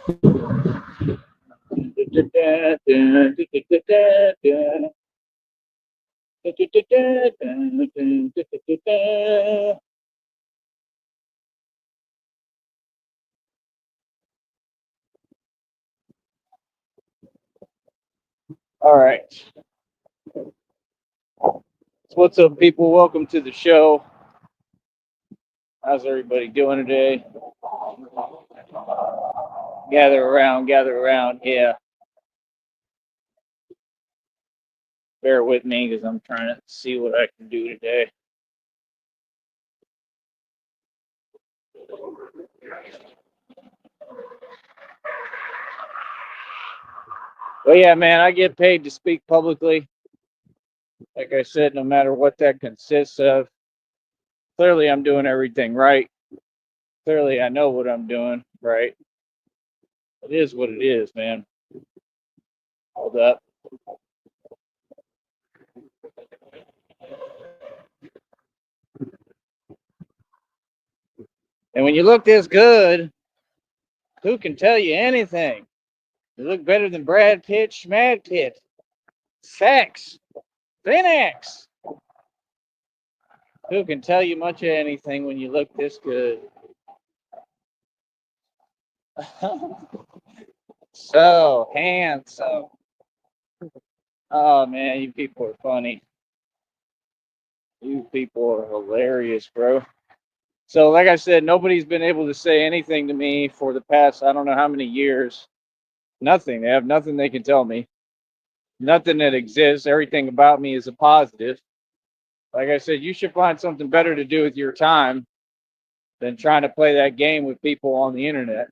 All right. So what's up, people? Welcome to the show. How's everybody doing today? Gather around, gather around. Yeah, bear with me because I'm trying to see what I can do today. But yeah, man, I get paid to speak publicly. Like I said, no matter what that consists of. Clearly, I'm doing everything right. Clearly, I know what I'm doing right. It is what it is, man. Hold up. And when you look this good, who can tell you anything? You look better than Brad Pitt, Schmad Pitt, Sex, Phoenix. Who can tell you much of anything when you look this good? So handsome. Oh man, you people are funny. You people are hilarious, bro. So, like I said, nobody's been able to say anything to me for the past, I don't know how many years. Nothing. They have nothing they can tell me. Nothing that exists. Everything about me is a positive. Like I said, you should find something better to do with your time than trying to play that game with people on the internet.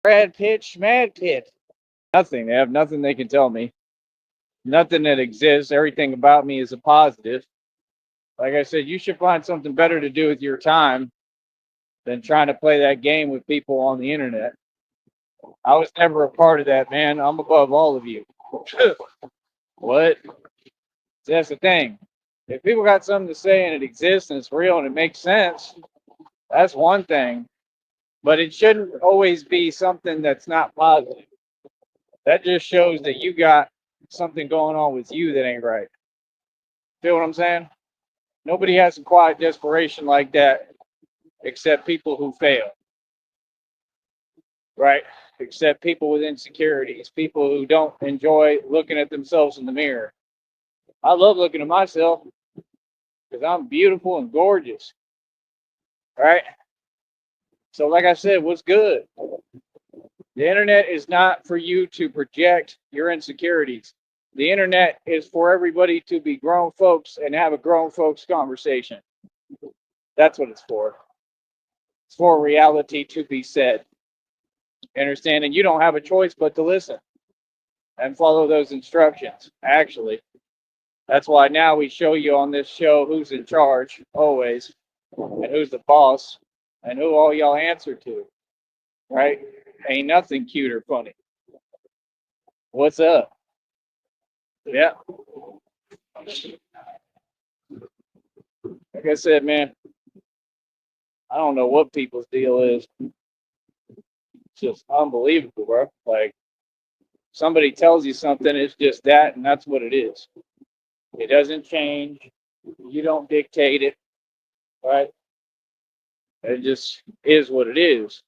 Brad Pitt, Schmad Pitt. Nothing. They have nothing they can tell me. Nothing that exists. Everything about me is a positive. Like I said, you should find something better to do with your time than trying to play that game with people on the internet. I was never a part of that, man. I'm above all of you. What? That's the thing. If people got something to say and it exists and it's real and it makes sense, that's one thing. But it shouldn't always be something that's not positive. That just shows that you got something going on with you that ain't right. Feel what I'm saying? Nobody has a quiet desperation like that except people who fail, right? Except people with insecurities, people who don't enjoy looking at themselves in the mirror. I love looking at myself because I'm beautiful and gorgeous, right? So, like I said, what's good? The internet is not for you to project your insecurities. The internet is for everybody to be grown folks and have a grown folks conversation. That's what it's for. It's for reality to be said. Understand? And you don't have a choice but to listen and follow those instructions. Actually, that's why now we show you on this show who's in charge always and who's the boss and who all y'all answer to, right? Ain't nothing cute or funny. What's up? Yeah. Like I said, man, I don't know what people's deal is. It's just unbelievable, bro. Like somebody tells you something, it's just that, and that's what it is. It doesn't change. You don't dictate it, right? It just is what it is.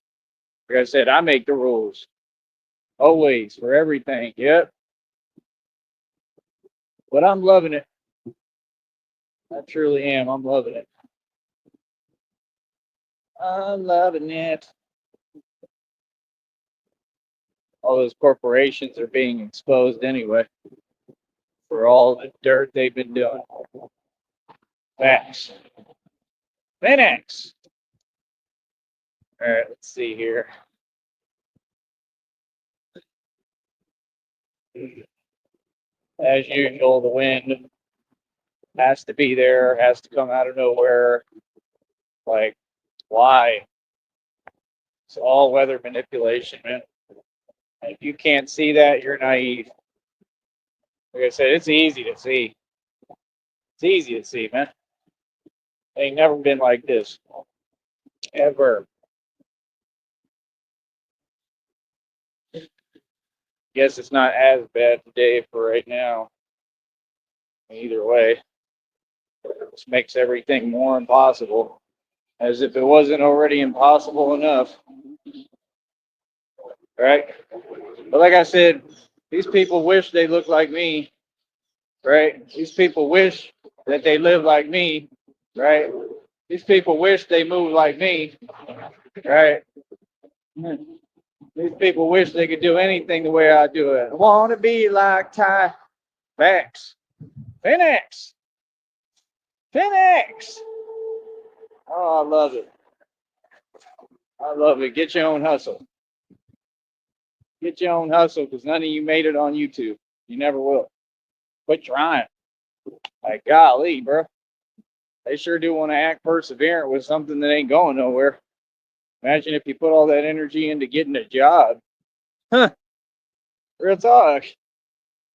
Like I said, I make the rules always for everything. Yep. But I'm loving it. I truly am. I'm loving it. I'm loving it. All those corporations are being exposed anyway for all the dirt they've been doing. Facts. Phoenix. All right, let's see here. As usual, the wind has to be there, has to come out of nowhere. Like, why? It's all weather manipulation, man. If you can't see that, you're naive. Like I said, it's easy to see. It's easy to see, man. Ain't never been like this. Ever. Guess it's not as bad today for right now. Either way, this makes everything more impossible. As if it wasn't already impossible enough. Right? But like I said, these people wish they looked like me. Right? These people wish that they live like me. Right? These people wish they move like me. Right? These people wish they could do anything the way I do it. I want to be like Ty. Facts. Phoenix. Phoenix. Oh, I love it. I love it. Get your own hustle. Get your own hustle because none of you made it on YouTube. You never will. Quit trying. Like, golly, bro. They sure do want to act perseverant with something that ain't going nowhere. Imagine if you put all that energy into getting a job. Huh. Real talk.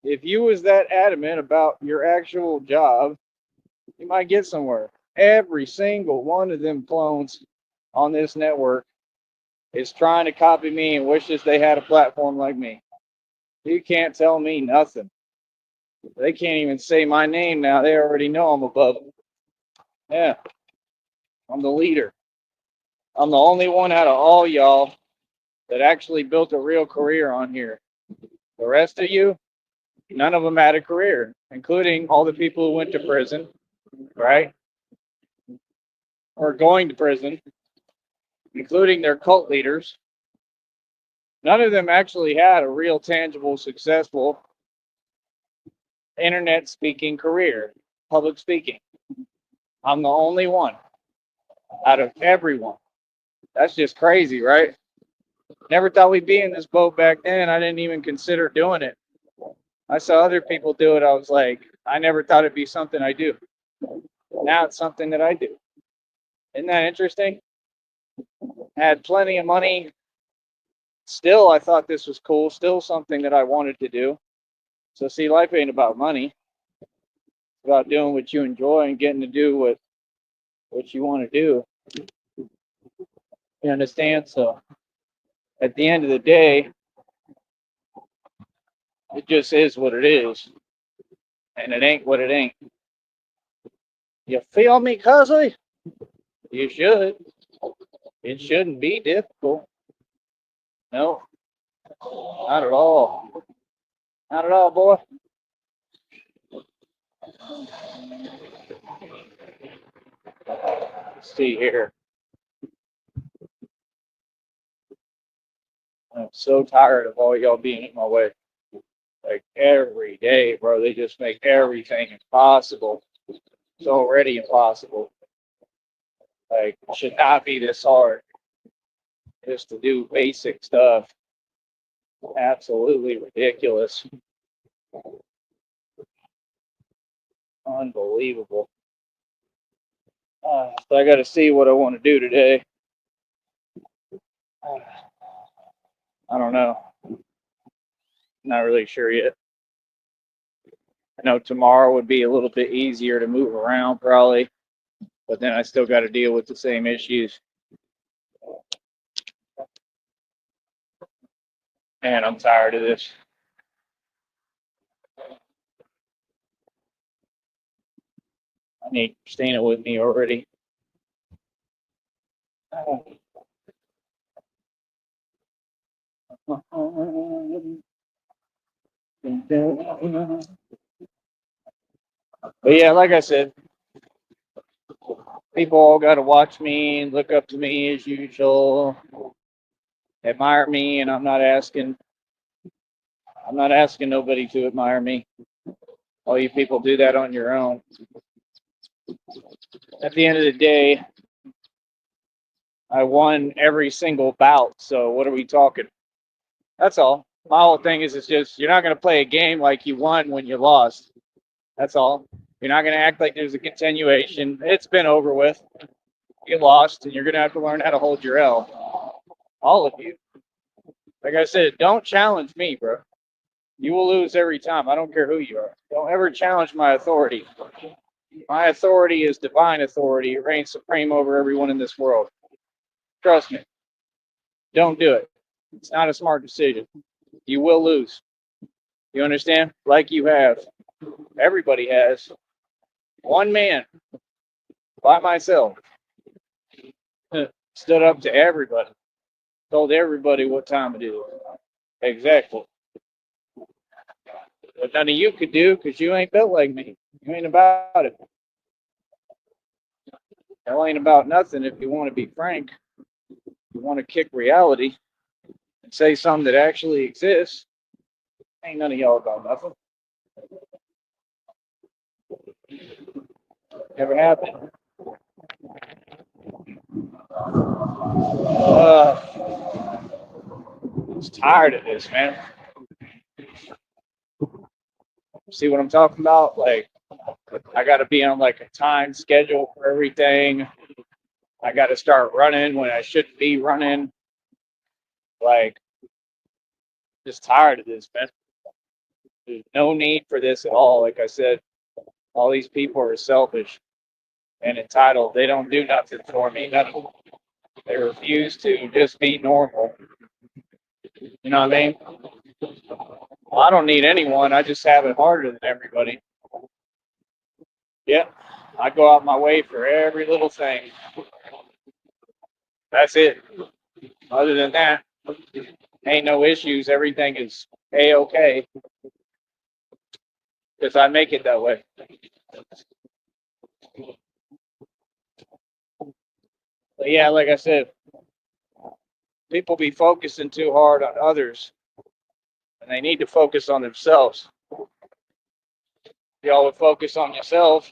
If you was that adamant about your actual job, you might get somewhere. Every single one of them clones on this network is trying to copy me and wishes they had a platform like me. You can't tell me nothing. They can't even say my name now. They already know I'm above them. Yeah, I'm the leader. I'm the only one out of all y'all that actually built a real career on here. The rest of you, none of them had a career, including all the people who went to prison, right? Or going to prison, including their cult leaders. None of them actually had a real, tangible, successful internet speaking career, public speaking. I'm the only one out of everyone. That's just crazy, right? Never thought we'd be in this boat back then. I didn't even consider doing it. I saw other people do it. I was like, I never thought it'd be something I do. Now it's something that I do. Isn't that interesting? Had plenty of money. Still, I thought this was cool. Still something that I wanted to do. So see, life ain't about money. It's about doing what you enjoy and getting to do what you want to do. You understand? So at the end of the day, it just is what it is. And it ain't what it ain't. You feel me, Cusley? You should. It shouldn't be difficult. No, not at all. Not at all, boy. Let's see here. I'm so tired of all y'all being in my way. Like every day, bro, they just make everything impossible. It's already impossible. Like, it should not be this hard just to do basic stuff. Absolutely ridiculous. Unbelievable. So I got to see what I want to do today. I don't know. Not really sure yet. I know tomorrow would be a little bit easier to move around, probably, but then I still got to deal with the same issues. And I'm tired of this. I need Christina with me already. But yeah, like I said, People all got to watch me and look up to me as usual, admire me, and I'm not asking nobody to admire me. All you people do that on your own. At the end of the day, I won every single bout. So what are we talking? That's all. My whole thing is, it's just, you're not going to play a game like you won when you lost. That's all. You're not going to act like there's a continuation. It's been over with. You lost, and you're going to have to learn how to hold your L. All of you. Like I said, don't challenge me, bro. You will lose every time. I don't care who you are. Don't ever challenge my authority. My authority is divine authority. It reigns supreme over everyone in this world. Trust me. Don't do it. It's not a smart decision. You will lose. You understand? Like you have. Everybody has. One man by myself stood up to everybody, told everybody what time it is. Exactly. What none of you could do, because you ain't built like me. You ain't about it. Hell ain't about nothing if you want to be frank. You want to kick reality and say something that actually exists. Ain't none of y'all about nothing. Never happened. I'm just tired of this, man. See what I'm talking about? Like, I got to be on like a time schedule for everything. I got to start running when I shouldn't be running. Like, just tired of this, man. There's no need for this at all. Like I said, all these people are selfish and entitled. They don't do nothing for me. None of them. They refuse to just be normal. You know what I mean? Well, I don't need anyone. I just have it harder than everybody. Yeah, I go out my way for every little thing. That's it. Other than that, ain't no issues. Everything is A-okay because I make it that way. But yeah, like I said, people be focusing too hard on others, and they need to focus on themselves. If y'all would focus on yourself,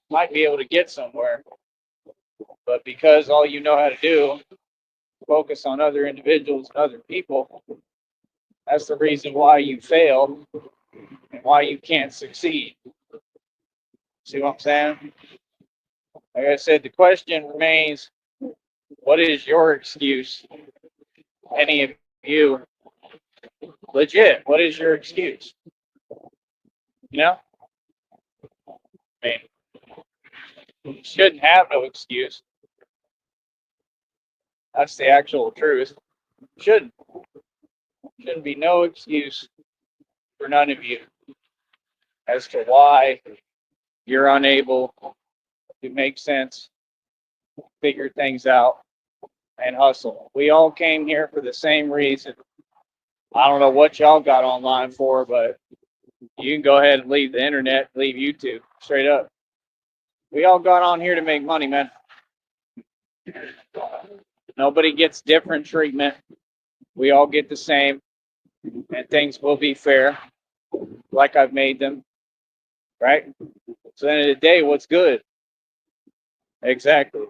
might be able to get somewhere. But because all you know how to do, focus on other individuals and other people, that's the reason why you fail and why you can't succeed. See what I'm saying? Like I said, the question remains, what is your excuse? Any of you, legit, what is your excuse? You know? I mean, you shouldn't have no excuse. That's the actual truth. Shouldn't. Shouldn't be no excuse for none of you as to why you're unable to make sense, figure things out, and hustle. We all came here for the same reason. I don't know what y'all got online for, but you can go ahead and leave the internet, leave YouTube, straight up. We all got on here to make money, man. Nobody gets different treatment. We all get the same, and things will be fair, like I've made them, right? So, at the end of the day, what's good? Exactly.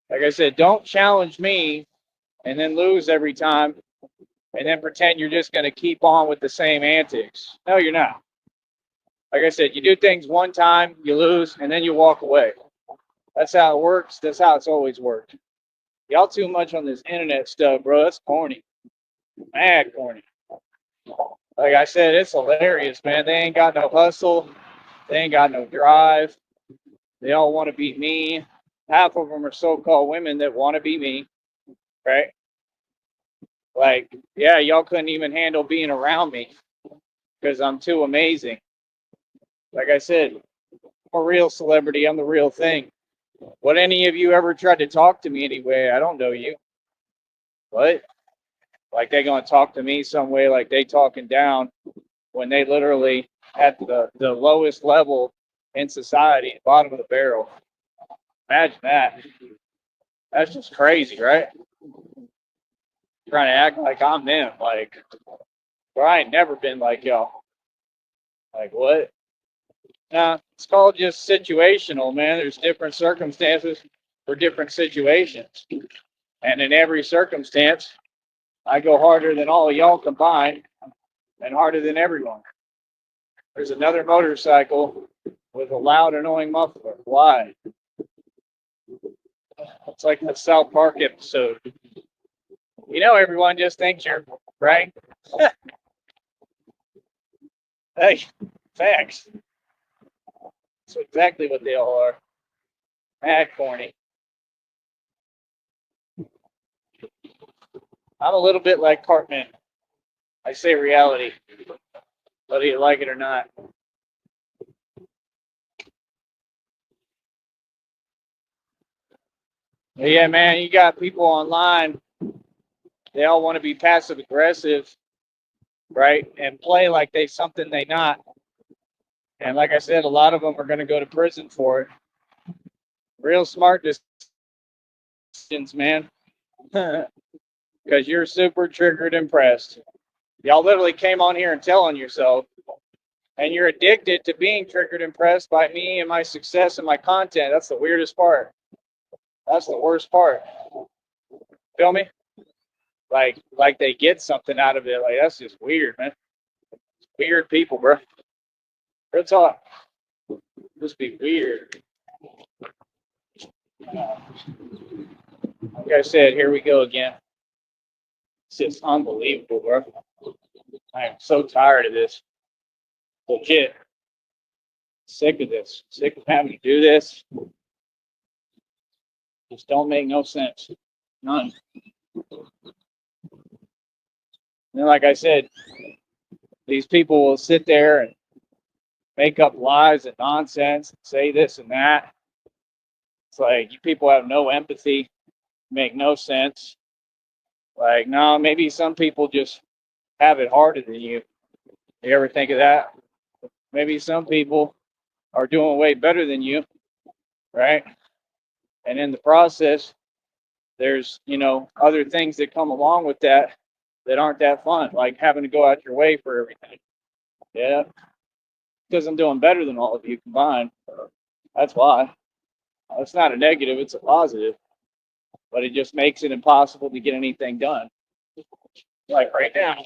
Like I said, don't challenge me and then lose every time and then pretend you're just going to keep on with the same antics. No, you're not. Like I said, you do things one time, you lose, and then you walk away. That's how it works. That's how it's always worked. Y'all too much on this internet stuff, bro. That's corny. Mad corny. Like I said, it's hilarious, man. They ain't got no hustle. They ain't got no drive. They all want to be me. Half of them are so-called women that want to be me, right? Like, yeah, y'all couldn't even handle being around me because I'm too amazing. Like I said, I'm a real celebrity. I'm the real thing. Would any of you ever tried to talk to me anyway? I don't know you. What? Like they gonna talk to me some way like they talking down when they literally at the lowest level in society, bottom of the barrel. Imagine that. That's just crazy, right? Trying to act like I'm them. Like, well, I ain't never been like y'all. Like, what? Nah, it's called just situational, man. There's different circumstances for different situations. And in every circumstance, I go harder than all of y'all combined and harder than everyone. There's another motorcycle with a loud, annoying muffler. Why? It's like that South Park episode. You know, everyone just thinks you're right. Hey, facts. That's exactly what they all are. Mad corny. I'm a little bit like Cartman. I say reality, whether you like it or not. But yeah, man, you got people online. They all want to be passive aggressive, right? And play like they something they not. And like I said, a lot of them are going to go to prison for it. Real smart decisions, man. Because you're super triggered and pressed. Y'all literally came on here and telling yourself, and you're addicted to being triggered and pressed by me and my success and my content. That's the weirdest part. That's the worst part. Feel me? Like they get something out of it. Like that's just weird, man. Weird people, bro. Real talk. Just be weird. Like I said, here we go again. It's just unbelievable, bro. I am so tired of this. Legit. Sick of this. Sick of having to do this. Just don't make no sense. None. And like I said, these people will sit there and make up lies and nonsense and say this and that. It's like you people have no empathy, make no sense. Like, no, maybe some people just have it harder than you. You ever think of that? Maybe some people are doing way better than you, right? And in the process, there's, other things that come along with that aren't that fun, like having to go out your way for everything. Yeah, because I'm doing better than all of you combined. That's why. It's not a negative, it's a positive, but it just makes it impossible to get anything done. Like right now.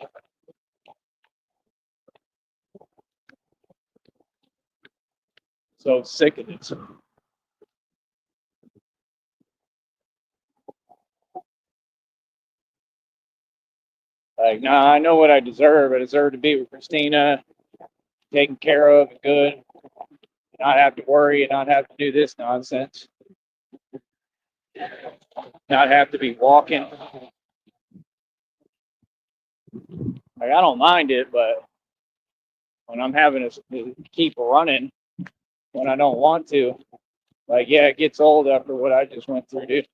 So sick of it. Like, nah, I know what I deserve. I deserve to be with Christina, taken care of and good, not have to worry and not have to do this nonsense, not have to be walking. Like, I don't mind it, but when I'm having to keep running when I don't want to, like, yeah, it gets old after what I just went through, dude.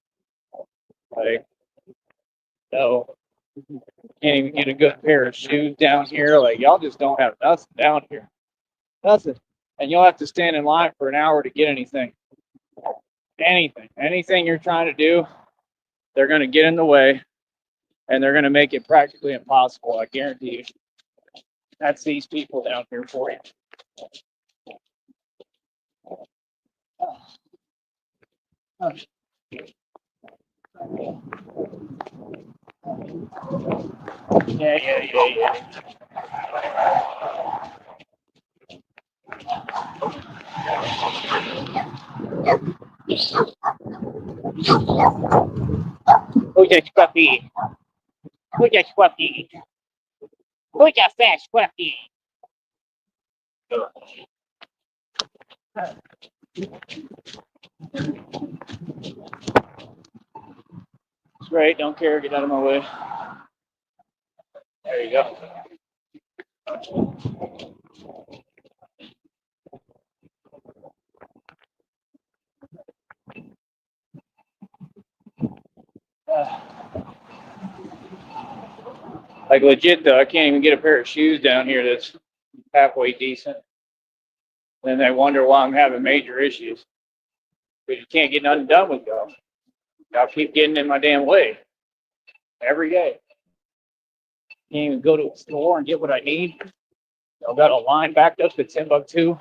Like, no, can't even get a good pair of shoes down here. Like, y'all just don't have nothing down here. Nothing. And you'll have to stand in line for an hour to get anything. Anything you're trying to do, they're going to get in the way and they're going to make it practically impossible. I guarantee you. That's these people down here for you. Yeah. Who's a scruffy? Who's a scruffy? Who's a fat scruffy? Great, don't care, get out of my way. There you go. Like legit though, I can't even get a pair of shoes down here that's halfway decent. Then they wonder why I'm having major issues. But you can't get nothing done with y'all. Y'all keep getting in my damn way every day. Can't even go to a store and get what I need. Y'all got a line backed up to Timbuktu.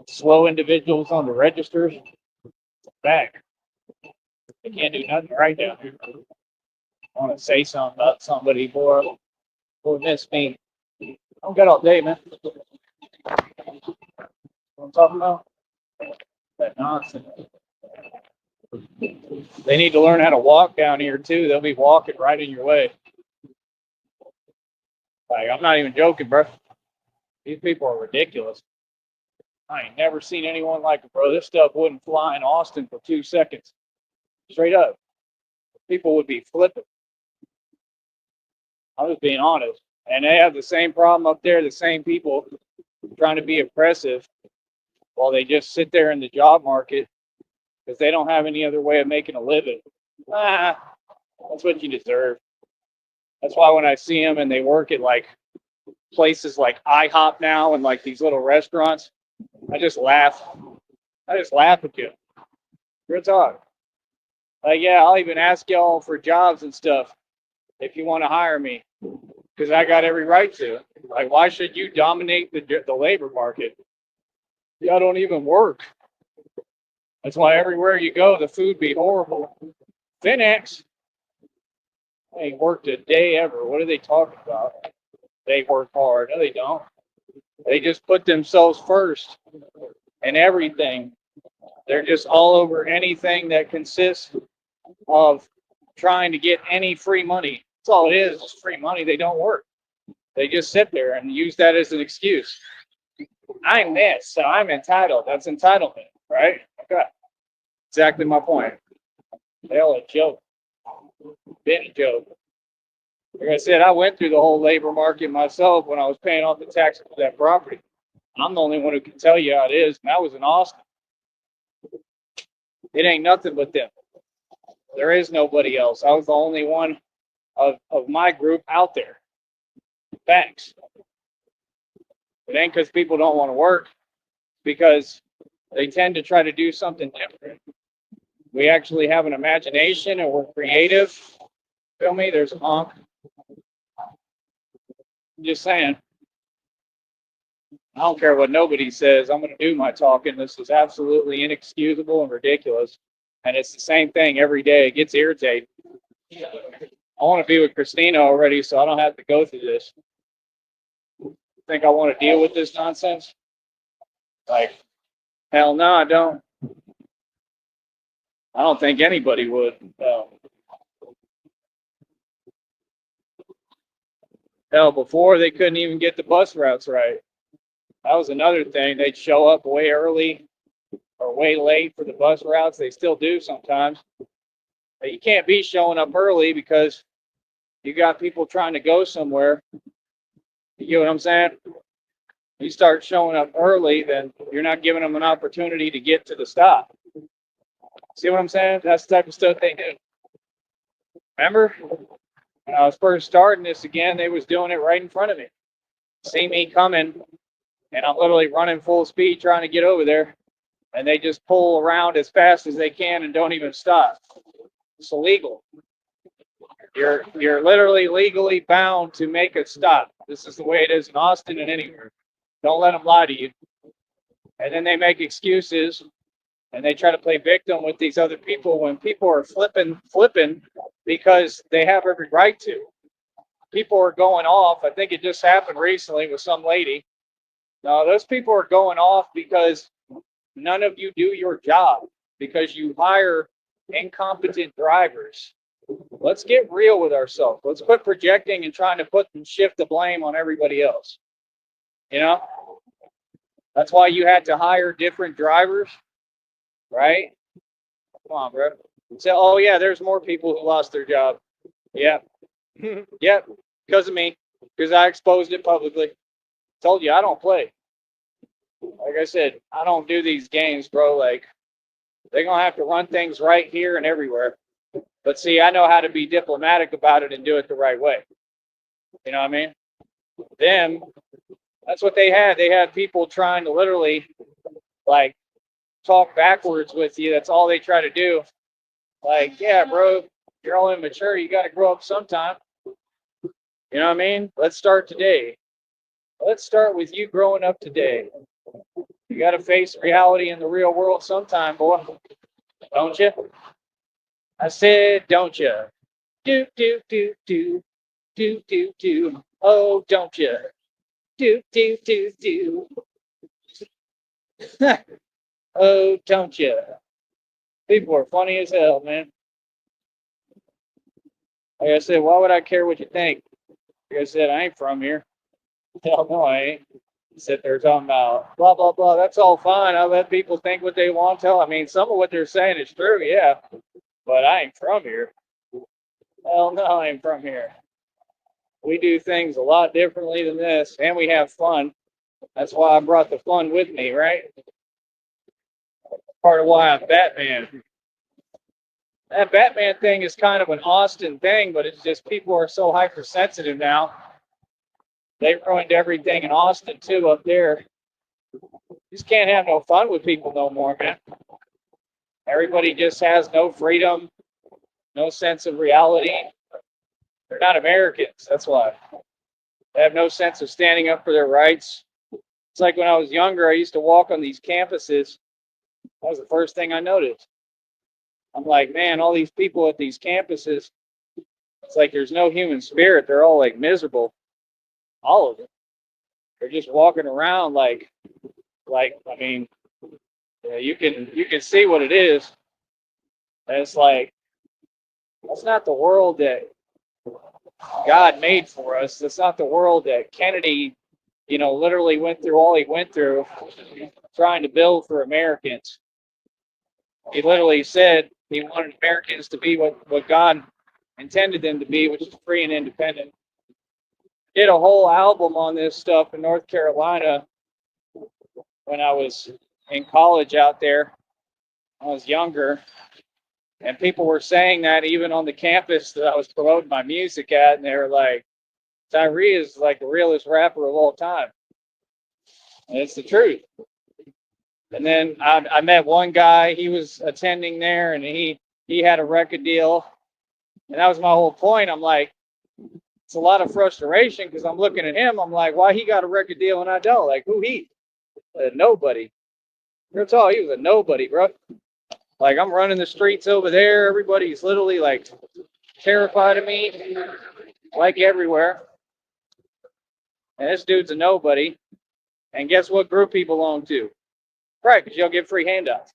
Slow individuals on the registers. Back. They can't do nothing right down here. I want to say something about somebody for miss me. I don't got all day, man. What I'm talking about? That nonsense. They need to learn how to walk down here too. They'll be walking right in your way. Like, I'm not even joking, bro. These people are ridiculous. I ain't never seen anyone like it, bro. This stuff wouldn't fly in Austin for 2 seconds. Straight up. People would be flipping. I'm just being honest. And they have the same problem up there, the same people trying to be oppressive while they just sit there in the job market because they don't have any other way of making a living. That's what you deserve. That's why when I see them and they work at like places like IHOP now and like these little restaurants, I just laugh. I just laugh at you. Real talk. Like, yeah, I'll even ask y'all for jobs and stuff if you want to hire me because I got every right to. Like, why should you dominate the labor market? Y'all don't even work. That's why everywhere you go, the food be horrible. Finex, they ain't worked a day ever. What are they talking about? They work hard. No, they don't. They just put themselves first in everything. They're just all over anything that consists of trying to get any free money. That's all it is free money. They don't work. They just sit there and use that as an excuse. I'm this, so I'm entitled. That's entitlement, right? Okay. Exactly my point. Hell, a joke. Been a joke. Like I said, I went through the whole labor market myself when I was paying off the taxes for that property. I'm the only one who can tell you how it is, and that was in Austin. It ain't nothing but them. There is nobody else. I was the only one of my group out there. Thanks. It ain't because people don't want to work, because they tend to try to do something different. We actually have an imagination and we're creative. Feel me? There's a honk. I'm just saying. I don't care what nobody says. I'm going to do my talking. This is absolutely inexcusable and ridiculous. And it's the same thing every day. It gets irritating. I want to be with Christina already, so I don't have to go through this. Think I want to deal with this nonsense? Like, hell no, I don't. I don't think anybody would. Hell, before they couldn't even get the bus routes right. That was another thing. They'd show up way early or way late for the bus routes. They still do sometimes. But you can't be showing up early because you got people trying to go somewhere. You get what I'm saying? You start showing up early, then you're not giving them an opportunity to get to the stop. See what I'm saying? That's the type of stuff they do. Remember? When I was first starting this again, they was doing it right in front of me. See me coming, and I'm literally running full speed trying to get over there, and they just pull around as fast as they can and don't even stop. It's illegal. You're literally legally bound to make a stop. This is the way it is in Austin and anywhere. Don't let them lie to you. And then they make excuses, and they try to play victim with these other people when people are flipping because they have every right to. People are going off. I think it just happened recently with some lady. No, those people are going off because none of you do your job, because you hire incompetent drivers. Let's get real with ourselves. Let's quit projecting and trying to put and shift the blame on everybody else. You know? That's why you had to hire different drivers, right? Come on, bro. Say, oh yeah, there's more people who lost their job. Yeah. Yep. Because of me. Because I exposed it publicly. Told you I don't play. Like I said, I don't do these games, bro. Like, they're going to have to run things right here and everywhere. But see, I know how to be diplomatic about it and do it the right way. You know what I mean? Them, that's what they had. They had people trying to literally, like, talk backwards with you. That's all they try to do. Like, yeah, bro, you're all immature. You got to grow up sometime. You know what I mean? Let's start today. Let's start with you growing up today. You got to face reality in the real world sometime, boy. Don't you? I said, don't you? Do, do, do, do, do, do, do. Oh, don't you? Do, do, do, do. Oh, don't you? People are funny as hell, man. Like I said, why would I care what you think? Like I said, I ain't from here. Hell no, I ain't. Sit there talking about blah blah blah. That's all fine. I let people think what they want to. I mean, some of what they're saying is true, yeah, but I ain't from here. Hell no, I ain't from here. We do things a lot differently than this, and we have fun. That's why I brought the fun with me, right? Part of why I'm Batman. That Batman thing is kind of an Austin thing, but it's just people are so hypersensitive now. They ruined everything in Austin too up there. You just can't have no fun with people no more, man. Everybody just has no freedom, no sense of reality. They're not Americans. That's why. They have no sense of standing up for their rights. It's like when I was younger, I used to walk on these campuses. That was the first thing I noticed. I'm like, man, all these people at these campuses, it's like there's no human spirit. They're all like miserable. All of them. They're just walking around I mean, yeah, you can see what it is. And it's like that's not the world that God made for us. That's not the world that Kennedy, literally went through all he went through trying to build for Americans. He literally said he wanted Americans to be what God intended them to be, which is free and independent. Did a whole album on this stuff in North Carolina when I was in college out there. I was younger, and people were saying that even on the campus that I was promoting my music at, and they were like, Tyree is like the realest rapper of all time. And it's the truth. And then I met one guy, he was attending there, and he had a record deal. And that was my whole point. I'm like, it's a lot of frustration because I'm looking at him. I'm like, why he got a record deal and I don't? Like, who he? Nobody. Real tall, he was a nobody, bro. Like, I'm running the streets over there. Everybody's literally like terrified of me, like everywhere. And this dude's a nobody. And guess what group he belonged to? Right, because y'all get free handouts.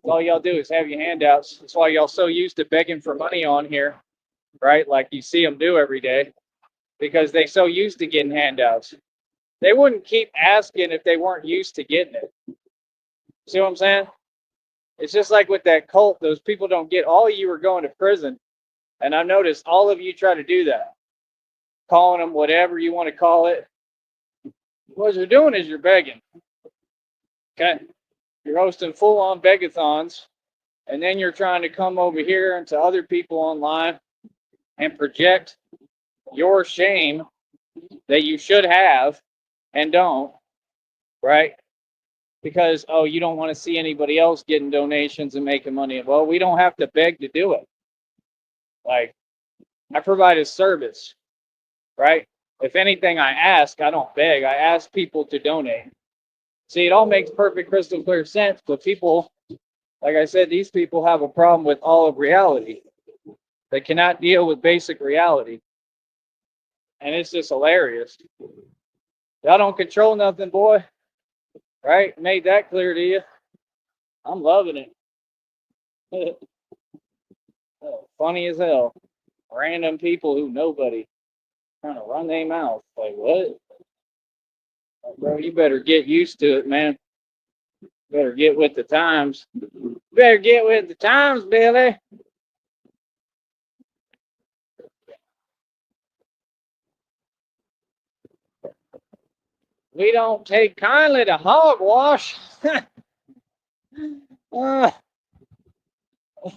All y'all do is have your handouts. That's why y'all so used to begging for money on here, right? Like you see them do every day, because they so used to getting handouts. They wouldn't keep asking if they weren't used to getting it. See what I'm saying? It's just like with that cult. Those people don't get. All of you are going to prison, and I noticed all of you try to do that, calling them whatever you want to call it. What you're doing is you're begging. Okay, you're hosting full-on begathons, and then you're trying to come over here and to other people online and project your shame that you should have and don't, right? Because, oh, you don't want to see anybody else getting donations and making money. Well, we don't have to beg to do it. Like, I provide a service, right? If anything, I ask, I don't beg. I ask people to donate. See, it all makes perfect crystal clear sense, but people, like I said, these people have a problem with all of reality. They cannot deal with basic reality. And it's just hilarious. Y'all don't control nothing, boy. Right? Made that clear to you. I'm loving it. Funny as hell. Random people who nobody trying to run their mouth. Like, what? Like, bro, you better get used to it, man. Better get with the times. Better get with the times, Billy. We don't take kindly to hogwash. uh,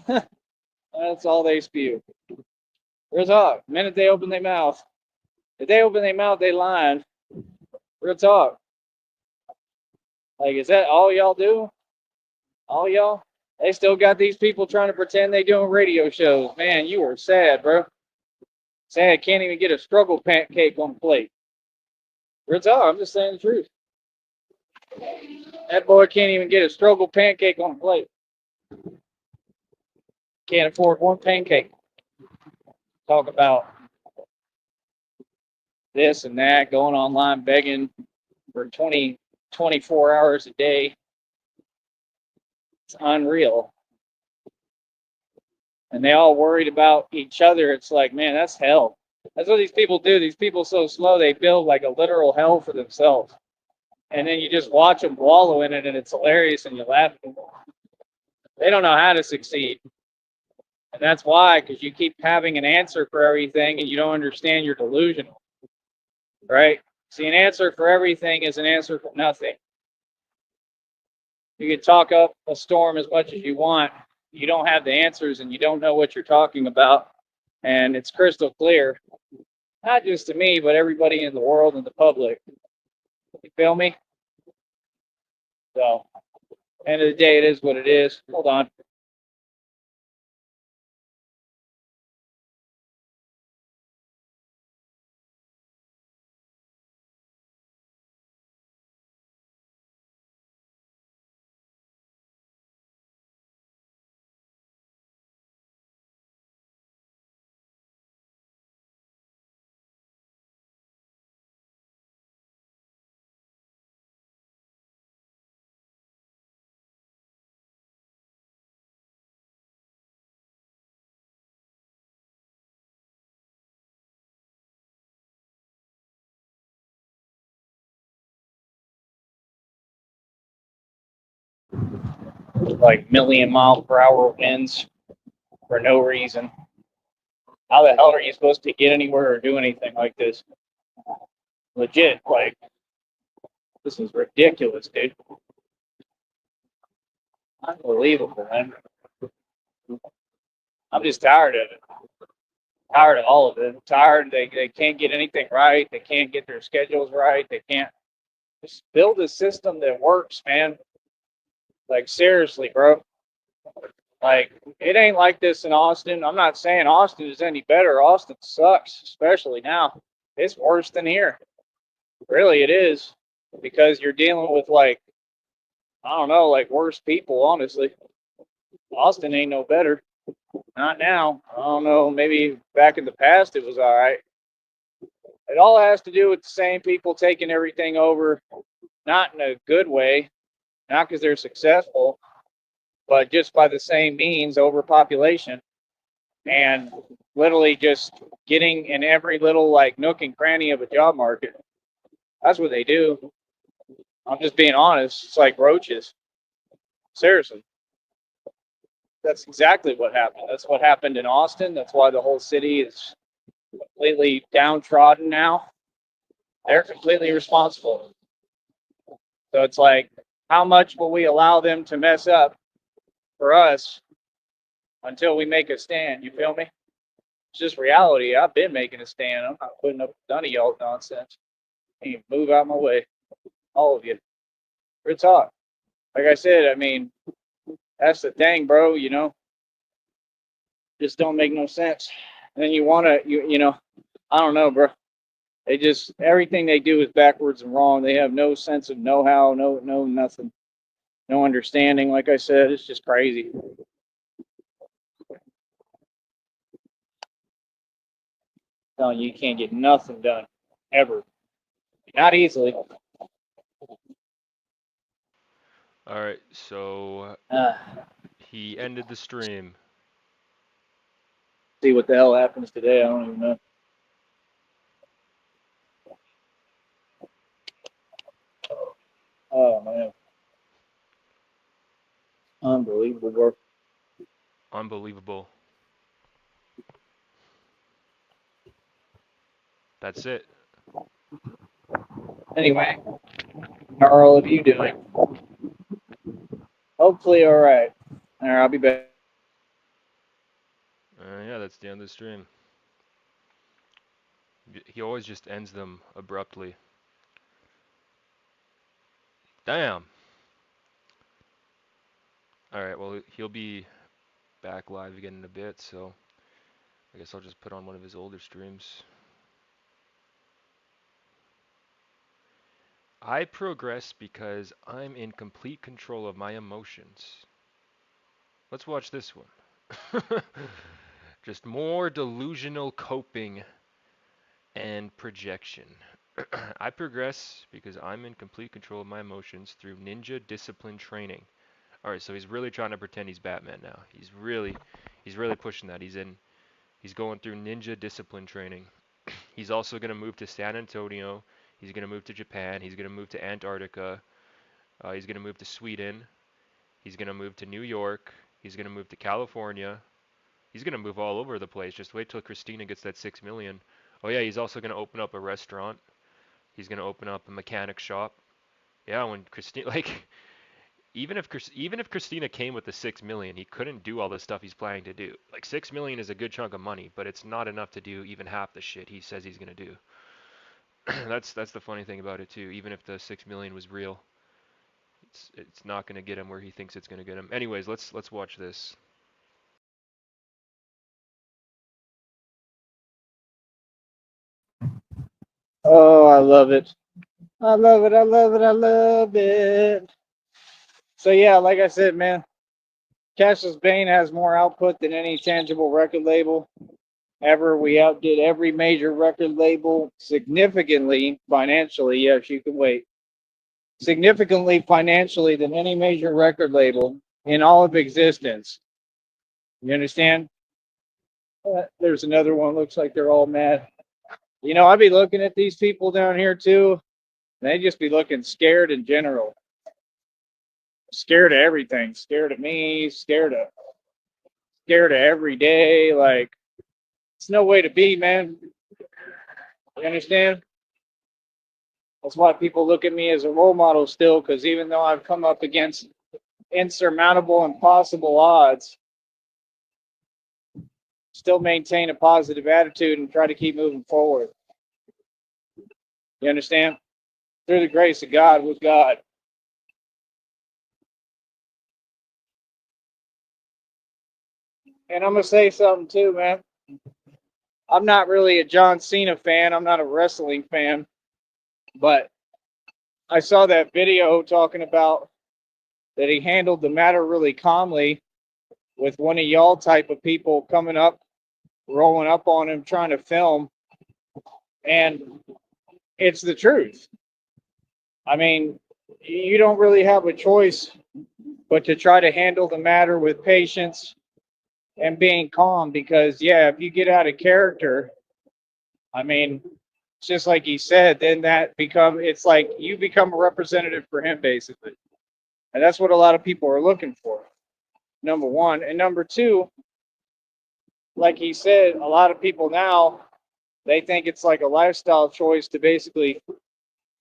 that's all they spew. Real talk. The minute they open their mouth, if they open their mouth, they lying. Real talk. Like, is that all y'all do? All y'all, they still got these people trying to pretend they doing radio shows. Man, you are sad, bro. Sad can't even get a struggle pancake on the plate. Real talk, I'm just saying the truth. That boy can't even get a struggle pancake on the plate. Can't afford one pancake. Talk about this and that, going online begging for 24 hours a day. It's unreal. And they all worried about each other. It's like, man, that's hell. That's what these people do. These people so slow, they build like a literal hell for themselves. And then you just watch them wallow in it, and it's hilarious, and you laugh. They don't know how to succeed. And that's why, because you keep having an answer for everything, and you don't understand you're delusional. Right? See, an answer for everything is an answer for nothing. You can talk up a storm as much as you want. You don't have the answers, and you don't know what you're talking about. And it's crystal clear, not just to me, but everybody in the world and the public. You feel me? So, end of the day, it is what it is. Hold on. Like million-mile per hour winds for no reason. How the hell are you supposed to get anywhere or do anything like this? Legit, like, this is ridiculous, dude. Unbelievable, man. I'm just tired of it. Tired of all of it. I'm tired. They can't get anything right. They can't get their schedules right. They can't just build a system that works, man. Like, seriously, bro. Like, it ain't like this in Austin. I'm not saying Austin is any better. Austin sucks, especially now. It's worse than here. Really, it is. Because you're dealing with, like, I don't know, like worse people, honestly. Austin ain't no better. Not now. I don't know. Maybe back in the past it was all right. It all has to do with the same people taking everything over, not in a good way, not because they're successful, but just by the same means, overpopulation, and literally just getting in every little like nook and cranny of a job market. That's what they do. I'm just being honest. It's like roaches. Seriously. That's exactly what happened. That's what happened in Austin. That's why the whole city is completely downtrodden now. They're completely responsible. So it's like, how much will we allow them to mess up for us until we make a stand? You feel me? It's just reality. I've been making a stand. I'm not putting up with none of y'all nonsense. You move out my way, all of you. Real talk. Like I said, I mean, that's the thing, bro. Just don't make no sense. And then you want to, I don't know, bro. They just everything they do is backwards and wrong. They have no sense of know-how, no nothing, no understanding. Like I said, it's just crazy. Telling you can't get nothing done ever, not easily. All right, so Uh, he ended the stream. see what the hell happens today. I don't even know. Oh man, unbelievable work. Unbelievable. That's it. Anyway, how are all of you doing? Hopefully, all right. All right, I'll be back. Yeah, that's the end of the stream. He always just ends them abruptly. Damn. All right, well, he'll be back live again in a bit, so I guess I'll just put on one of his older streams. I progress because I'm in complete control of my emotions. Let's watch this one. Just more delusional coping and projection. I progress because I'm in complete control of my emotions through ninja discipline training. All right, so he's really trying to pretend he's Batman now. He's really pushing that. He's going through ninja discipline training. He's also going to move to San Antonio. He's going to move to Japan. He's going to move to Antarctica. He's going to move to Sweden. He's going to move to New York. He's going to move to California. He's going to move all over the place. Just wait till Christina gets that 6 million. Oh yeah, he's also going to open up a restaurant. He's going to open up a mechanic shop. Yeah, when Christina like even if Christina came with the 6 million, he couldn't do all the stuff he's planning to do. Like 6 million is a good chunk of money, but it's not enough to do even half the shit he says he's going to do. That's the funny thing about it too. Even if the 6 million was real, it's not going to get him where he thinks it's going to get him. Anyways, let's watch this. Oh, I love it. I love it. I love it. I love it. So yeah, like I said, man, Cashless Bane has more output than any tangible record label ever. We outdid every major record label significantly financially. Yes, you can wait. Significantly financially than any major record label in all of existence. You understand? There's another one. Looks like they're all mad. You know, I'd be looking at these people down here too. They just be looking scared in general. Scared of everything. Scared of me. Scared of every day. Like, it's no way to be, man. You understand? That's why people look at me as a role model still, because even though I've come up against insurmountable, impossible odds, still maintain a positive attitude and try to keep moving forward. You understand? Through the grace of God, with God. And I'm going to say something too, man. I'm not really a John Cena fan. I'm not a wrestling fan. But I saw that video talking about that he handled the matter really calmly with one of y'all type of people coming up, rolling up on him, trying to film. And it's the truth. I mean, you don't really have a choice but to try to handle the matter with patience and being calm, because, yeah, if you get out of character, I mean, just like he said, then it's like you become a representative for him, basically. And that's what a lot of people are looking for, number one. And number two, like he said, a lot of people now, they think it's like a lifestyle choice to basically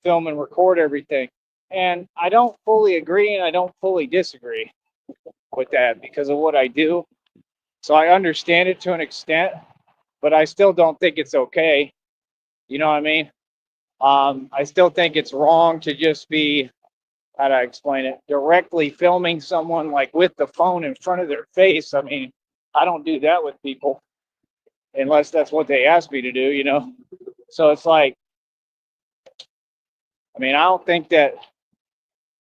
film and record everything. And I don't fully agree and I don't fully disagree with that because of what I do. So I understand it to an extent, but I still don't think it's okay. You know what I mean? I still think it's wrong to just be, how do I explain it, directly filming someone like with the phone in front of their face. I mean, I don't do that with people unless that's what they ask me to do, you know? So it's like, I mean, I don't think that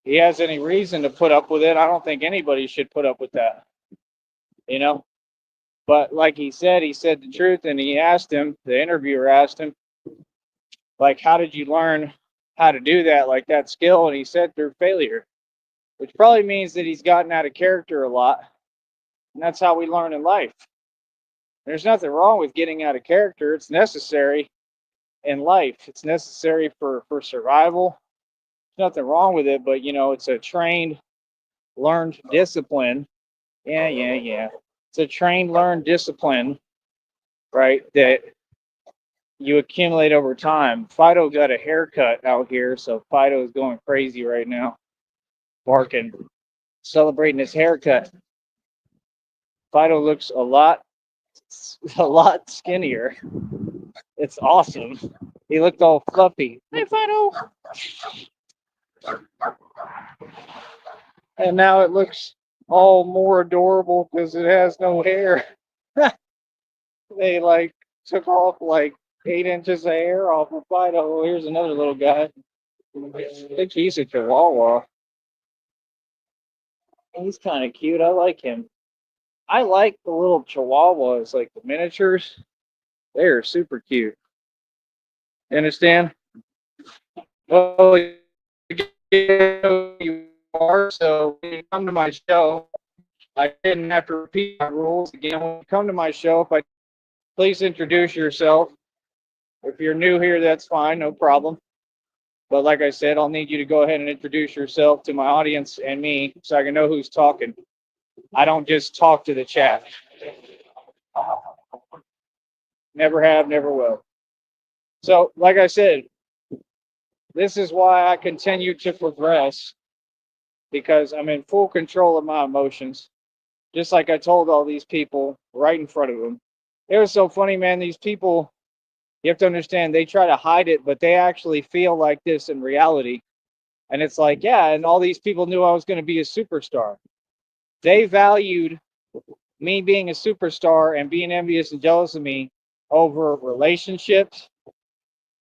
he has any reason to put up with it. I don't think anybody should put up with that, you know? But like he said the truth, and he asked him, the interviewer asked him, like, how did you learn how to do that, like that skill? And he said through failure, which probably means that he's gotten out of character a lot. And that's how we learn in life. There's nothing wrong with getting out of character. It's necessary in life. It's necessary for survival. There's nothing wrong with it, but, you know, it's a trained, learned discipline. Yeah. It's a trained, learned discipline, right, that you accumulate over time. Fido got a haircut out here, so Fido is going crazy right now, barking, celebrating his haircut. Fido looks a lot skinnier. It's awesome. He looked all fluffy. Hey, Fido. And now it looks all more adorable because it has no hair. They like took off like 8 inches of hair off of Fido. Oh, here's another little guy. I think he's a Chihuahua. He's kind of cute. I like him. I like the little Chihuahuas, like the miniatures. They are super cute. You understand? Well, you are. So when you come to my show, I didn't have to repeat my rules again. When you come to my show, if I please introduce yourself. If you're new here, that's fine, no problem. But like I said, I'll need you to go ahead and introduce yourself to my audience and me so I can know who's talking. I don't just talk to the chat. Never have, never will. So, like I said, this is why I continue to progress because I'm in full control of my emotions. Just like I told all these people right in front of them. It was so funny, man. These people, you have to understand, they try to hide it, but they actually feel like this in reality. And it's like, yeah, and all these people knew I was going to be a superstar. They valued me being a superstar and being envious and jealous of me over relationships,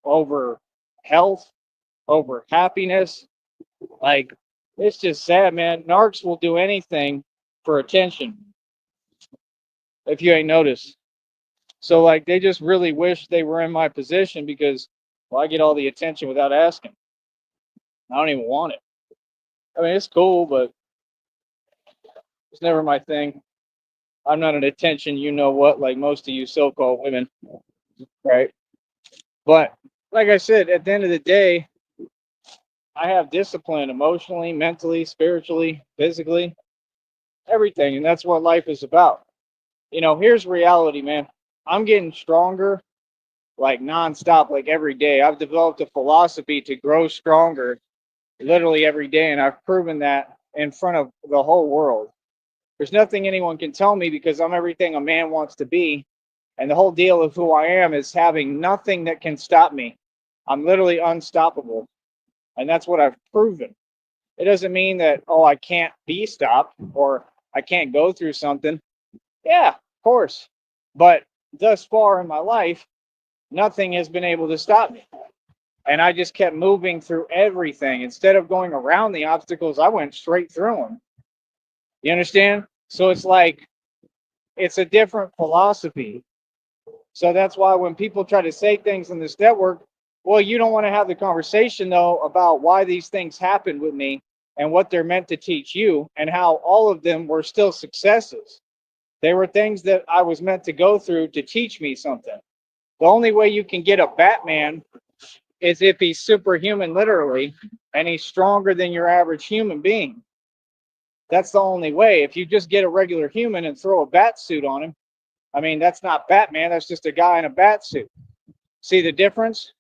over health, over happiness. Like, it's just sad, man. Narcs will do anything for attention, if you ain't noticed. So, like, they just really wish they were in my position because, well, I get all the attention without asking. I don't even want it. I mean, it's cool, but it's never my thing. I'm not an attention, you know what, like most of you so called women, right? But like I said, at the end of the day, I have discipline emotionally, mentally, spiritually, physically, everything. And that's what life is about. Here's reality, man. I'm getting stronger like nonstop, like every day. I've developed a philosophy to grow stronger literally every day. And I've proven that in front of the whole world. There's nothing anyone can tell me because I'm everything a man wants to be. And the whole deal of who I am is having nothing that can stop me. I'm literally unstoppable. And that's what I've proven. It doesn't mean that, oh, I can't be stopped or I can't go through something. Yeah, of course. But thus far in my life, nothing has been able to stop me. And I just kept moving through everything. Instead of going around the obstacles, I went straight through them. You understand? So it's like, it's a different philosophy. So that's why when people try to say things in this network, well, you don't want to have the conversation, though, about why these things happened with me and what they're meant to teach you and how all of them were still successes. They were things that I was meant to go through to teach me something. The only way you can get a Batman is if he's superhuman, literally, and he's stronger than your average human being. That's the only way. If you just get a regular human and throw a bat suit on him, I mean, that's not Batman. That's just a guy in a bat suit. See the difference?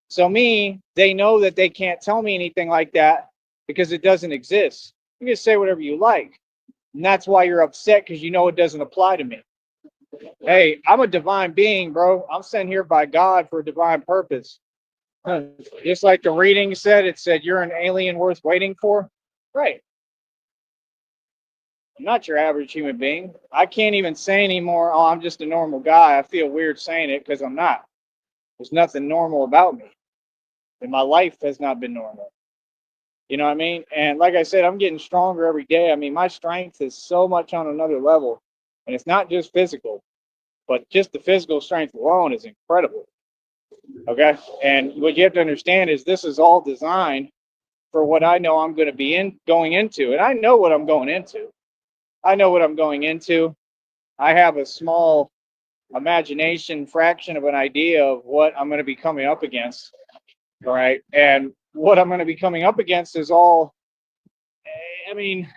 So they know that they can't tell me anything like that because it doesn't exist. You can say whatever you like. And that's why you're upset because you know it doesn't apply to me. Hey, I'm a divine being, bro. I'm sent here by God for a divine purpose. Just like the reading said, it said you're an alien worth waiting for. Right. I'm not your average human being. I can't even say anymore, oh, I'm just a normal guy. I feel weird saying it because I'm not. There's nothing normal about me. And my life has not been normal. You know what I mean? And like I said, I'm getting stronger every day. I mean, my strength is so much on another level. And it's not just physical, but just the physical strength alone is incredible. Okay. And what you have to understand is this is all designed for what I know I'm going to be going into. And I know what I'm going into. I know what I'm going into. I have a small imagination fraction of an idea of what I'm going to be coming up against. All right. And what I'm going to be coming up against is all, I mean,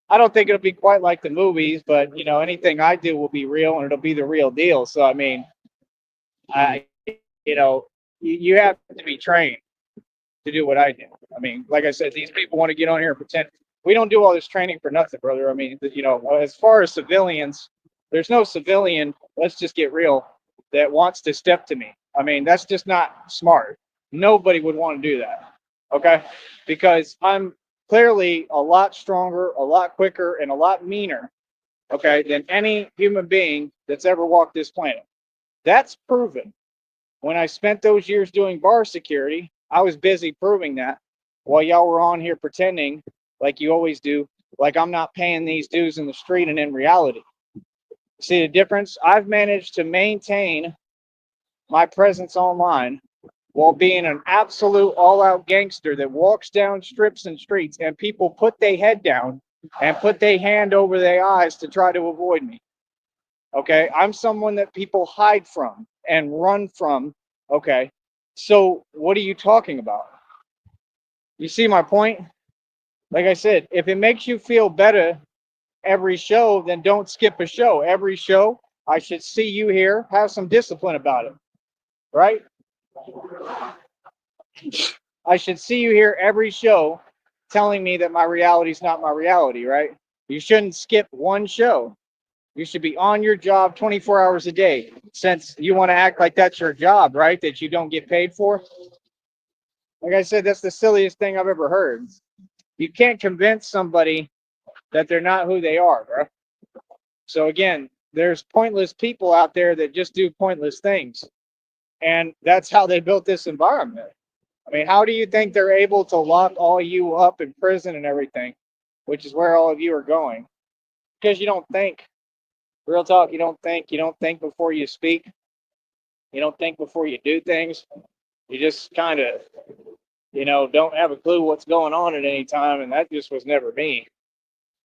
I don't think it'll be quite like the movies, but anything I do will be real and it'll be the real deal. So, I mean, I, you have to be trained to do what I do. I mean, like I said, these people want to get on here and pretend we don't do all this training for nothing, brother. I mean, as far as civilians, there's no civilian, let's just get real, that wants to step to me. I mean, that's just not smart. Nobody would want to do that. Okay? Because I'm clearly a lot stronger, a lot quicker, and a lot meaner, okay, than any human being that's ever walked this planet. That's proven. When I spent those years doing bar security, I was busy proving that while y'all were on here pretending, like you always do, like I'm not paying these dues in the street and in reality. See the difference? I've managed to maintain my presence online while being an absolute all out gangster that walks down strips and streets and people put their head down and put their hand over their eyes to try to avoid me. Okay. I'm someone that people hide from and run from. Okay. So what are you talking about? You see my point? Like I said, if it makes you feel better every show, then don't skip a show. Every show, I should see you here. Have some discipline about it, right? I should see you here every show telling me that my reality is not my reality, right? You shouldn't skip one show. You should be on your job 24 hours a day since you want to act like that's your job, right? That you don't get paid for. Like I said, that's the silliest thing I've ever heard. You can't convince somebody that they're not who they are, bro. So again, there's pointless people out there that just do pointless things. And that's how they built this environment. I mean, how do you think they're able to lock all you up in prison and everything, which is where all of you are going? Because you don't think. Real talk, you don't think. You don't think before you speak. You don't think before you do things. You just kind of, don't have a clue what's going on at any time. And that just was never me.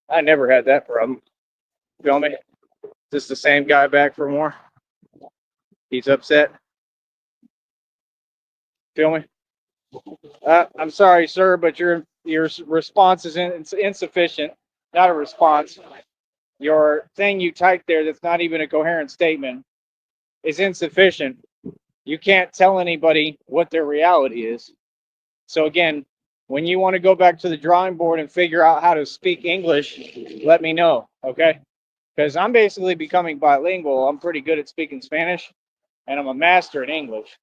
I never had that problem. Feel me? Just the same guy back for more. He's upset. Feel me? I'm sorry, sir, but your response is insufficient. Not a response. Your thing you typed there that's not even a coherent statement is insufficient. You can't tell anybody what their reality is. So again, when you want to go back to the drawing board and figure out how to speak English, let me know, okay? Because I'm basically becoming bilingual. I'm pretty good at speaking Spanish, and I'm a master in English.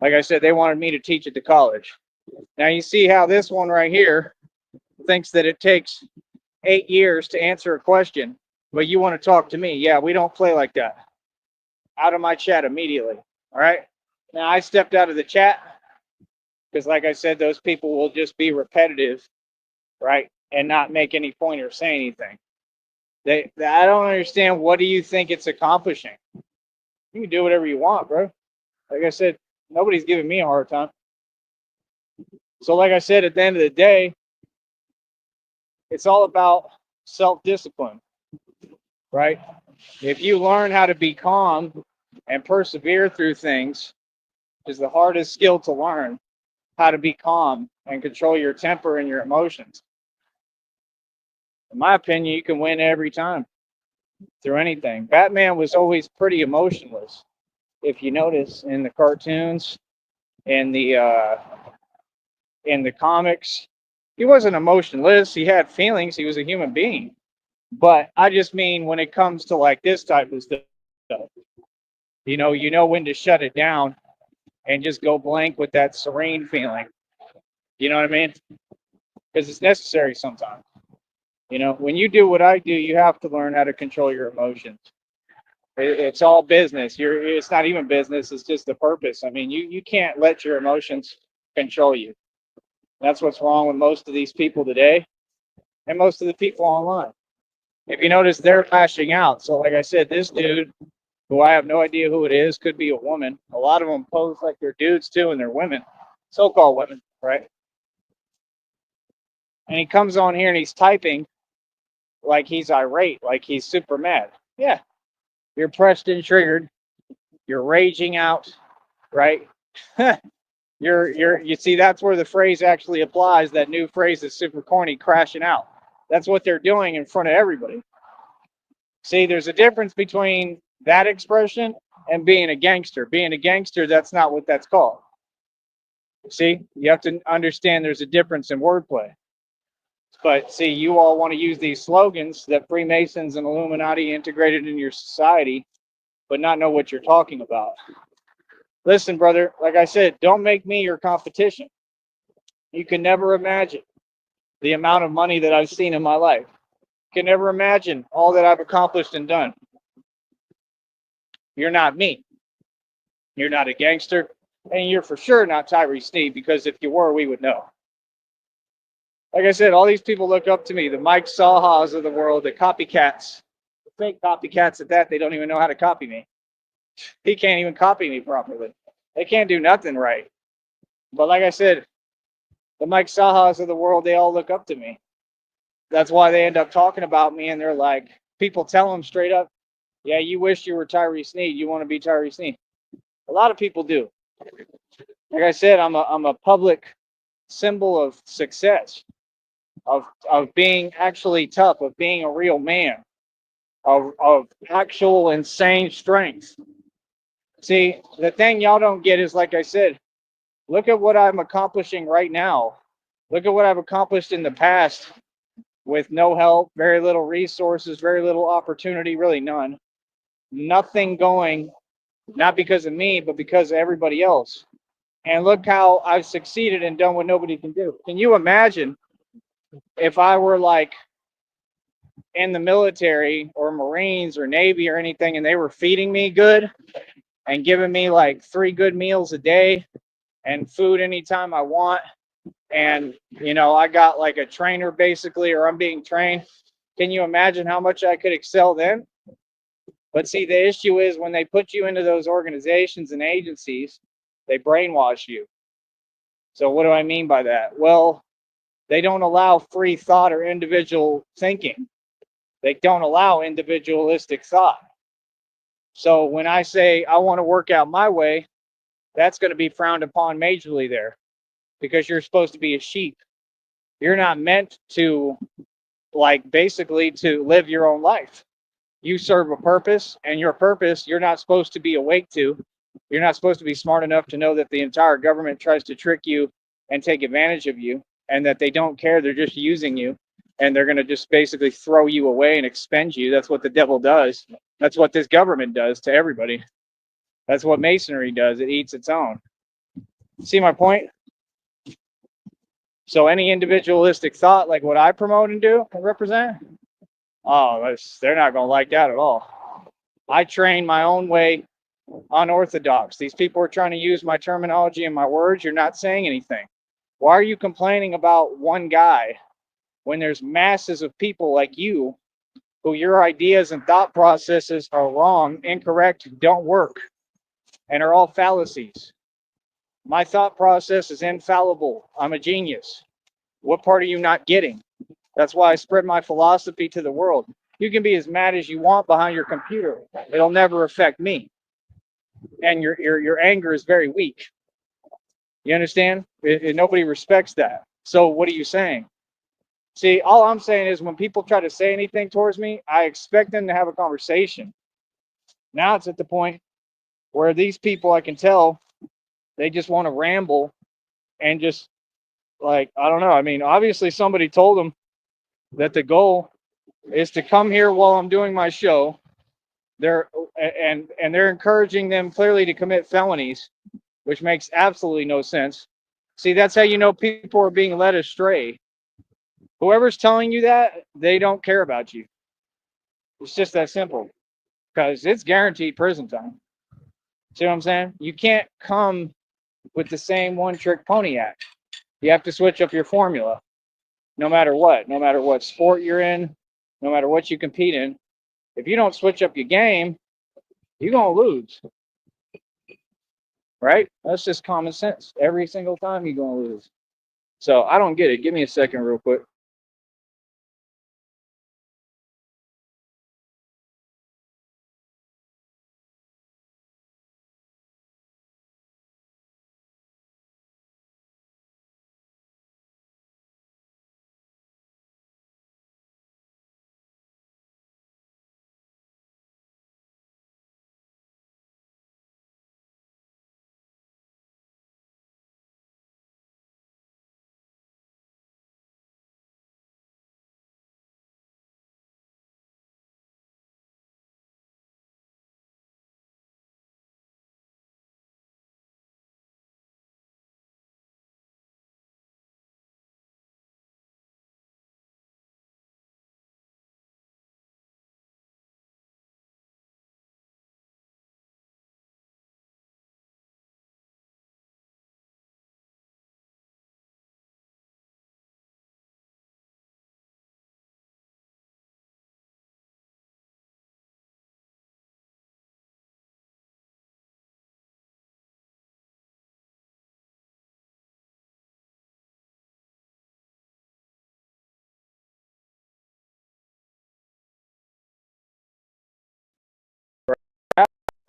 Like I said, they wanted me to teach at the college. Now you see how this one right here thinks that it takes 8 years to answer a question, but you want to talk to me. Yeah, we don't play like that. Out of my chat immediately. All right. Now I stepped out of the chat because, like I said, those people will just be repetitive, right, and not make any point or say anything. I don't understand. What do you think it's accomplishing? You can do whatever you want, bro. Like I said, nobody's giving me a hard time. So, like I said, at the end of the day, it's all about self-discipline, right? If you learn how to be calm and persevere through things, is the hardest skill to learn, how to be calm and control your temper and your emotions. In my opinion, you can win every time through anything. Batman was always pretty emotionless. If you notice in the cartoons and in the comics, he wasn't emotionless. He had feelings. He was a human being. But I just mean when it comes to like this type of stuff, you know when to shut it down and just go blank with that serene feeling. You know what I mean? Because it's necessary sometimes. When you do what I do, you have to learn how to control your emotions. It's all business. It's not even business. It's just the purpose. I mean, you can't let your emotions control you. That's what's wrong with most of these people today and most of the people online. If you notice, they're lashing out. So, like I said, this dude, who I have no idea who it is, could be a woman. A lot of them pose like they're dudes too, and they're women, so-called women, right? And he comes on here and he's typing like he's irate, like he's super mad. Yeah, you're pressed and triggered. You're raging out, right? You see, that's where the phrase actually applies. That new phrase is super corny, crashing out. That's what they're doing in front of everybody. See, there's a difference between that expression and being a gangster. Being a gangster, that's not what that's called. See, you have to understand there's a difference in wordplay. But see, you all want to use these slogans that Freemasons and Illuminati integrated in your society, but not know what you're talking about. Listen, brother, like I said, don't make me your competition. You can never imagine. the amount of money that I've seen in my life. Can never imagine all that I've accomplished and done. You're not me. You're not a gangster. And you're for sure not Tyree Sneed, because if you were, we would know. Like I said, all these people look up to me, the Mike Sahas of the world, the copycats, the fake copycats at that, they don't even know how to copy me. He can't even copy me properly. They can't do nothing right. But like I said, the Mike Sahas of the world, they all look up to me. That's why they end up talking about me, and they're like, people tell them straight up, yeah, you wish you were Tyree Sneed. You want to be Tyree Sneed. A lot of people do. Like I said, I'm a public symbol of success, of being actually tough, of being a real man, of actual insane strength. See, the thing y'all don't get is, like I said, look at what I'm accomplishing right now. Look at what I've accomplished in the past with no help, very little resources, very little opportunity, really none. Nothing going, not because of me, but because of everybody else. And look how I've succeeded and done what nobody can do. Can you imagine if I were like in the military or Marines or Navy or anything, and they were feeding me good and giving me like 3 good meals a day and food anytime I want? And, I got like a trainer basically, or I'm being trained. Can you imagine how much I could excel then? But see, the issue is when they put you into those organizations and agencies, they brainwash you. So, what do I mean by that? Well, they don't allow free thought or individual thinking. They don't allow individualistic thought. So when I say I want to work out my way, that's going to be frowned upon majorly there, because you're supposed to be a sheep. You're not meant to, like, basically to live your own life. You serve a purpose, and your purpose you're not supposed to be awake to. You're not supposed to be smart enough to know that the entire government tries to trick you and take advantage of you, and that they don't care. They're just using you, and they're going to just basically throw you away and expend you. That's what the devil does. That's what this government does to everybody. That's what masonry does. It eats its own. See my point? So any individualistic thought like what I promote and do and represent, oh, they're not going to like that at all. I train my own way, unorthodox. These people are trying to use my terminology and my words. You're not saying anything. Why are you complaining about one guy when there's masses of people like you who your ideas and thought processes are wrong, incorrect, don't work, and are all fallacies? My thought process is infallible. I'm a genius. What part are you not getting? That's why I spread my philosophy to the world. You can be as mad as you want behind your computer. It'll never affect me. And your anger is very weak. You understand? Nobody respects that. So what are you saying? See, all I'm saying is when people try to say anything towards me, I expect them to have a conversation. Now it's at the point where these people, I can tell, they just want to ramble and just, like, I don't know. I mean, obviously somebody told them that the goal is to come here while I'm doing my show. They're and they're encouraging them clearly to commit felonies, which makes absolutely no sense. See, that's how you know people are being led astray. Whoever's telling you that, they don't care about you. It's just that simple, because it's guaranteed prison time. See what I'm saying? You can't come with the same one-trick pony act. You have to switch up your formula, no matter what sport you're in, no matter what you compete in. If you don't switch up your game, you're going to lose, right? That's just common sense. Every single time you're going to lose. So I don't get it. Give me a second real quick.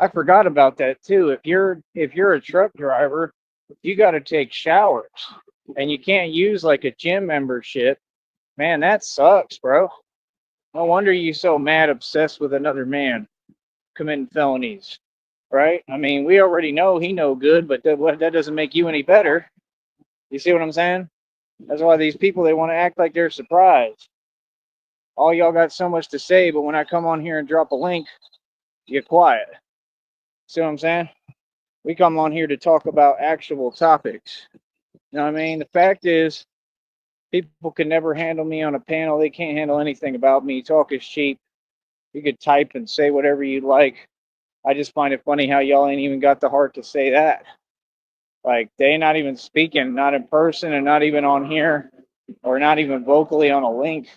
I forgot about that too. If you're a truck driver, you got to take showers, and you can't use like a gym membership. Man, that sucks, bro. No wonder you so mad obsessed with another man committing felonies, right? I mean, we already know he no good, but that doesn't make you any better. You see what I'm saying? That's why these people they want to act like they're surprised. All y'all got so much to say, but when I come on here and drop a link, you get quiet. See what I'm saying? We come on here to talk about actual topics. You know what I mean? The fact is, people can never handle me on a panel. They can't handle anything about me. Talk is cheap. You could type and say whatever you like. I just find it funny how y'all ain't even got the heart to say that. Like, they ain't not even speaking, not in person and not even on here or not even vocally on a link.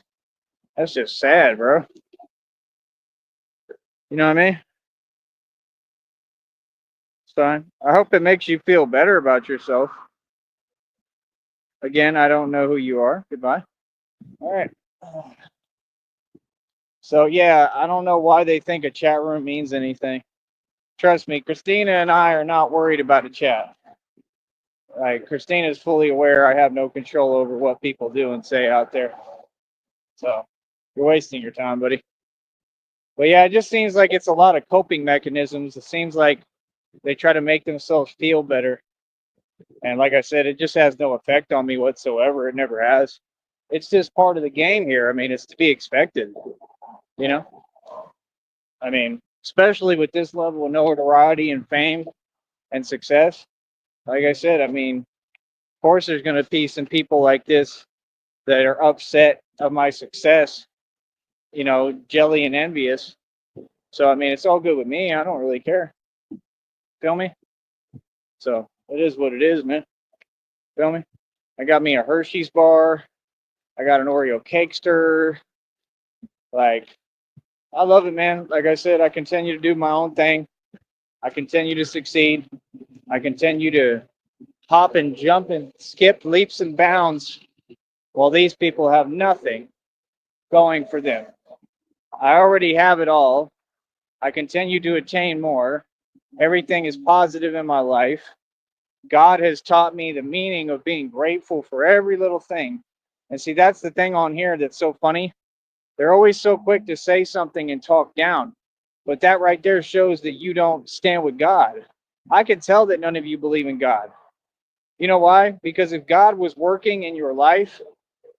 That's just sad, bro. You know what I mean? So I hope it makes you feel better about yourself. Again, I don't know who you are. Goodbye. All right. So yeah, I don't know why they think a chat room means anything. Trust me, Christina and I are not worried about the chat. Like, Christina is fully aware I have no control over what people do and say out there. So you're wasting your time, buddy. But yeah, it just seems like it's a lot of coping mechanisms. It seems like they try to make themselves feel better. And like I said, it just has no effect on me whatsoever. It never has. It's just part of the game here. I mean, it's to be expected, you know? I mean, especially with this level of notoriety and fame and success. Like I said, I mean, of course, there's going to be some people like this that are upset of my success, jelly and envious. So, I mean, it's all good with me. I don't really care. Feel me? So, it is what it is, man. Feel me? I got me a Hershey's bar. I got an Oreo cake stir. Like, I love it, man. Like I said, I continue to do my own thing. I continue to succeed. I continue to hop and jump and skip leaps and bounds while these people have nothing going for them. I already have it all. I continue to attain more. Everything is positive in my life. God has taught me the meaning of being grateful for every little thing. And see, that's the thing on here that's so funny. They're always so quick to say something and talk down. But that right there shows that you don't stand with God. I can tell that none of you believe in God. You know why? Because if God was working in your life,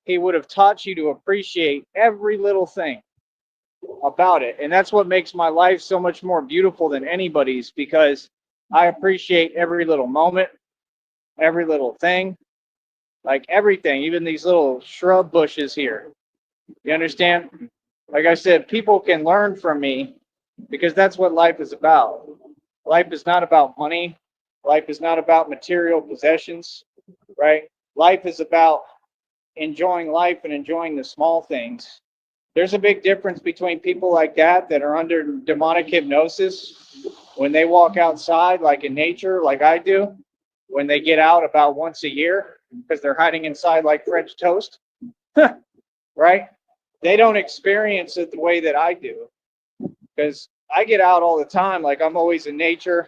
he would have taught you to appreciate every little thing about it. And that's what makes my life so much more beautiful than anybody's, because I appreciate every little moment, every little thing, like everything, even these little shrub bushes here. You understand? Like I said, people can learn from me because that's what life is about. Life is not about money. Life is not about material possessions, right? Life is about enjoying life and enjoying the small things. There's a big difference between people like that are under demonic hypnosis when they walk outside, like in nature, like I do, when they get out about once a year because they're hiding inside like French toast, right? They don't experience it the way that I do because I get out all the time. Like, I'm always in nature.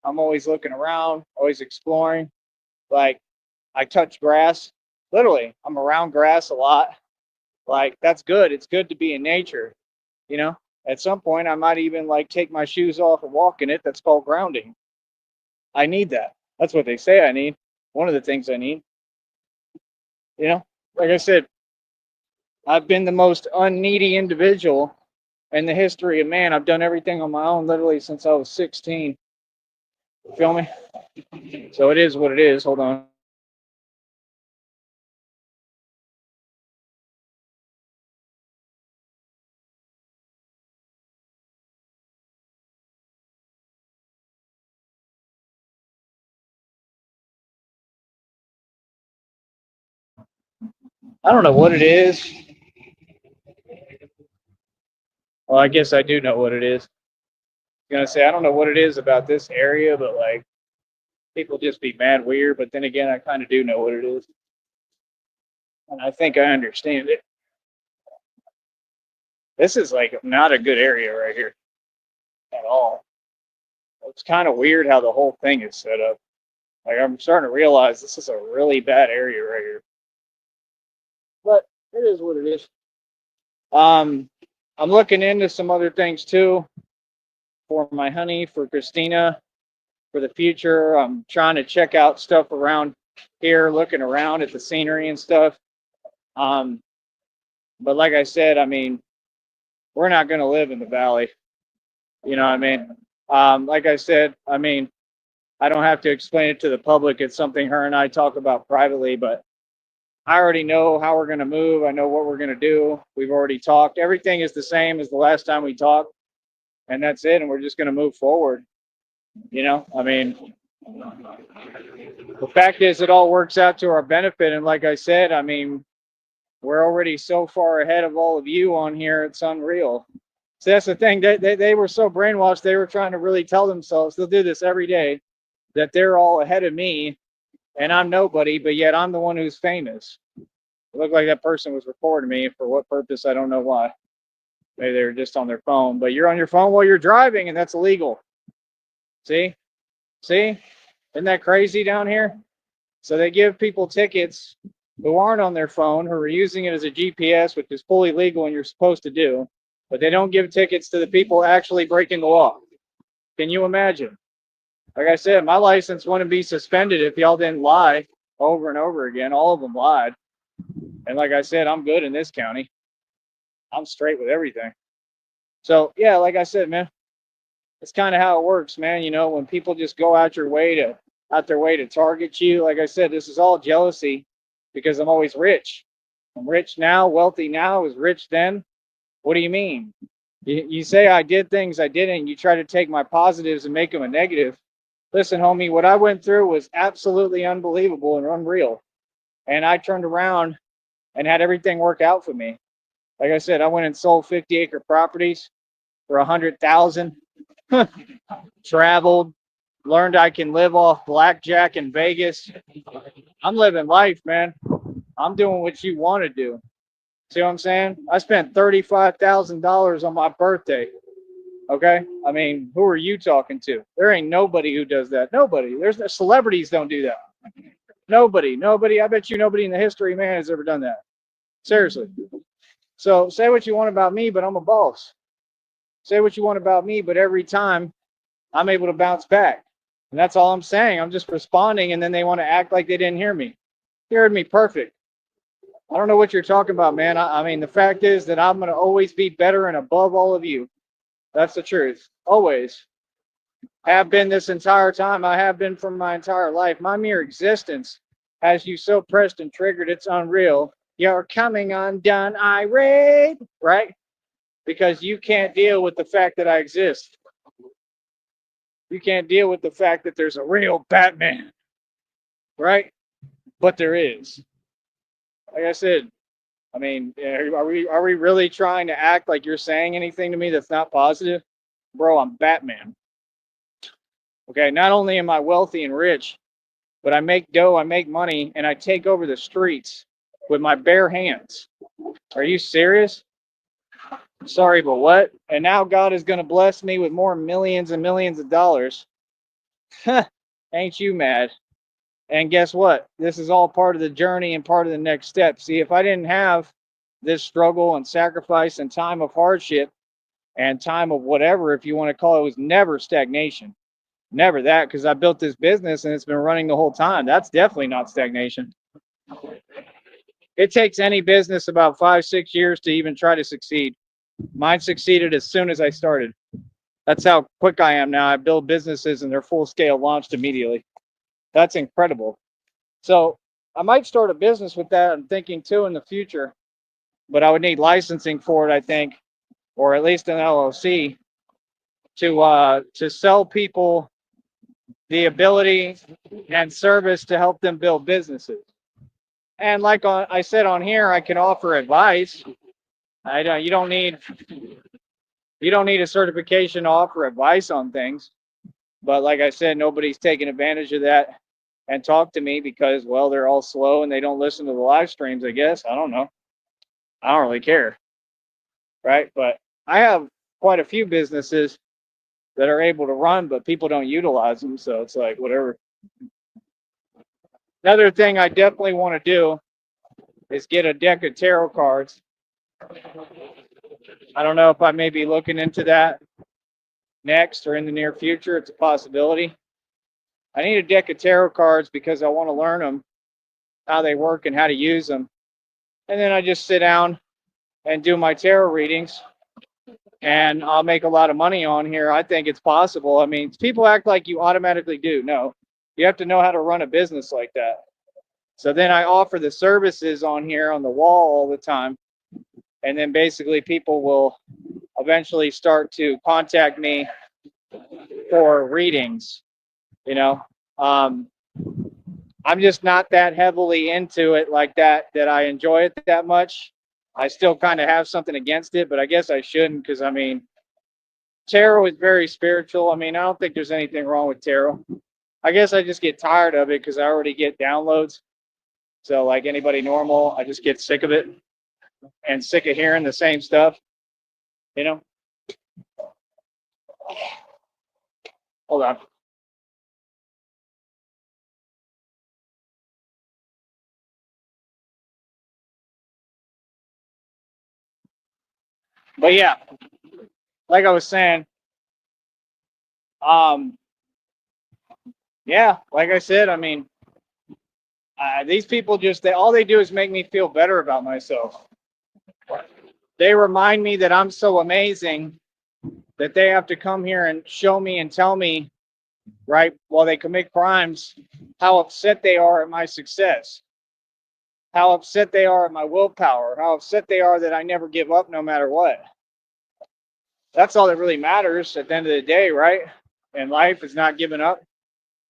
I'm always looking around, always exploring. Like, I touch grass. Literally, I'm around grass a lot. Like, that's good. It's good to be in nature, you know? At some point, I might even like take my shoes off and walk in it. That's called grounding. I need that. That's what they say I need. One of the things I need, you know? Like I said, I've been the most unneedy individual in the history of man. I've done everything on my own literally since I was 16. You feel me? So it is what it is. Hold on. I don't know what it is. Well, I guess I do know what it is. I'm gonna say I don't know what it is about this area, but like people just be mad weird. But then again, I kind of do know what it is, and I think I understand it. This is like not a good area right here at all. It's kind of weird how the whole thing is set up. Like I'm starting to realize this is a really bad area right here. But it is what it is. Um, I'm looking into some other things too for my honey, for Christina, for the future. I'm trying to check out stuff around here, looking around at the scenery and stuff. Um, but like I said, I mean, we're not going to live in the valley. You know what I mean? Like I said, I mean, I don't have to explain it to the public. It's something her and I talk about privately, but I already know how we're going to move. I know what we're going to do. We've already talked. Everything is the same as the last time we talked, and that's it. And we're just going to move forward. You know, I mean, the fact is, it all works out to our benefit. And like I said, I mean, we're already so far ahead of all of you on here. It's unreal. So that's the thing. They were so brainwashed. They were trying to really tell themselves, they'll do this every day, that they're all ahead of me and I'm nobody, but yet I'm the one who's famous. It looked like that person was recording me. For what purpose? I don't know why. Maybe they're just on their phone. But you're on your phone while you're driving, and that's illegal. See? See? Isn't that crazy down here? So they give people tickets who aren't on their phone, who are using it as a GPS, which is fully legal and you're supposed to do, but they don't give tickets to the people actually breaking the law. Can you imagine? Like I said, my license wouldn't be suspended if y'all didn't lie over and over again. All of them lied. And like I said, I'm good in this county. I'm straight with everything. So yeah, like I said, man, it's kind of how it works, man. You know, when people just go out their way to target you. Like I said, this is all jealousy because I'm always rich. I'm rich now, wealthy now, was rich then. What do you mean? You say I did things I didn't. You try to take my positives and make them a negative. Listen, homie, what I went through was absolutely unbelievable and unreal. And I turned around and had everything work out for me. Like I said, I went and sold 50-acre properties for 100,000. Traveled, learned I can live off blackjack in Vegas. I'm living life, man. I'm doing what you want to do. See what I'm saying? I spent $35,000 on my birthday. Okay, I mean, who are you talking to? There ain't nobody who does that. Nobody. There's no celebrities don't do that. Nobody. I bet you nobody in the history of man has ever done that. Seriously. So say what you want about me, but I'm a boss. Say what you want about me, but every time I'm able to bounce back. And that's all I'm saying. I'm just responding, and then they want to act like they didn't hear me. You heard me perfect. I don't know what you're talking about, man. I mean, the fact is that I'm going to always be better and above all of you. That's the truth. Always. Have been this entire time. I have been for my entire life. My mere existence has you so pressed and triggered, it's unreal. You're coming undone, irate, right? Because you can't deal with the fact that I exist. You can't deal with the fact that there's a real Batman, right? But there is. Like I said, I mean, are we really trying to act like you're saying anything to me that's not positive? Bro, I'm Batman. Okay, not only am I wealthy and rich, but I make dough, I make money, and I take over the streets with my bare hands. Are you serious? Sorry, but what? And now God is going to bless me with more millions and millions of dollars. Ain't you mad? And guess what? This is all part of the journey and part of the next step. See, if I didn't have this struggle and sacrifice and time of hardship and time of whatever, if you want to call it, was never stagnation. Never that, because I built this business and it's been running the whole time. That's definitely not stagnation. It takes any business about 5, 6 years to even try to succeed. Mine succeeded as soon as I started. That's how quick I am now. I build businesses and they're full scale launched immediately. That's incredible. So I might start a business with that. I'm thinking too in the future, but I would need licensing for it, I think, or at least an LLC to sell people the ability and service to help them build businesses. And like I said on here, I can offer advice. I don't. You don't need a certification to offer advice on things. But like I said, nobody's taking advantage of that and talk to me because, well, they're all slow and they don't listen to the live streams, I guess. I don't know. I don't really care. Right. But I have quite a few businesses that are able to run, but people don't utilize them. So it's like whatever. Another thing I definitely want to do is get a deck of tarot cards. I don't know if I may be looking into that next or in the near future. It's a possibility. I need a deck of tarot cards because I want to learn them, how they work, and how to use them. And then I just sit down and do my tarot readings, and I'll make a lot of money on here. I think it's possible. I mean, people act like you automatically do. No, you have to know how to run a business like that. So then I offer the services on here on the wall all the time. And then basically people will eventually start to contact me for readings, you know. Um, I'm just not that heavily into it like that, that I enjoy it that much. I still kind of have something against it, but I guess I shouldn't because, I mean, tarot is very spiritual. I mean, I don't think there's anything wrong with tarot. I guess I just get tired of it because I already get downloads. So, like anybody normal, I just get sick of it and sick of hearing the same stuff, you know? Hold on. But yeah, like I was saying, um, yeah, like I said, I mean, these people just, all they do is make me feel better about myself. They remind me that I'm so amazing that they have to come here and show me and tell me, right, while they commit crimes, how upset they are at my success, how upset they are at my willpower, how upset they are that I never give up no matter what. That's all that really matters at the end of the day, right? And life is not giving up.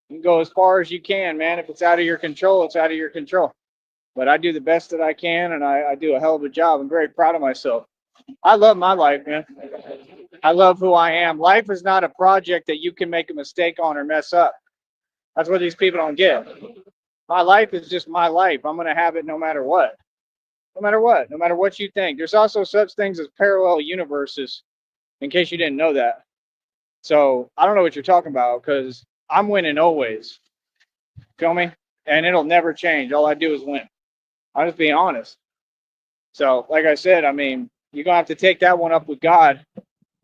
You can go as far as you can, man. If it's out of your control, it's out of your control. But I do the best that I can, and I do a hell of a job. I'm very proud of myself. I love my life, man. I love who I am. Life is not a project that you can make a mistake on or mess up. That's what these people don't get. My life is just my life. I'm going to have it no matter what. No matter what. No matter what you think. There's also such things as parallel universes, in case you didn't know that. So I don't know what you're talking about because I'm winning always. Feel me? And it'll never change. All I do is win. I'm just being honest. So, like I said, I mean, you're going to have to take that one up with God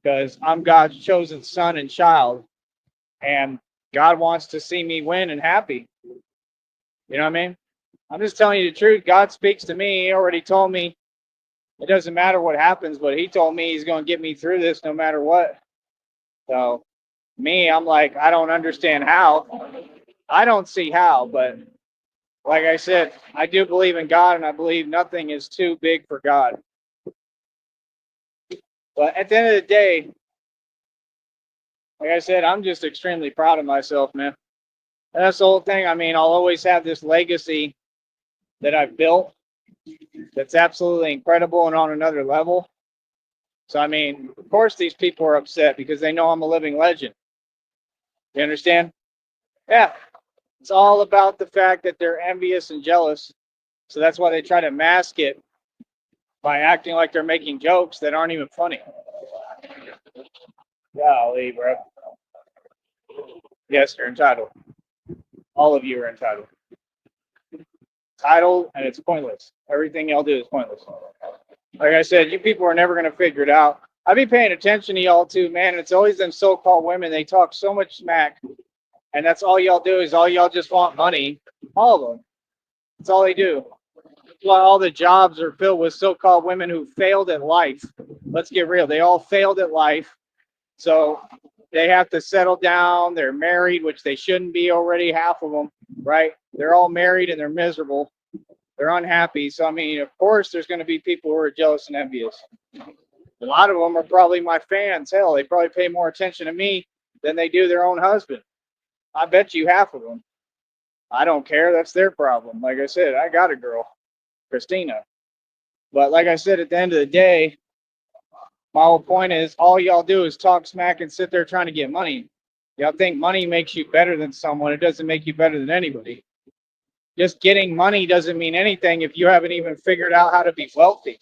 because I'm God's chosen son and child. And God wants to see me win and happy. You know what I mean? I'm just telling you the truth. God speaks to me. He already told me it doesn't matter what happens, but He told me He's going to get me through this no matter what. So, me, I'm like, I don't understand how. I don't see how, but like I said, I do believe in God, and I believe nothing is too big for God. But at the end of the day, like I said, I'm just extremely proud of myself, man. And that's the whole thing. I mean, I'll always have this legacy that I've built that's absolutely incredible and on another level. So, I mean, of course, these people are upset because they know I'm a living legend. You understand? Yeah. It's all about the fact that they're envious and jealous. So that's why they try to mask it by acting like they're making jokes that aren't even funny. Golly, bro. Yes, you're entitled. All of you are entitled. Entitled, and it's pointless. Everything y'all do is pointless. Like I said, you people are never going to figure it out. I be paying attention to y'all too, man. It's always them so-called women. They talk so much smack, and that's all y'all do is all y'all just want money. All of them. That's all they do. That's why all the jobs are filled with so-called women who failed at life. Let's get real. They all failed at life. So they have to settle down. They're married, which they shouldn't be already, half of them, right? They're all married and they're miserable. They're unhappy. So, I mean, of course, there's going to be people who are jealous and envious. A lot of them are probably my fans. Hell, they probably pay more attention to me than they do their own husband. I bet you half of them. I don't care. That's their problem. Like I said, I got a girl, Christina. But like I said, at the end of the day, my whole point is all y'all do is talk smack and sit there trying to get money. Y'all think money makes you better than someone. It doesn't make you better than anybody. Just getting money doesn't mean anything if you haven't even figured out how to be wealthy.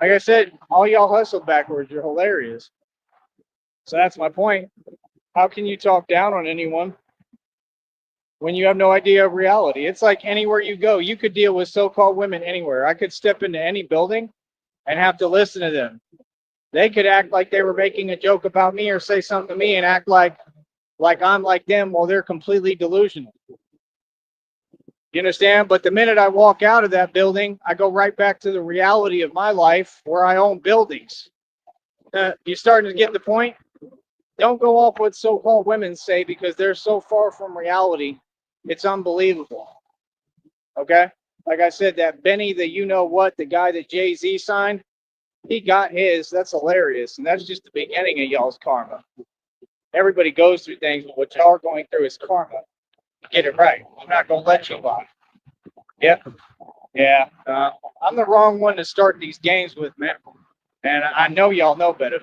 Like I said, all y'all hustle backwards. You're hilarious. So that's my point. How can you talk down on anyone when you have no idea of reality? It's like anywhere you go, you could deal with so-called women anywhere. I could step into any building and have to listen to them. They could act like they were making a joke about me or say something to me and act like I'm like them while they're completely delusional. You understand? But the minute I walk out of that building, I go right back to the reality of my life where I own buildings. You starting to get the point? Don't go off what so-called women say because they're so far from reality. It's unbelievable. Okay? Like I said, that Benny, the you know what, the guy that Jay-Z signed, he got his. That's hilarious. And that's just the beginning of y'all's karma. Everybody goes through things, but what y'all are going through is karma. Get it right. I'm not going to let you lie. Yep. Yeah. I'm the wrong one to start these games with, man. And I know y'all know better.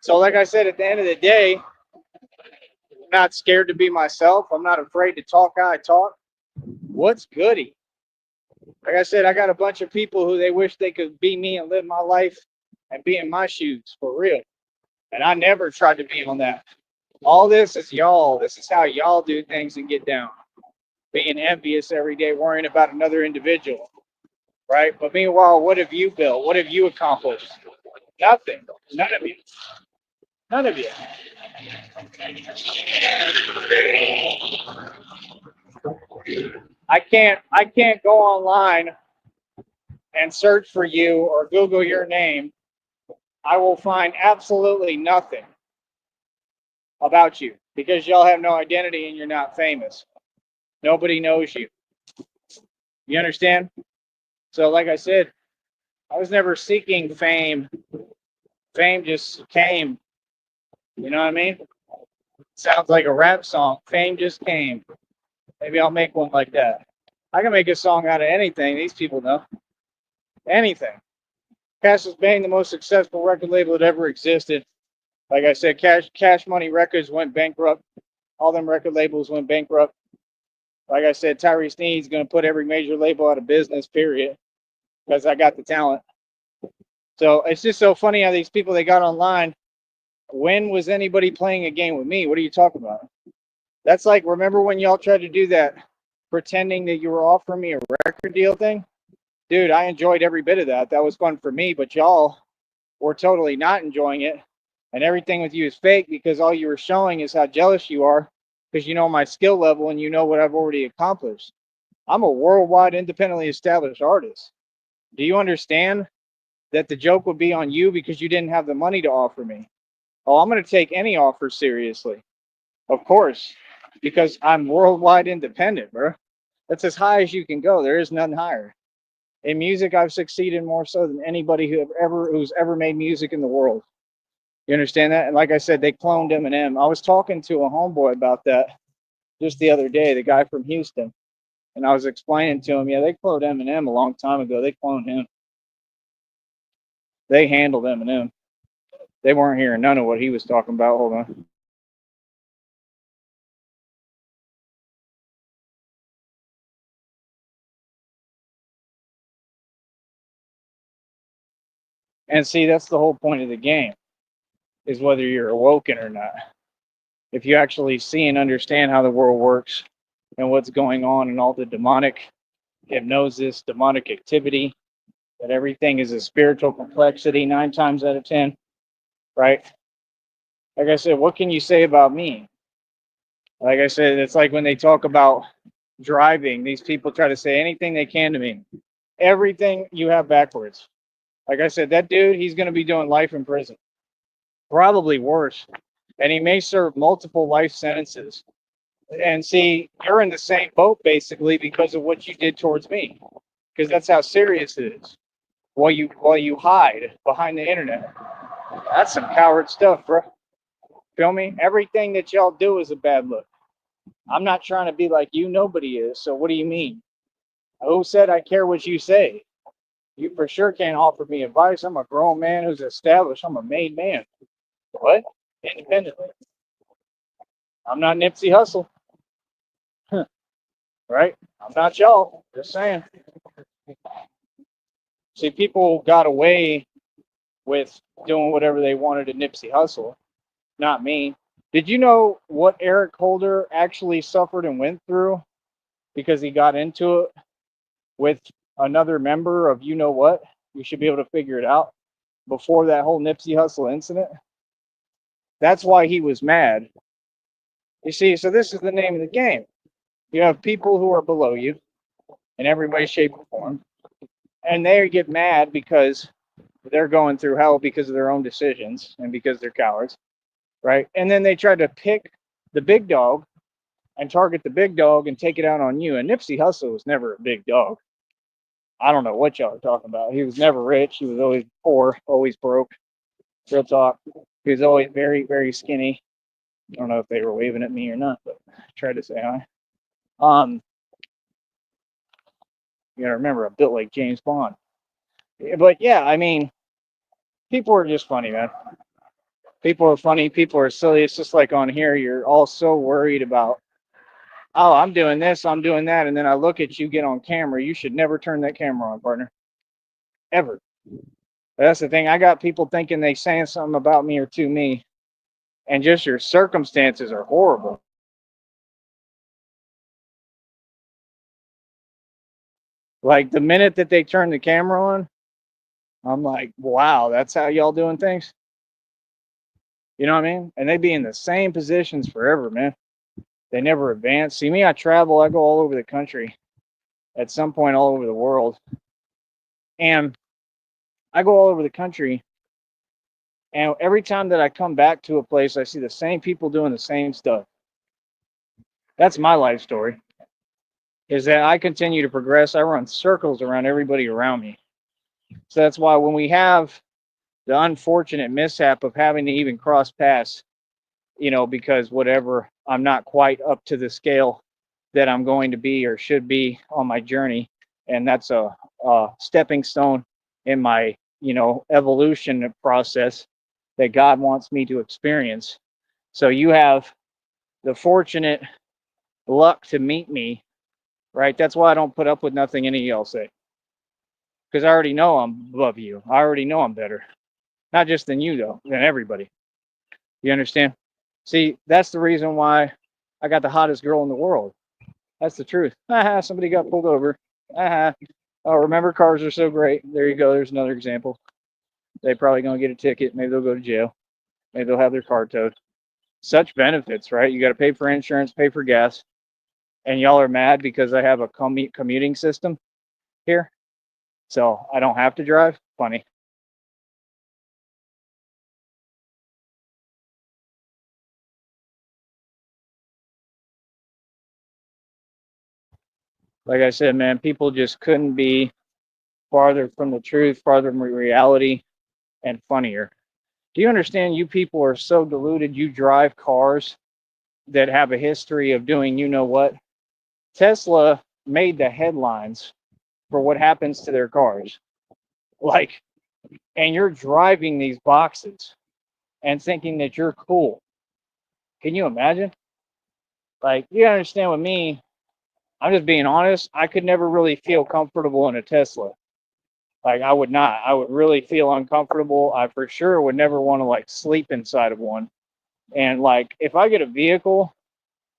So, like I said, at the end of the day, I'm not scared to be myself. I'm not afraid to talk how I talk. What's goody? Like I said, I got a bunch of people who they wish they could be me and live my life and be in my shoes for real. And I never tried to be on that. All this is y'all. This is how y'all do things and get down. Being envious every day, worrying about another individual, right? But meanwhile, what have you built? What have you accomplished? Nothing. None of you. None of you. I can't go online and search for you or Google your name. I will find absolutely nothing about you because y'all have no identity and you're not famous. Nobody knows you. You understand? So, like I said, I was never seeking fame. Fame just came. You know what I mean? Sounds like a rap song. Fame just came. Maybe I'll make one like that. I can make a song out of anything. These people know anything. Cassius Bang, the most successful record label that ever existed. Like I said, Cash Money Records went bankrupt. All them record labels went bankrupt. Like I said, Tyree Sneed's going to put every major label out of business, period, because I got the talent. So it's just so funny how these people they got online. When was anybody playing a game with me? What are you talking about? That's like, remember when y'all tried to do that pretending that you were offering me a record deal thing? Dude, I enjoyed every bit of that. That was fun for me, but y'all were totally not enjoying it. And everything with you is fake because all you were showing is how jealous you are because you know my skill level and you know what I've already accomplished. I'm a worldwide independently established artist. Do you understand that the joke would be on you because you didn't have the money to offer me? Oh, I'm going to take any offer seriously. Of course, because I'm worldwide independent, bro. That's as high as you can go. There is none higher. In music, I've succeeded more so than anybody who's ever made music in the world. You understand that? And like I said, they cloned Eminem. I was talking to a homeboy about that just the other day, the guy from Houston, and I was explaining to him, yeah, they cloned Eminem a long time ago. They cloned him. They handled Eminem. They weren't hearing none of what he was talking about. Hold on. And see, that's the whole point of the game, is whether you're awoken or not. If you actually see and understand how the world works and what's going on and all the demonic hypnosis, demonic activity, that everything is a spiritual complexity 9 times out of 10, right? Like I said, what can you say about me? Like I said, it's like when they talk about driving, these people try to say anything they can to me. Everything you have backwards. Like I said, that dude, he's going to be doing life in prison, probably worse. And he may serve multiple life sentences. And see, you're in the same boat basically because of what you did towards me, because that's how serious it is. While you hide behind the internet, that's some coward stuff, bro. Feel me? Everything that y'all do is a bad look. I'm not trying to be like you. Nobody is. So what do you mean? Who said I care what you say? You for sure can't offer me advice. I'm a grown man who's established. I'm a made man. What? Independently. I'm not Nipsey Hussle, right? I'm not y'all. Just saying. See, people got away with doing whatever they wanted to Nipsey Hussle. not me. Did you know what Eric Holder actually suffered and went through because he got into it with another member of you know what? You should be able to figure it out before that whole Nipsey Hussle incident. That's why he was mad. You see, so this is the name of the game. You have people who are below you in every way, shape, or form, and they get mad because they're going through hell because of their own decisions and because they're cowards, right? And then they try to pick the big dog and target the big dog and take it out on you. And Nipsey Hussle was never a big dog. I don't know what y'all are talking about. He was never rich. He was always poor, always broke. Real talk. He was always very, very skinny. I don't know if they were waving at me or not, but I tried to say hi. Um, you gotta remember, I built like James Bond. But yeah, I mean, people are just funny, man. People are funny. People are silly. It's just like on here, you're all so worried about, oh, I'm doing this, I'm doing that, and then I look at you get on camera. You should never turn that camera on, partner, ever. That's the thing. I got people thinking they saying something about me or to me, and just your circumstances are horrible. Like the minute that they turn the camera on, I'm like, wow, that's how y'all doing things. You know what I mean? And they be in the same positions forever, man. They never advance. See me, I travel, I go all over the country, at some point all over the world. And I go all over the country, and every time that I come back to a place, I see the same people doing the same stuff. That's my life story. Is that I continue to progress. I run circles around everybody around me. So that's why when we have the unfortunate mishap of having to even cross paths, because whatever, I'm not quite up to the scale that I'm going to be or should be on my journey. And that's a stepping stone in my, evolution process that God wants me to experience. So you have the fortunate luck to meet me, right? That's why I don't put up with nothing any of y'all say. Because I already know I'm above you. I already know I'm better. Not just than you, though, than everybody. You understand? See, that's the reason why I got the hottest girl in the world. That's the truth. Somebody got pulled over. Oh, remember, cars are so great. There you go. There's another example. They probably gonna get a ticket. Maybe they'll go to jail. Maybe they'll have their car towed. Such benefits, right? You got to pay for insurance, pay for gas, and y'all are mad because I have a commuting system here, so I don't have to drive. Funny. Like I said, man, people just couldn't be farther from the truth, farther from reality, and funnier. Do you understand? You people are so deluded. You drive cars that have a history of doing you know what. Tesla made the headlines for what happens to their cars. Like, and you're driving these boxes and thinking that you're cool. Can you imagine? Like, you understand with me, I'm just being honest. I could never really feel comfortable in a Tesla. Like, I would not. I would really feel uncomfortable. I for sure would never want to like sleep inside of one. And like, if I get a vehicle,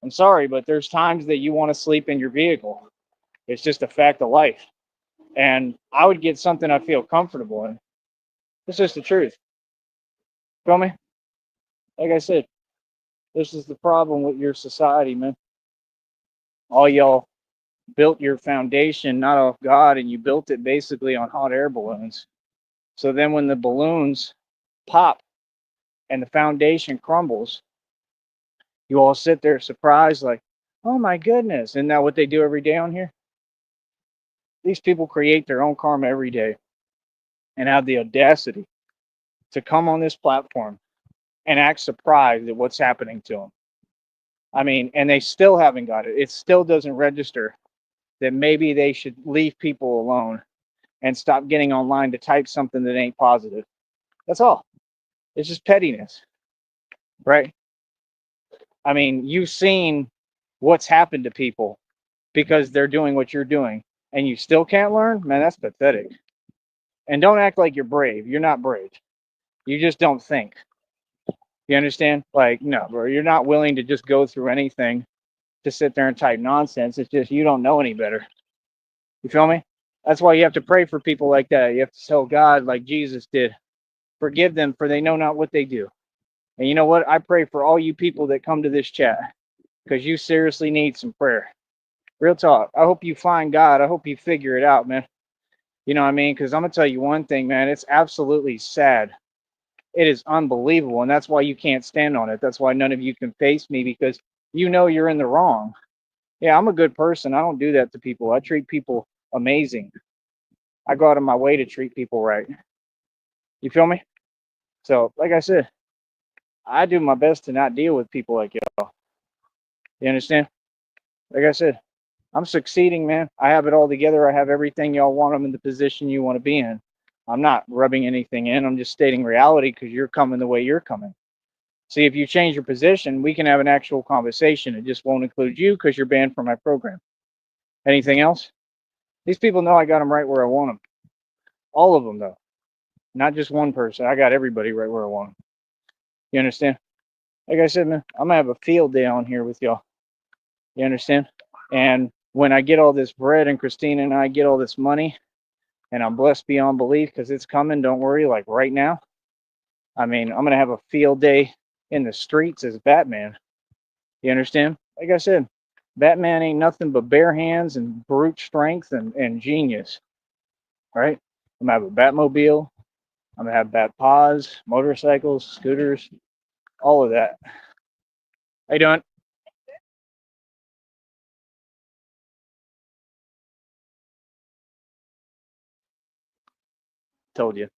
I'm sorry, but there's times that you want to sleep in your vehicle. It's just a fact of life. And I would get something I feel comfortable in. It's just the truth. Feel me? Like I said, this is the problem with your society, man. All y'all built your foundation not off God, and you built it basically on hot air balloons. So then when the balloons pop and the foundation crumbles, you all sit there surprised, like, oh my goodness. Isn't that what they do every day on here? These people create their own karma every day and have the audacity to come on this platform and act surprised at what's happening to them. I mean, and they still haven't got it. It still doesn't register that maybe they should leave people alone and stop getting online to type something that ain't positive. That's all. It's just pettiness, right? I mean, you've seen what's happened to people because they're doing what you're doing and you still can't learn? Man, that's pathetic. And don't act like you're brave. You're not brave. You just don't think. You understand? Like, no, bro, you're not willing to just go through anything to sit there and type nonsense. It's just you don't know any better. You feel me? That's why you have to pray for people like that. You have to tell God, like Jesus did, forgive them for they know not what they do. And you know what? I pray for all you people that come to this chat because you seriously need some prayer. Real talk. I hope you find God. I hope you figure it out, man. You know what I mean? Because I'm going to tell you one thing, man. It's absolutely sad. It is unbelievable. And that's why you can't stand on it. That's why none of you can face me because you know you're in the wrong. Yeah, I'm a good person. I don't do that to people. I treat people amazing. I go out of my way to treat people right. You feel me? So, like I said, I do my best to not deal with people like y'all. You understand? Like I said, I'm succeeding, man. I have it all together. I have everything y'all want. I'm in the position you want to be in. I'm not rubbing anything in. I'm just stating reality because you're coming the way you're coming. See, if you change your position, we can have an actual conversation. It just won't include you because you're banned from my program. Anything else? These people know I got them right where I want them. All of them, though. Not just one person. I got everybody right where I want them. You understand? Like I said, man, I'm going to have a field day on here with y'all. You understand? And when I get all this bread and Christina and I get all this money and I'm blessed beyond belief because it's coming, don't worry, like right now. I mean, I'm going to have a field day in the streets as Batman. You understand? Like I said, Batman ain't nothing but bare hands and brute strength and genius, right? I'm going to have a Batmobile. I'm going to have Bat paws, motorcycles, scooters, all of that. How you doing? Told you.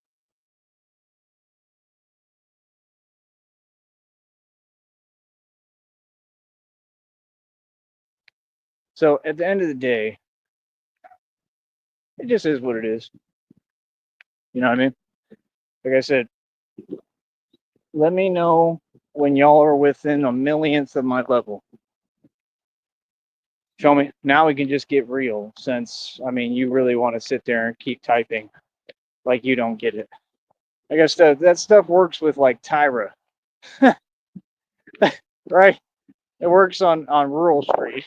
So at the end of the day, it just is what it is. You know what I mean? Like I said, let me know when y'all are within a millionth of my level. Show me. Now we can just get real since, I mean, you really want to sit there and keep typing like you don't get it. I guess that stuff works with like Tyree, right? It works on Rural Street.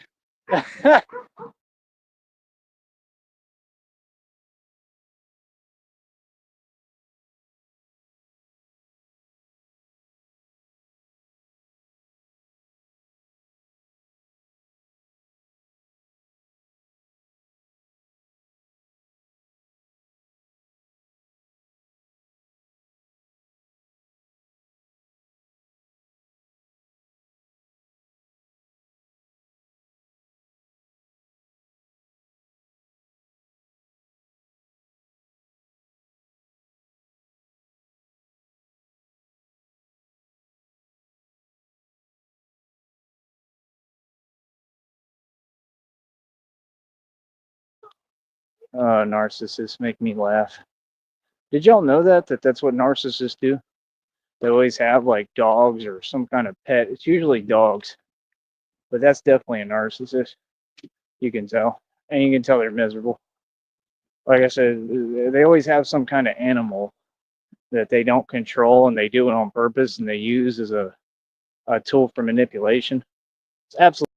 Narcissists make me laugh. Did y'all know that's what narcissists do? They always have like dogs or some kind of pet. It's usually dogs, but that's definitely a narcissist. You can tell, and you can tell they're miserable. Like I said, they always have some kind of animal that they don't control and they do it on purpose and they use as a tool for manipulation. It's absolutely.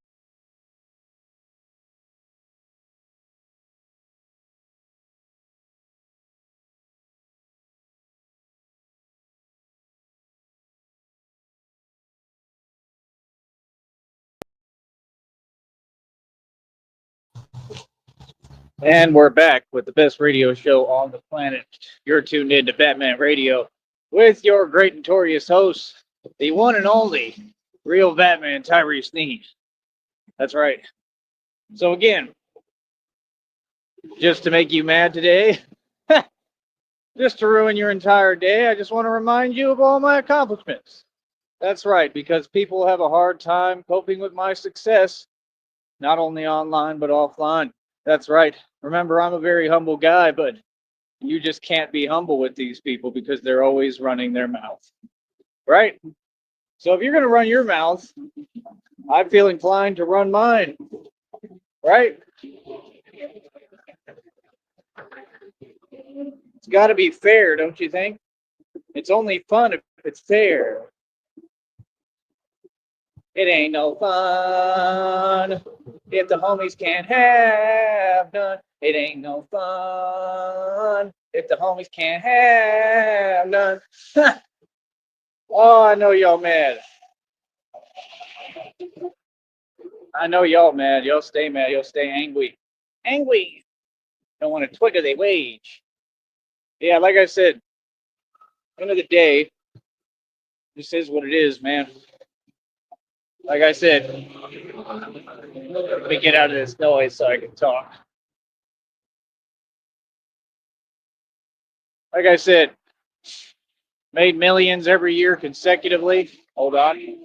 And we're back with the best radio show on the planet. You're tuned in to Batman Radio with your great notorious host, the one and only real Batman, Tyree Sneed. That's right. So again, just to make you mad today, just to ruin your entire day, I just want to remind you of all my accomplishments. That's right, because people have a hard time coping with my success, not only online but offline. That's right. Remember, I'm a very humble guy, but you just can't be humble with these people because they're always running their mouth. Right? So if you're going to run your mouth, I feel inclined to run mine. Right? It's got to be fair, don't you think? It's only fun if it's fair. It ain't no fun if the homies can't have none. It ain't no fun if the homies can't have none. Oh, I know y'all mad. I know y'all mad. Y'all stay mad. Y'all stay angry. Angry. Don't want to twigger their wage. Yeah, like I said, end of the day, this is what it is, man. Like I said, let me get out of this noise so I can talk. Like I said, made millions every year consecutively. Hold on.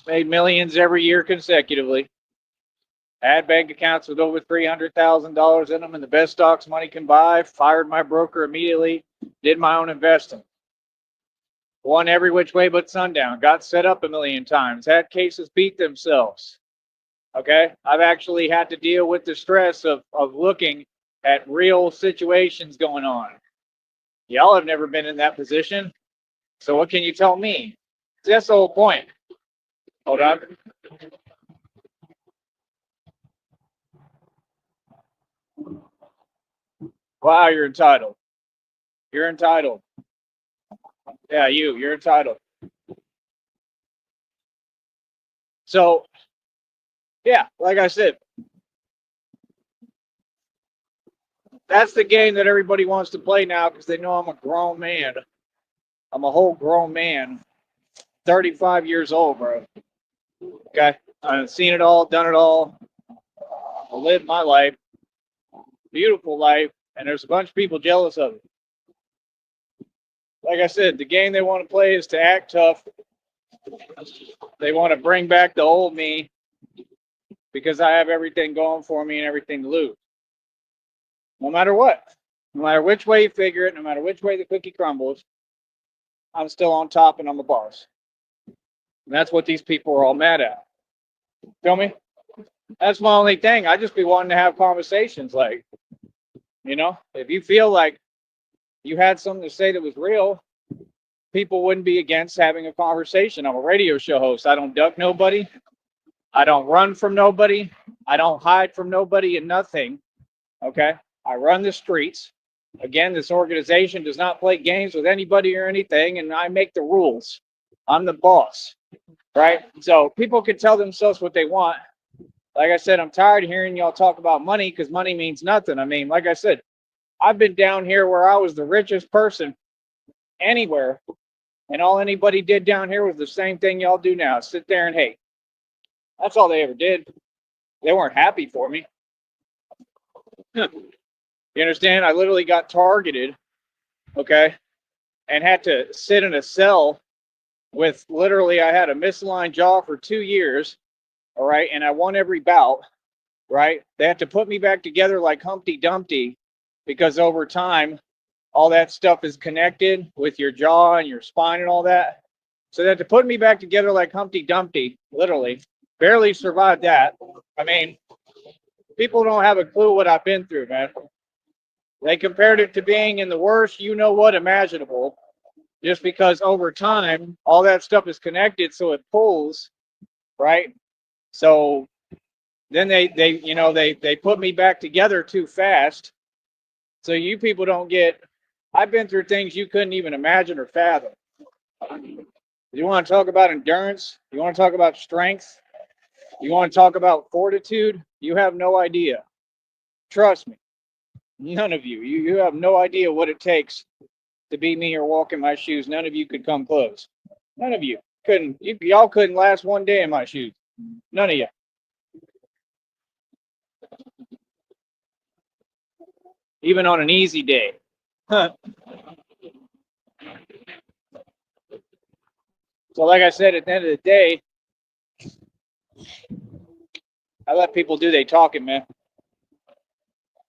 Made millions every year consecutively. Had bank accounts with over $300,000 in them and the best stocks money can buy. Fired my broker immediately. Did my own investing. Won every which way but sundown. Got set up a million times. Had cases beat themselves. Okay? I've actually had to deal with the stress of looking at real situations going on. Y'all have never been in that position. So what can you tell me? That's the whole point. Hold on. Wow, you're entitled. You're entitled. Yeah, you're entitled. So, yeah, like I said, that's the game that everybody wants to play now because they know I'm a grown man. I'm a whole grown man, 35 years old, bro. Okay, I've seen it all, done it all. I lived my life, beautiful life, and there's a bunch of people jealous of it. Like I said, the game they want to play is to act tough. They want to bring back the old me because I have everything going for me and everything to lose. No matter what, no matter which way you figure it, no matter which way the cookie crumbles, I'm still on top and I'm a boss. And that's what these people are all mad at. Feel me? That's my only thing. I just be wanting to have conversations. Like, if you feel like you had something to say that was real, people wouldn't be against having a conversation. I'm a radio show host. I don't duck nobody. I don't run from nobody. I don't hide from nobody and nothing. Okay? I run the streets. Again, this organization does not play games with anybody or anything, and I make the rules. I'm the boss, right? So people can tell themselves what they want. Like I said, I'm tired of hearing y'all talk about money because money means nothing. I mean, like I said, I've been down here where I was the richest person anywhere, and all anybody did down here was the same thing y'all do now: sit there and hate. That's all they ever did. They weren't happy for me. You understand? I literally got targeted, okay, and had to sit in a cell with literally, I had a misaligned jaw for 2 years, all right, and I won every bout, right? They had to put me back together like Humpty Dumpty because over time, all that stuff is connected with your jaw and your spine and all that. So they had to put me back together like Humpty Dumpty, literally. Barely survived that. I mean, people don't have a clue what I've been through, man. They compared it to being in the worst, you know what, imaginable, just because over time, all that stuff is connected, so it pulls, right? So then they put me back together too fast. So you people don't get, I've been through things you couldn't even imagine or fathom. You want to talk about endurance? You want to talk about strength? You want to talk about fortitude? You have no idea. Trust me. None of you. You have no idea what it takes to be me or walk in my shoes. None of you could come close. None of you couldn't. Y'all couldn't last one day in my shoes. None of you. Even on an easy day. So, like I said, at the end of the day, I let people do their talking, man.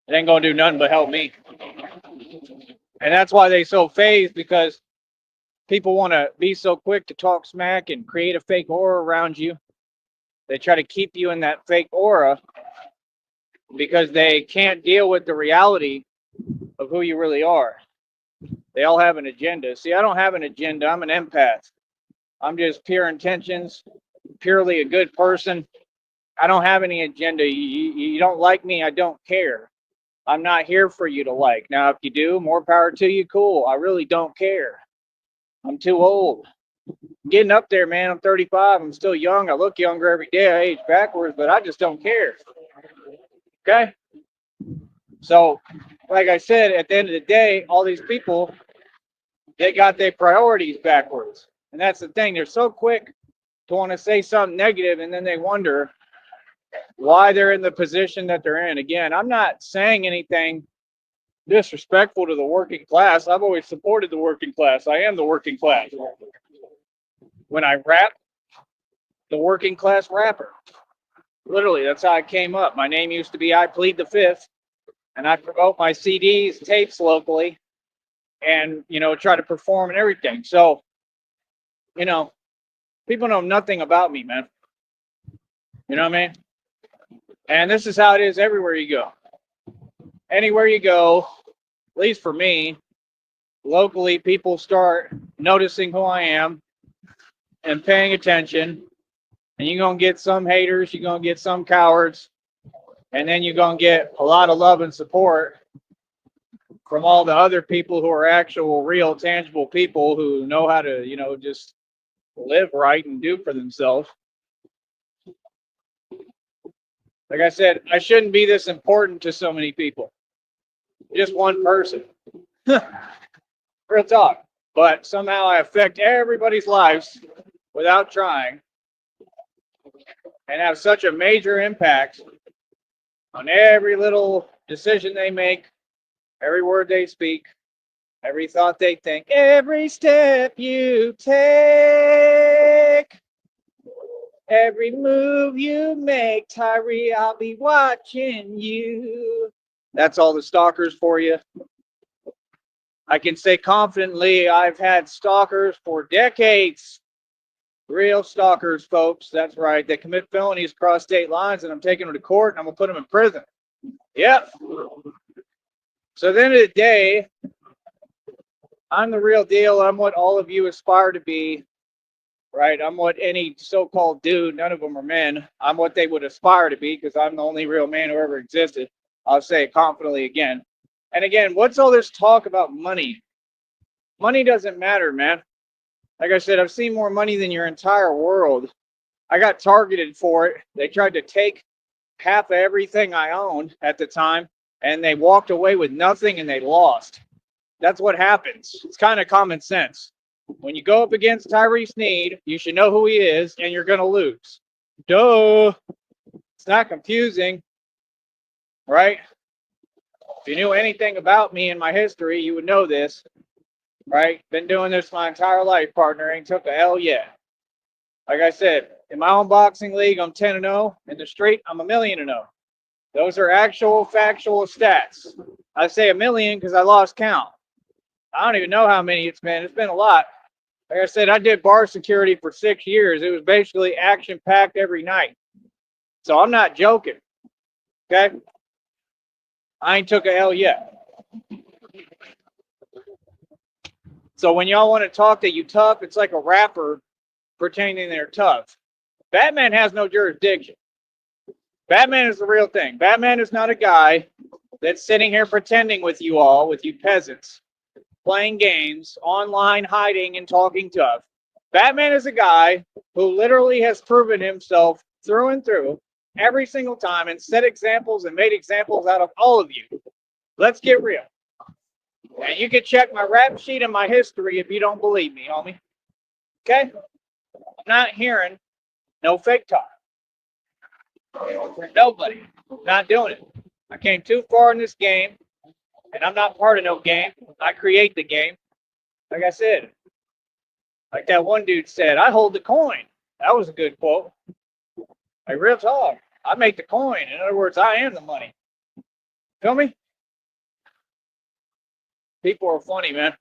It ain't gonna do nothing but help me. And that's why they so phased, because people want to be so quick to talk smack and create a fake aura around you. They try to keep you in that fake aura because they can't deal with the reality of who you really are. They all have an agenda. See, I don't have an agenda. I'm an empath. I'm just pure intentions, purely a good person. I don't have any agenda. You don't like me, I don't care. I'm not here for you to like. Now, if you do, more power to you, cool. I really don't care. I'm too old. I'm getting up there, man. I'm 35. I'm still young. I look younger every day. I age backwards, but I just don't care. Okay? So, like I said, at the end of the day, all these people, they got their priorities backwards. And that's the thing. They're so quick to want to say something negative, and then they wonder why they're in the position that they're in. Again, I'm not saying anything disrespectful to the working class. I've always supported the working class. I am the working class. When I rap, the working class rapper. Literally, that's how I came up. My name used to be I Plead the Fifth, and I promote my CDs, tapes locally, and try to perform and everything. So, you know, people know nothing about me, man. You know what I mean? And this is how it is everywhere you go. Anywhere you go, at least for me, locally, people start noticing who I am and paying attention. And you're going to get some haters, you're going to get some cowards, and then you're going to get a lot of love and support from all the other people who are actual, real, tangible people who know how to, just live right and do for themselves. Like I said, I shouldn't be this important to so many people. Just one person. Real talk. But somehow I affect everybody's lives without trying and have such a major impact on every little decision they make, every word they speak, every thought they think, every step you take, every move you make, Tyree, I'll be watching you. That's all the stalkers for you. I can say confidently I've had stalkers for decades. Real stalkers, folks. That's right. They commit felonies across state lines, and I'm taking them to court, and I'm going to put them in prison. Yep. So at the end of the day, I'm the real deal. I'm what all of you aspire to be, right? I'm what any so-called dude, none of them are men, I'm what they would aspire to be because I'm the only real man who ever existed. I'll say it confidently again. And again, what's all this talk about money? Money doesn't matter, man. Like I said, I've seen more money than your entire world. I got targeted for it. They tried to take half of everything I owned at the time, and they walked away with nothing and they lost. That's what happens. It's kind of common sense. When you go up against Tyree Sneed, you should know who he is, and you're going to lose. Duh. It's not confusing, right? If you knew anything about me and my history, you would know this, right? Been doing this my entire life, partner. Ain't took a L yet. Like I said, in my own boxing league, I'm 10-0. In the street, I'm 1,000,000-0. Those are actual, factual stats. I say 1,000,000 because I lost count. I don't even know how many it's been. It's been a lot. Like I said, I did bar security for 6 years. It was basically action-packed every night. So I'm not joking. Okay? I ain't took a L yet. So when y'all want to talk that you tough, it's like a rapper pretending they're tough. Batman has no jurisdiction. Batman is the real thing. Batman is not a guy that's sitting here pretending with you all, with you peasants, playing games, online hiding and talking tough. Batman is a guy who literally has proven himself through and through every single time and set examples and made examples out of all of you. Let's get real. And you can check my rap sheet and my history if you don't believe me, homie. Okay? I'm not hearing no fake talk. Nobody. Not doing it. I came too far in this game, and I'm not part of no game. I create the game. Like I said, like that one dude said, I hold the coin. That was a good quote. Like real talk. I make the coin. In other words, I am the money. Feel me? People are funny, man.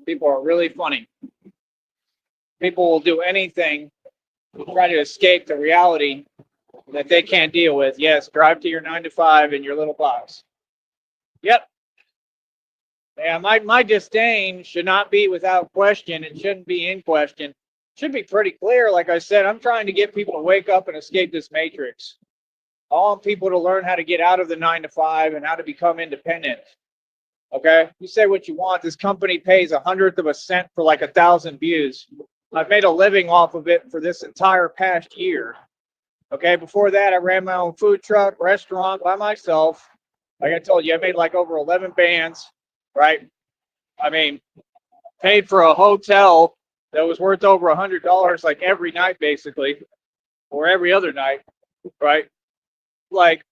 People are really funny. People will do anything to try to escape the reality that they can't deal with. Yes, drive to your 9 to 5 in your little box. Yep. Yeah, my disdain should not be without question. It shouldn't be in question. It should be pretty clear. Like I said, I'm trying to get people to wake up and escape this matrix. I want people to learn how to get out of the 9 to 5 and how to become independent. Okay, you say what you want. This company pays 1/100 of a cent for like 1,000 views. I've made a living off of it for this entire past year. Okay, before that, I ran my own food truck, restaurant by myself. Like I told you, I made like over 11 bands, right? I mean, paid for a hotel that was worth over $100 like every night, basically, or every other night, right? Like,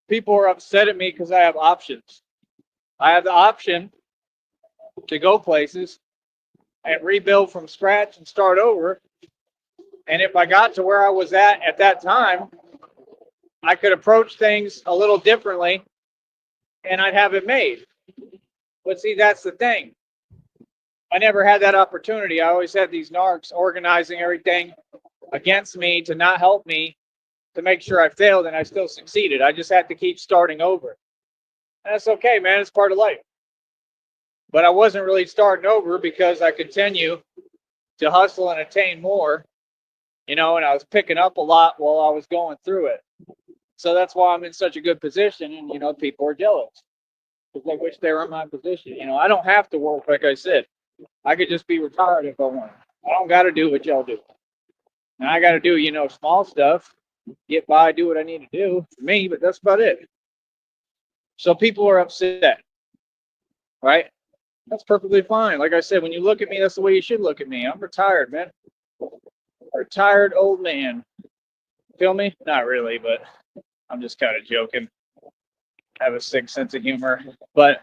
people are upset at me because I have options. I have the option to go places and rebuild from scratch and start over. And if I got to where I was at that time, I could approach things a little differently and I'd have it made. But see, that's the thing. I never had that opportunity. I always had these narcs organizing everything against me to not help me, to make sure I failed, and I still succeeded. I just had to keep starting over. And that's okay, man. It's part of life. But I wasn't really starting over because I continue to hustle and attain more, and I was picking up a lot while I was going through it. So that's why I'm in such a good position, and people are jealous because they wish they were in my position. I don't have to work, like I said. I could just be retired if I want. I don't got to do what y'all do. And I got to do, small stuff, get by, do what I need to do for me, but that's about it. So people are upset, right? That's perfectly fine. Like I said, when you look at me, that's the way you should look at me. I'm retired, man. A retired old man. Feel me? Not really, but I'm just kind of joking. I have a sick sense of humor. But,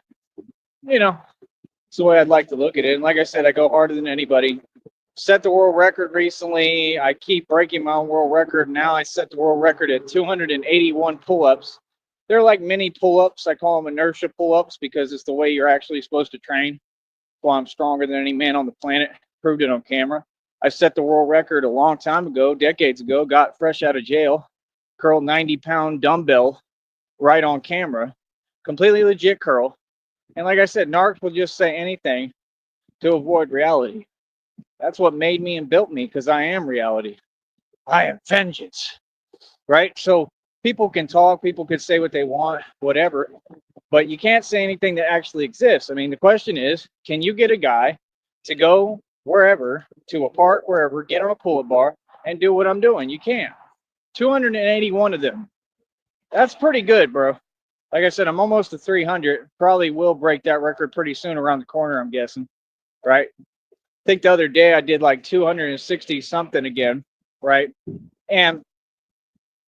it's the way I'd like to look at it. And like I said, I go harder than anybody. Set the world record recently. I keep breaking my own world record. Now I set the world record at 281 pull-ups. They're like mini pull-ups. I call them inertia pull-ups because it's the way you're actually supposed to train. That's why I'm stronger than any man on the planet. Proved it on camera. I set the world record a long time ago, decades ago, got fresh out of jail, curled 90-pound dumbbell right on camera. Completely legit curl. And like I said, narcs will just say anything to avoid reality. That's what made me and built me, because I am reality. I am vengeance, right? So people can talk, people can say what they want, whatever, but you can't say anything that actually exists. I mean, the question is, can you get a guy to go wherever, to a park, wherever, get on a pull-up bar and do what I'm doing? You can't. 281 of them. That's pretty good, bro. Like I said, I'm almost to 300. Probably will break that record pretty soon around the corner, I'm guessing, right? I think the other day I did like 260 something again, right? And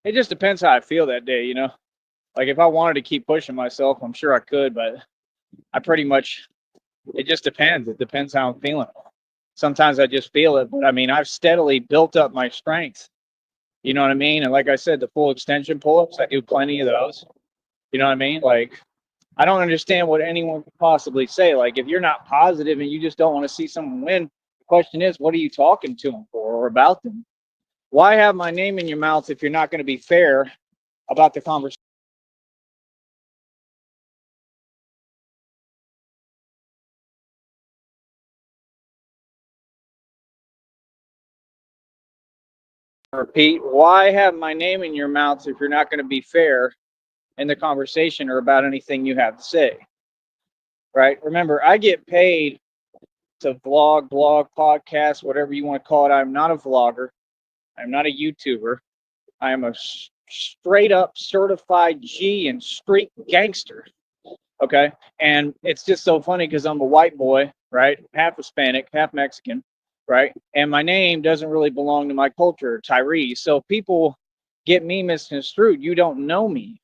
it just depends how I feel that day, Like if I wanted to keep pushing myself, I'm sure I could, but I pretty much, it just depends. It depends how I'm feeling. Sometimes I just feel it, but I mean, I've steadily built up my strength. You know what I mean? And like I said, the full extension pull-ups, I do plenty of those. You know what I mean? Like, I don't understand what anyone could possibly say. Like, if you're not positive and you just don't want to see someone win, the question is, what are you talking to them for or about them? Why have my name in your mouth if you're not going to be fair about the conversation? Repeat, why have my name in your mouth if you're not going to be fair in the conversation or about anything you have to say? Right? Remember, I get paid to vlog, blog, podcast, whatever you want to call it. I'm not a vlogger. I'm not a YouTuber. I am a straight up certified G and street gangster. Okay. And it's just so funny because I'm a white boy, right? Half Hispanic, half Mexican, right? And my name doesn't really belong to my culture, Tyree. So people get me misconstrued. You don't know me.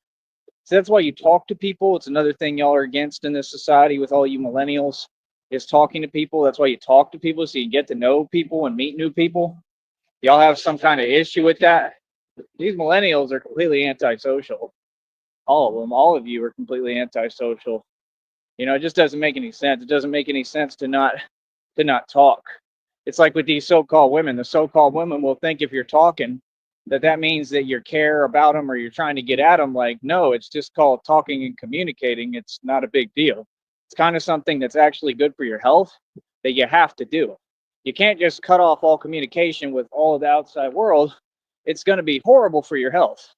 So that's why you talk to people. It's another thing y'all are against in this society with all you millennials is talking to people. That's why you talk to people so you get to know people and meet new people. Y'all have some kind of issue with that. These millennials are completely antisocial. All of them, all of you are completely antisocial. It just doesn't make any sense. It doesn't make any sense to not talk. It's like with these so-called women. The so-called women will think if you're talking that means that you care about them or you're trying to get at them. Like, no, it's just called talking and communicating. It's not a big deal. It's kind of something that's actually good for your health that you have to do. You can't just cut off all communication with all of the outside world. It's going to be horrible for your health.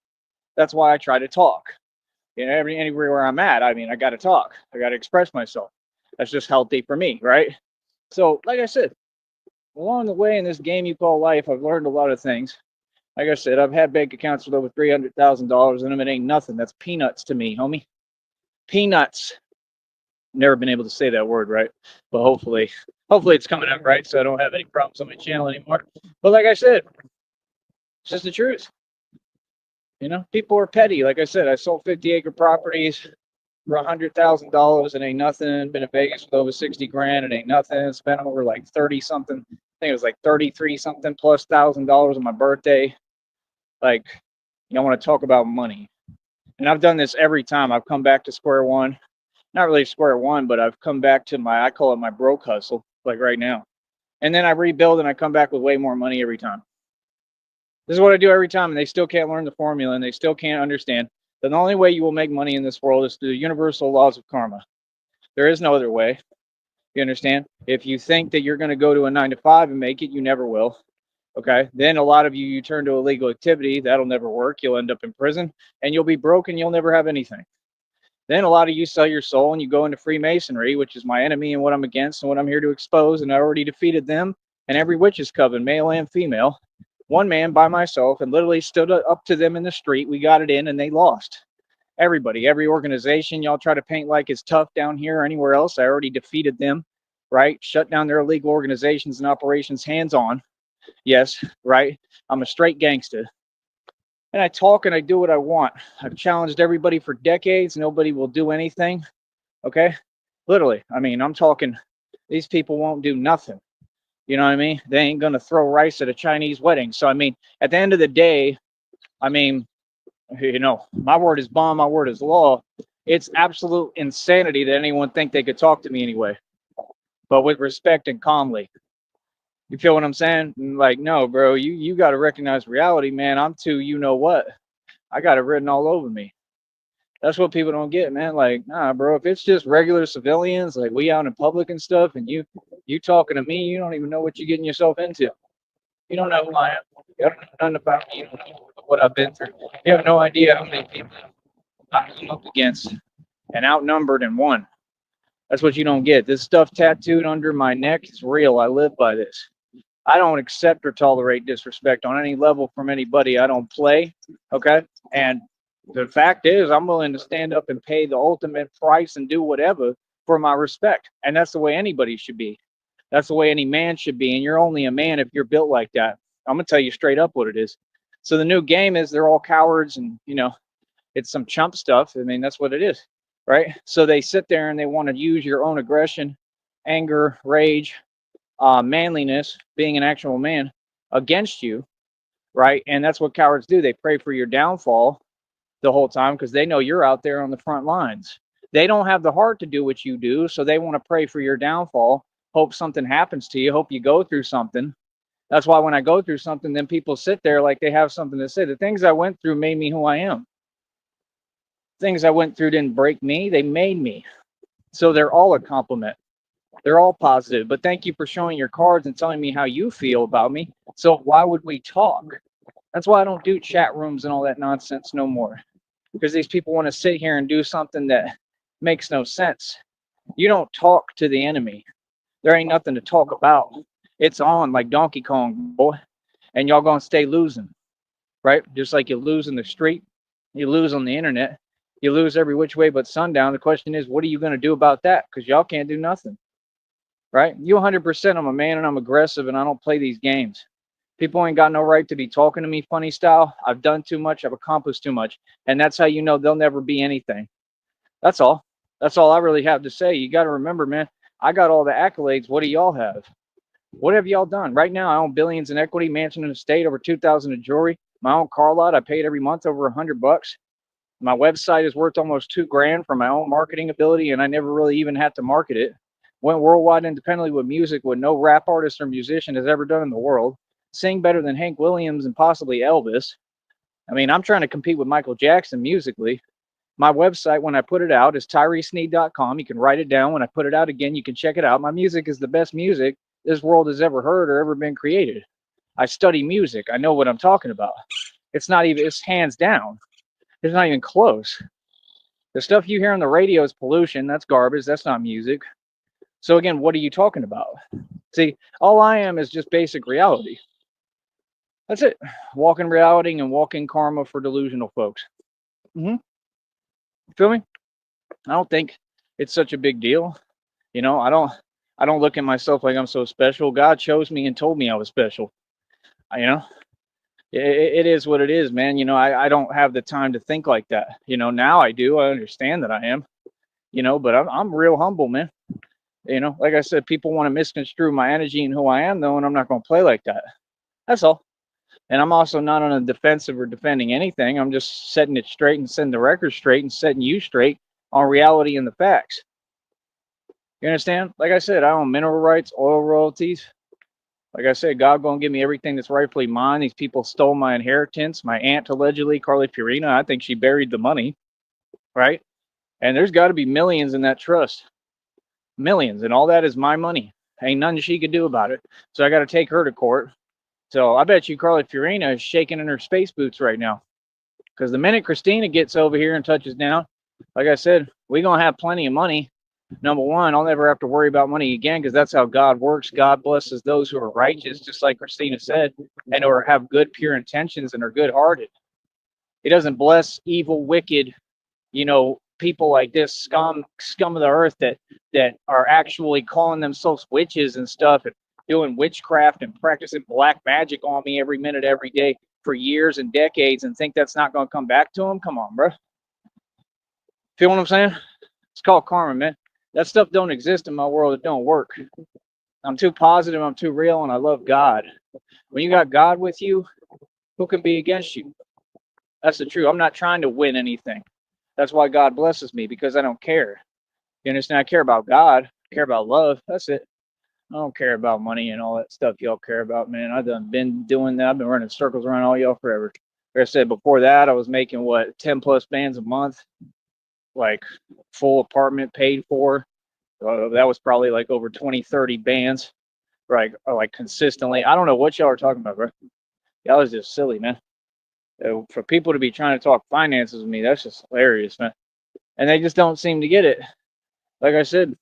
That's why I try to talk. You know, anywhere where I'm at, I mean, I got to talk. I got to express myself. That's just healthy for me, right? So, like I said, along the way in this game you call life, I've learned a lot of things. Like I said, I've had bank accounts with over $300,000 in them. It ain't nothing. That's peanuts to me, homie. Peanuts. Never been able to say that word right, but hopefully it's coming up right, so I don't have any problems on my channel anymore. But like I said, it's just the truth. You know, people are petty. Like I said, I sold 50-acre properties for $100,000. It ain't nothing. Been in Vegas with over 60 grand. It ain't nothing. Spent over like 30 something. I think it was like 33 something plus $1,000 on my birthday. Like, you don't want to talk about money. And I've done this every time. I've come back to square one. Not really square one, but I've come back to I call it my broke hustle, like right now. And then I rebuild and I come back with way more money every time. This is what I do every time, and they still can't learn the formula, and they still can't understand that the only way you will make money in this world is through the universal laws of karma. There is no other way. You understand? If you think that you're going to go to a 9 to 5 and make it, you never will. Okay. Then a lot of you turn to illegal activity. That'll never work. You'll end up in prison and you'll be broke and you'll never have anything. Then a lot of you sell your soul and you go into Freemasonry, which is my enemy and what I'm against and what I'm here to expose. And I already defeated them and every witch's coven, male and female. One man by myself and literally stood up to them in the street. We got it in and they lost. Everybody, every organization y'all try to paint like it's tough down here or anywhere else, I already defeated them, right? Shut down their illegal organizations and operations hands on. Yes, right? I'm a straight gangster. And I talk and I do what I want. I've challenged everybody for decades. Nobody will do anything. Okay? Literally. I mean, I'm talking, these people won't do nothing. You know what I mean? They ain't going to throw rice at a Chinese wedding. So, I mean, at the end of the day, I mean, you know, my word is bond, my word is law. It's absolute insanity that anyone think they could talk to me anyway, but with respect and calmly. You feel what I'm saying? Like, no, bro, you got to recognize reality, man. I'm too, you know what? I got it written all over me. That's what people don't get, man. Like, nah, bro, if it's just regular civilians, like we out in public and stuff, and you talking to me, you don't even know what you're getting yourself into. You don't know who I am. You don't know nothing about me. You don't know what I've been through. You have no idea how many people I came up against and outnumbered and won. That's what you don't get. This stuff tattooed under my neck is real. I live by this. I don't accept or tolerate disrespect on any level from anybody. I don't play. Okay. And the fact is, I'm willing to stand up and pay the ultimate price and do whatever for my respect. And that's the way anybody should be. That's the way any man should be. And you're only a man if you're built like that. I'm going to tell you straight up what it is. So the new game is they're all cowards and, you know, it's some chump stuff. I mean, that's what it is. Right. So they sit there and they want to use your own aggression, anger, rage, manliness, being an actual man, against you, right? And that's what cowards do. They pray for your downfall the whole time because they know you're out there on the front lines. They don't have the heart to do what you do, so they want to pray for your downfall, hope something happens to you, hope you go through something. That's why when I go through something, then people sit there like they have something to say. The things I went through made me who I am. Things I went through didn't break me, they made me. So they're all a compliment. They're all positive. But thank you for showing your cards and telling me how you feel about me. So why would we talk? That's why I don't do chat rooms and all that nonsense no more. Because these people want to sit here and do something that makes no sense. You don't talk to the enemy. There ain't nothing to talk about. It's on like Donkey Kong, boy. And y'all gonna stay losing, right? Just like you lose in the street, you lose on the internet, you lose every which way but sundown. The question is, what are you gonna do about that? Because y'all can't do nothing. Right? You 100%, I'm a man and I'm aggressive and I don't play these games. People ain't got no right to be talking to me funny style. I've done too much. I've accomplished too much. And that's how you know they'll never be anything. That's all. That's all I really have to say. You got to remember, man, I got all the accolades. What do y'all have? What have y'all done? Right now, I own billions in equity, mansion and estate, over 2,000 in jewelry. My own car lot, I paid every month over $100. My website is worth almost $2,000 for my own marketing ability, and I never really even had to market it. Went worldwide independently with music, what no rap artist or musician has ever done in the world. sing better than Hank Williams and possibly Elvis. I mean, I'm trying to compete with Michael Jackson musically. My website, when I put it out, is tyreesneed.com. You can write it down. When I put it out again, you can check it out. My music is the best music this world has ever heard or ever been created. I study music. I know what I'm talking about. It's not even, it's hands down. It's not even close. The stuff you hear on the radio is pollution. That's garbage. That's not music. So, again, what are you talking about? See, all I am is just basic reality. That's it. Walking reality and walking karma for delusional folks. Hmm. Feel me? I don't think it's such a big deal. You know, I don't look at myself like I'm so special. God chose me and told me I was special. You know, it is what it is, man. You know, I don't have the time to think like that. You know, now I do. I understand that I am. You know, but I'm real humble, man. You know, like I said, people want to misconstrue my energy and who I am, though, and I'm not going to play like that. That's all. And I'm also not on a defensive or defending anything. I'm just setting it straight and setting the record straight and setting you straight on reality and the facts. You understand? Like I said, I own mineral rights, oil royalties. Like I said, God gonna give me everything that's rightfully mine. These people stole my inheritance. My aunt allegedly, Carly Fiorina, I think she buried the money, right? And there's got to be millions in that trust, millions, and all that is my money. Ain't nothing she could do about it. So I got to take her to court. So I bet you Carly Fiorina is shaking in her space boots right now. Because the minute Christina gets over here and touches down, like I said, we're going to have plenty of money. Number one, I'll never have to worry about money again because that's how God works. God blesses those who are righteous, just like Christina said, and who have good, pure intentions and are good hearted. He doesn't bless evil, wicked, people like this scum of the earth that are actually calling themselves witches and stuff and doing witchcraft and practicing black magic on me every minute, every day for years and decades and think that's not going to come back to them. Come on, bro. Feel what I'm saying? It's called karma, man. That stuff don't exist in my world. It don't work. I'm too positive. I'm too real, and I love God. When you got God with you, who can be against you? That's the truth. I'm not trying to win anything. That's why God blesses me, because I don't care. You understand? I care about God. I care about love. That's it. I don't care about money and all that stuff y'all care about, man. I've done been doing that. I've been running circles around all y'all forever. Like I said, before that, I was making 10 plus bands a month, like full apartment paid for. That was probably like over 20, 30 bands, right? Like consistently. I don't know what y'all are talking about, bro. Y'all is just silly, man. For people to be trying to talk finances with me, that's just hilarious, man. And they just don't seem to get it. Like I said,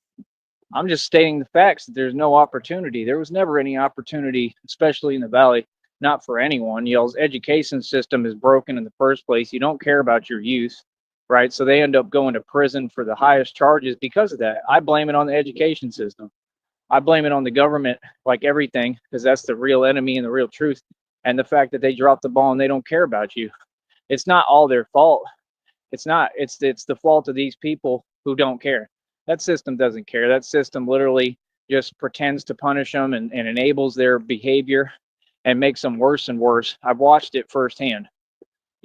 I'm just stating the facts that there's no opportunity. There was never any opportunity, especially in the valley, not for anyone. Y'all's education system is broken in the first place. You don't care about your youth, right? So they end up going to prison for the highest charges because of that. I blame it on the education system. I blame it on the government, like everything, because that's the real enemy and the real truth. And the fact that they dropped the ball and they don't care about you. It's not all their fault. It's not. It's the fault of these people who don't care. That system doesn't care. That system literally just pretends to punish them and enables their behavior and makes them worse and worse. I've watched it firsthand,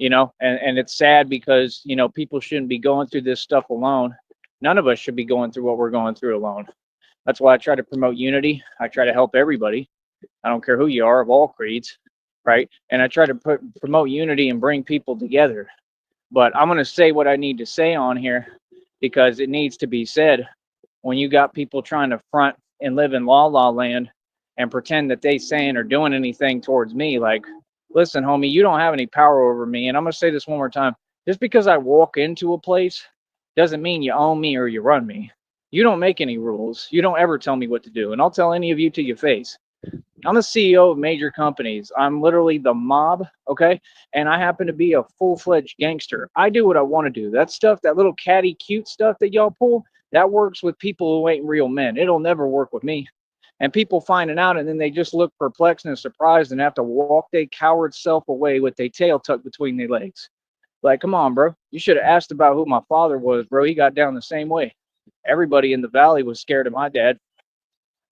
and it's sad because, people shouldn't be going through this stuff alone. None of us should be going through what we're going through alone. That's why I try to promote unity. I try to help everybody. I don't care who you are, of all creeds, right? And I try to promote unity and bring people together. But I'm going to say what I need to say on here because it needs to be said. When you got people trying to front and live in la land and pretend that they saying or doing anything towards me, like, listen, homie, you don't have any power over me. And I'm going to say this one more time. Just because I walk into a place doesn't mean you own me or you run me. You don't make any rules. You don't ever tell me what to do. And I'll tell any of you to your face. I'm the CEO of major companies. I'm literally the mob, okay? And I happen to be a full-fledged gangster. I do what I want to do. That stuff, that little catty cute stuff that y'all pull, that works with people who ain't real men. It'll never work with me. And people finding out, and then they just look perplexed and surprised and have to walk their coward self away with their tail tucked between their legs. Like, come on, bro. You should have asked about who my father was, bro. He got down the same way. Everybody in the valley was scared of my dad.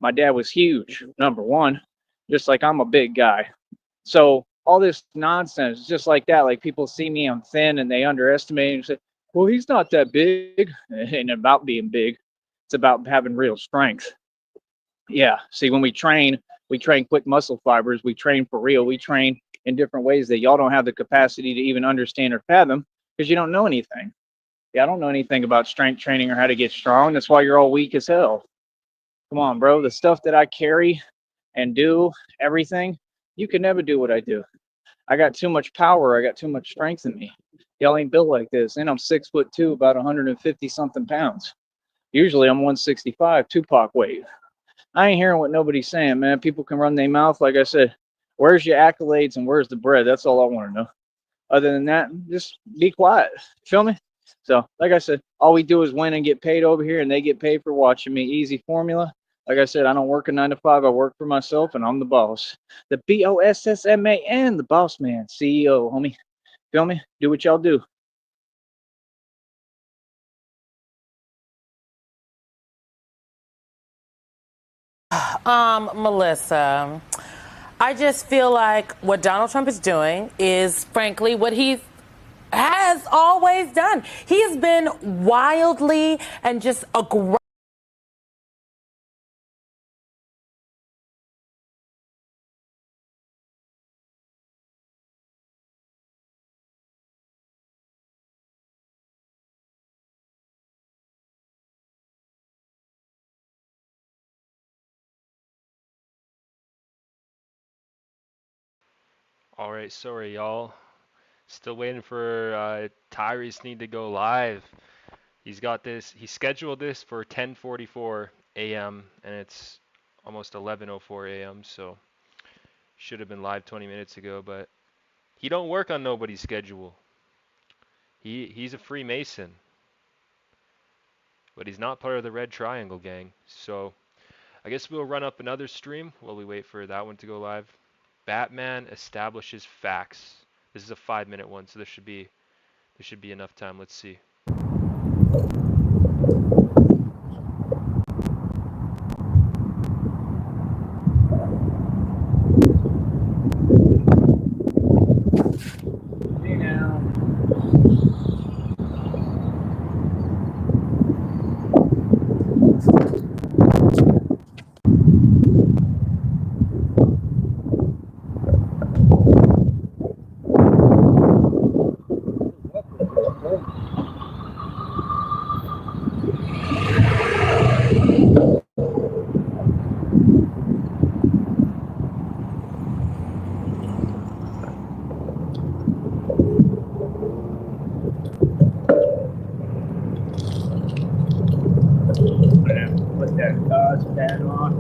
My dad was huge, number one, just like I'm a big guy. So all this nonsense, just like that, like people see me, I'm thin, and they underestimate and say, well, he's not that big. It ain't about being big. It's about having real strength. Yeah. See, when we train, We train quick muscle fibers. We train for real. We train in different ways that y'all don't have the capacity to even understand or fathom because you don't know anything. Yeah, I don't know anything about strength training or how to get strong. That's why you're all weak as hell. Come on, bro. The stuff that I carry and do, everything, you can never do what I do. I got too much power. I got too much strength in me. Y'all ain't built like this. And I'm 6'2", about 150 something pounds. Usually I'm 165, Tupac weight. I ain't hearing what nobody's saying, man. People can run their mouth. Like I said, where's your accolades and where's the bread? That's all I want to know. Other than that, just be quiet. Feel me? So, like I said, all we do is win and get paid over here, and they get paid for watching me. Easy formula. Like I said, I don't work a 9 to 5. I work for myself, and I'm the boss. The BOSSMAN, the boss man, CEO, homie. Feel me? Do what y'all do. Melissa, I just feel like what Donald Trump is doing is, frankly, what he has always done. He has been wildly and just aggressive. All right, sorry y'all. Still waiting for Tyree sneed to go live. He's got this. He scheduled this for 10:44 a.m. and it's almost 11:04 a.m. So should have been live 20 minutes ago, but he don't work on nobody's schedule. He's a Freemason, but he's not part of the Red Triangle gang. So I guess we'll run up another stream while we wait for that one to go live. Batman establishes facts. This is a 5-minute one, so there should be enough time. Let's see. Hey now. Put that God's pad on.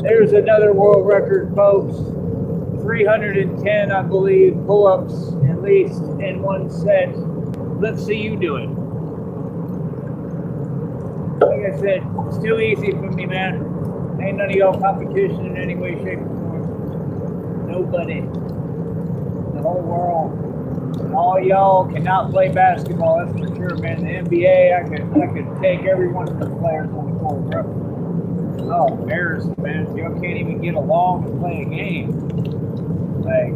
There's another world record, folks. 310, I believe, pull-ups at least in one set. Let's see you do it. Like I said, it's too easy for me, man. Ain't none of y'all competition in any way, shape, or form. Nobody. The whole world. And all y'all cannot play basketball, that's for sure, man. The NBA, I could take every one of the players on the court, bro. Oh, embarrassing, man. Y'all can't even get along and play a game. Like,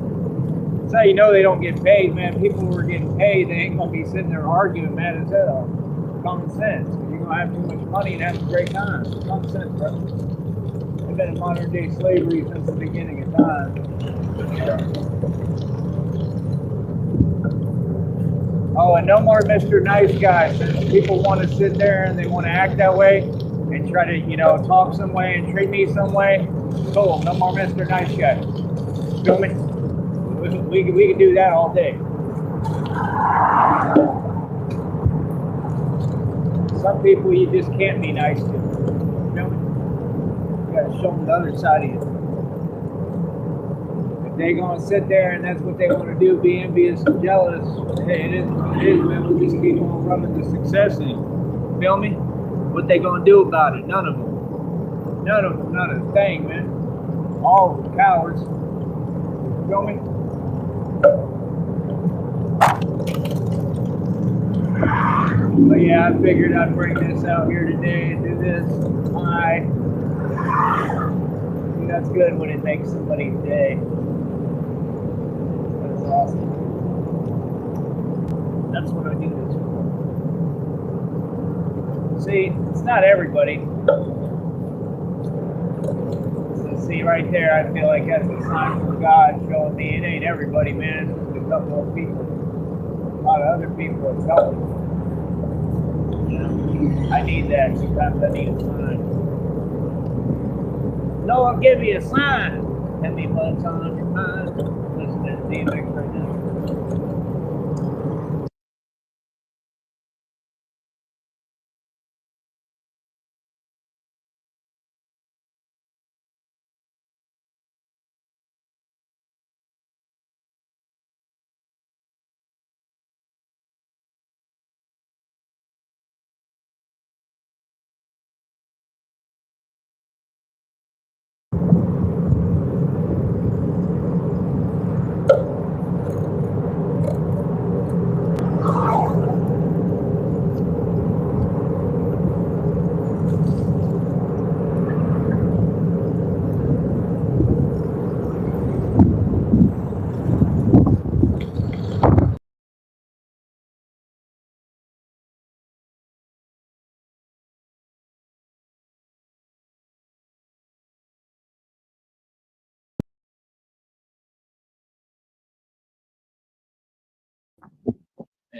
that's how you know they don't get paid, man. People who are getting paid, they ain't gonna be sitting there arguing mad as hell. Common sense. You're gonna have too much money and have a great time. Common sense, bro. They've been in modern day slavery since the beginning of time. Oh, and no more Mr. Nice Guy. Since people want to sit there and they want to act that way and try to, talk some way and treat me some way. Cool. No more Mr. Nice Guy. Feel me? We can do that all day. Some people you just can't be nice to. Feel me? You gotta show them the other side of you. If they gonna sit there and that's what they want to do, be envious and jealous, hey, it is what it is, man. We'll just keep on running the success in. Feel me? What they gonna do about it? None of them. None of them. Not a thing, man. All of them cowards. Feel me? But yeah, I figured I'd bring this out here today and do this. Hi. That's good when it makes somebody's day. That's awesome. That's what I do this for. See, it's not everybody. So see right there, I feel like that's a sign from God showing me it ain't everybody, man. It's just a couple of people. A lot of other people are going. You know, I need that. Sometimes I need a sign. Noah, give me a sign. Tell me what's on your mind. Listen to DMX right now.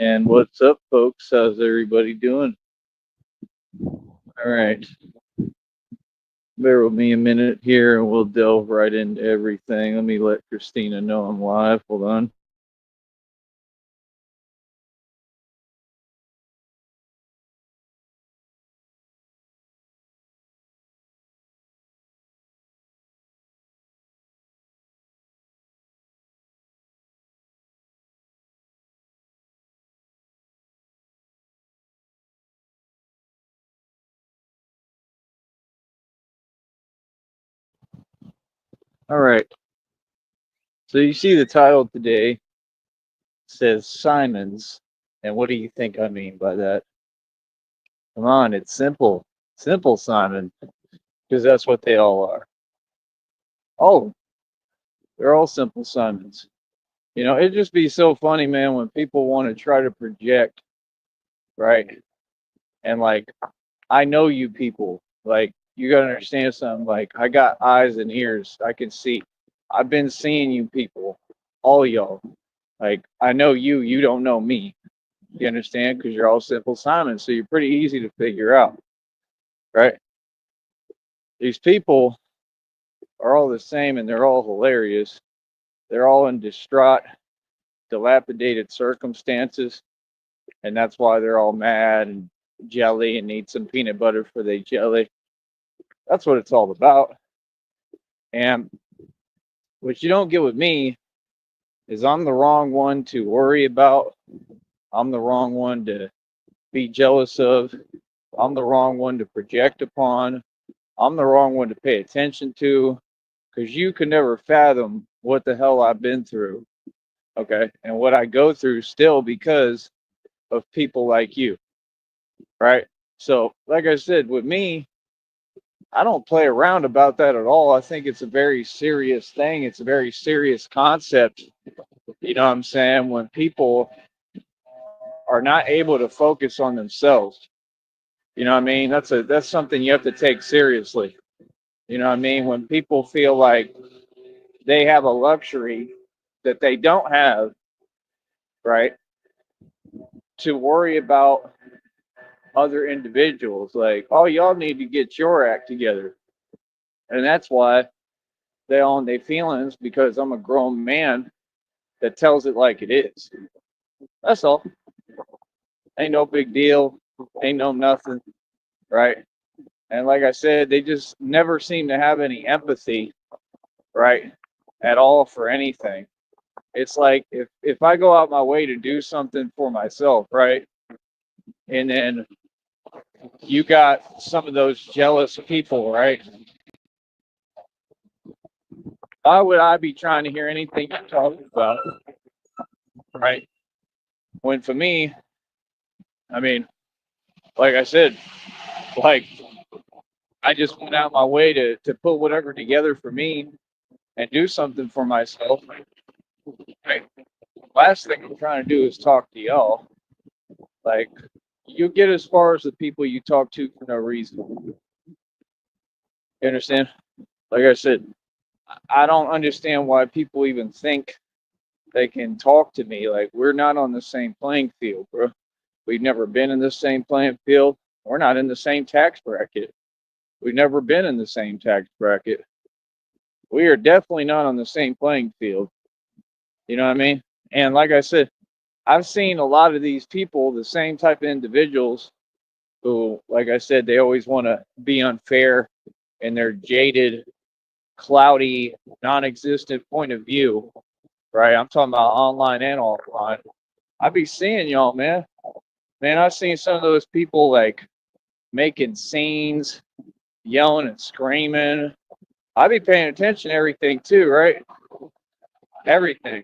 And what's up, folks? How's everybody doing? All right. Bear with me a minute here and we'll delve right into everything. Let me let Christina know I'm live. Hold on. All right. So you see the title today. It says Simons. And what do you think I mean by that? Come on, it's simple. Simple Simon. Because that's what they all are. Oh, they're all simple Simons. You know, it'd just be so funny, man, when people want to try to project, right? And like, I know you people. Like, you gotta understand something. Like, I got eyes and ears. I can see. I've been seeing you people, all y'all. Like, I know you. You don't know me. You understand? Because you're all simple Simons, so you're pretty easy to figure out, right? These people are all the same, and they're all hilarious. They're all in distraught, dilapidated circumstances, and that's why they're all mad and jelly and need some peanut butter for their jelly. That's what it's all about. And what you don't get with me is I'm the wrong one to worry about. I'm the wrong one to be jealous of. I'm the wrong one to project upon. I'm the wrong one to pay attention to because you can never fathom what the hell I've been through. Okay. And what I go through still because of people like you. Right. So, like I said, with me, I don't play around about that at all. I think it's a very serious thing. It's a very serious concept. You know what I'm saying? When people are not able to focus on themselves, you know what I mean? That's something you have to take seriously. You know what I mean? When people feel like they have a luxury that they don't have, right? To worry about other individuals, like, oh, y'all need to get your act together. And that's why they own their feelings because I'm a grown man that tells it like it is. That's all. Ain't no big deal. Ain't no nothing, right? And like I said, they just never seem to have any empathy, right? At all for anything. It's like if I go out my way to do something for myself, right? And then you got some of those jealous people, right? Why would I be trying to hear anything you're talking about, right? When for me, I mean, like I said, like I just went out my way to put whatever together for me and do something for myself. Right? Last thing I'm trying to do is talk to y'all. Like, you get as far as the people you talk to for no reason. You understand? Like I said, I don't understand why people even think they can talk to me. Like, we're not on the same playing field, bro. We've never been in the same playing field. We're not in the same tax bracket. We've never been in the same tax bracket. We are definitely not on the same playing field. You know what I mean? And like I said, I've seen a lot of these people, the same type of individuals who, like I said, they always want to be unfair in their jaded, cloudy, non existent point of view, right? I'm talking about online and offline. I be seeing y'all, man. Man, I've seen some of those people like making scenes, yelling and screaming. I be paying attention to everything too, right? Everything.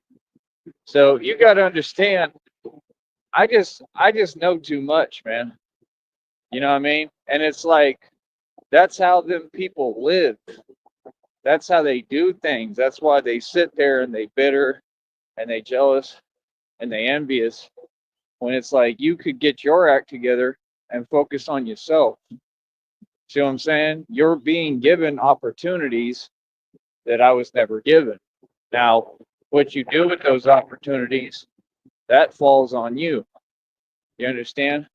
So you got to understand. I just know too much, man. You know what I mean? And it's like that's how them people live. That's how they do things. That's why they sit there and they bitter and they jealous and they envious when it's like you could get your act together and focus on yourself. See what I'm saying? You're being given opportunities that I was never given. Now, what you do with those opportunities, that falls on you. You understand?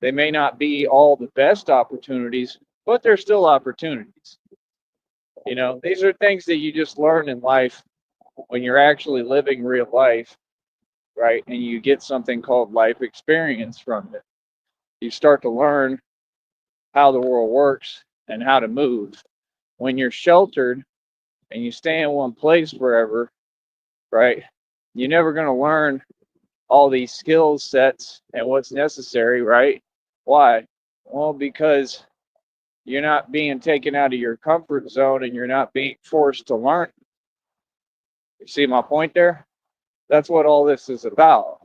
They may not be all the best opportunities, but they're still opportunities. You know, these are things that you just learn in life when you're actually living real life, right? And you get something called life experience from it. You start to learn how the world works and how to move. When you're sheltered and you stay in one place forever, right? You're never going to learn all these skill sets and what's necessary, right? Why? Well, because you're not being taken out of your comfort zone and you're not being forced to learn. You see my point there? That's what all this is about.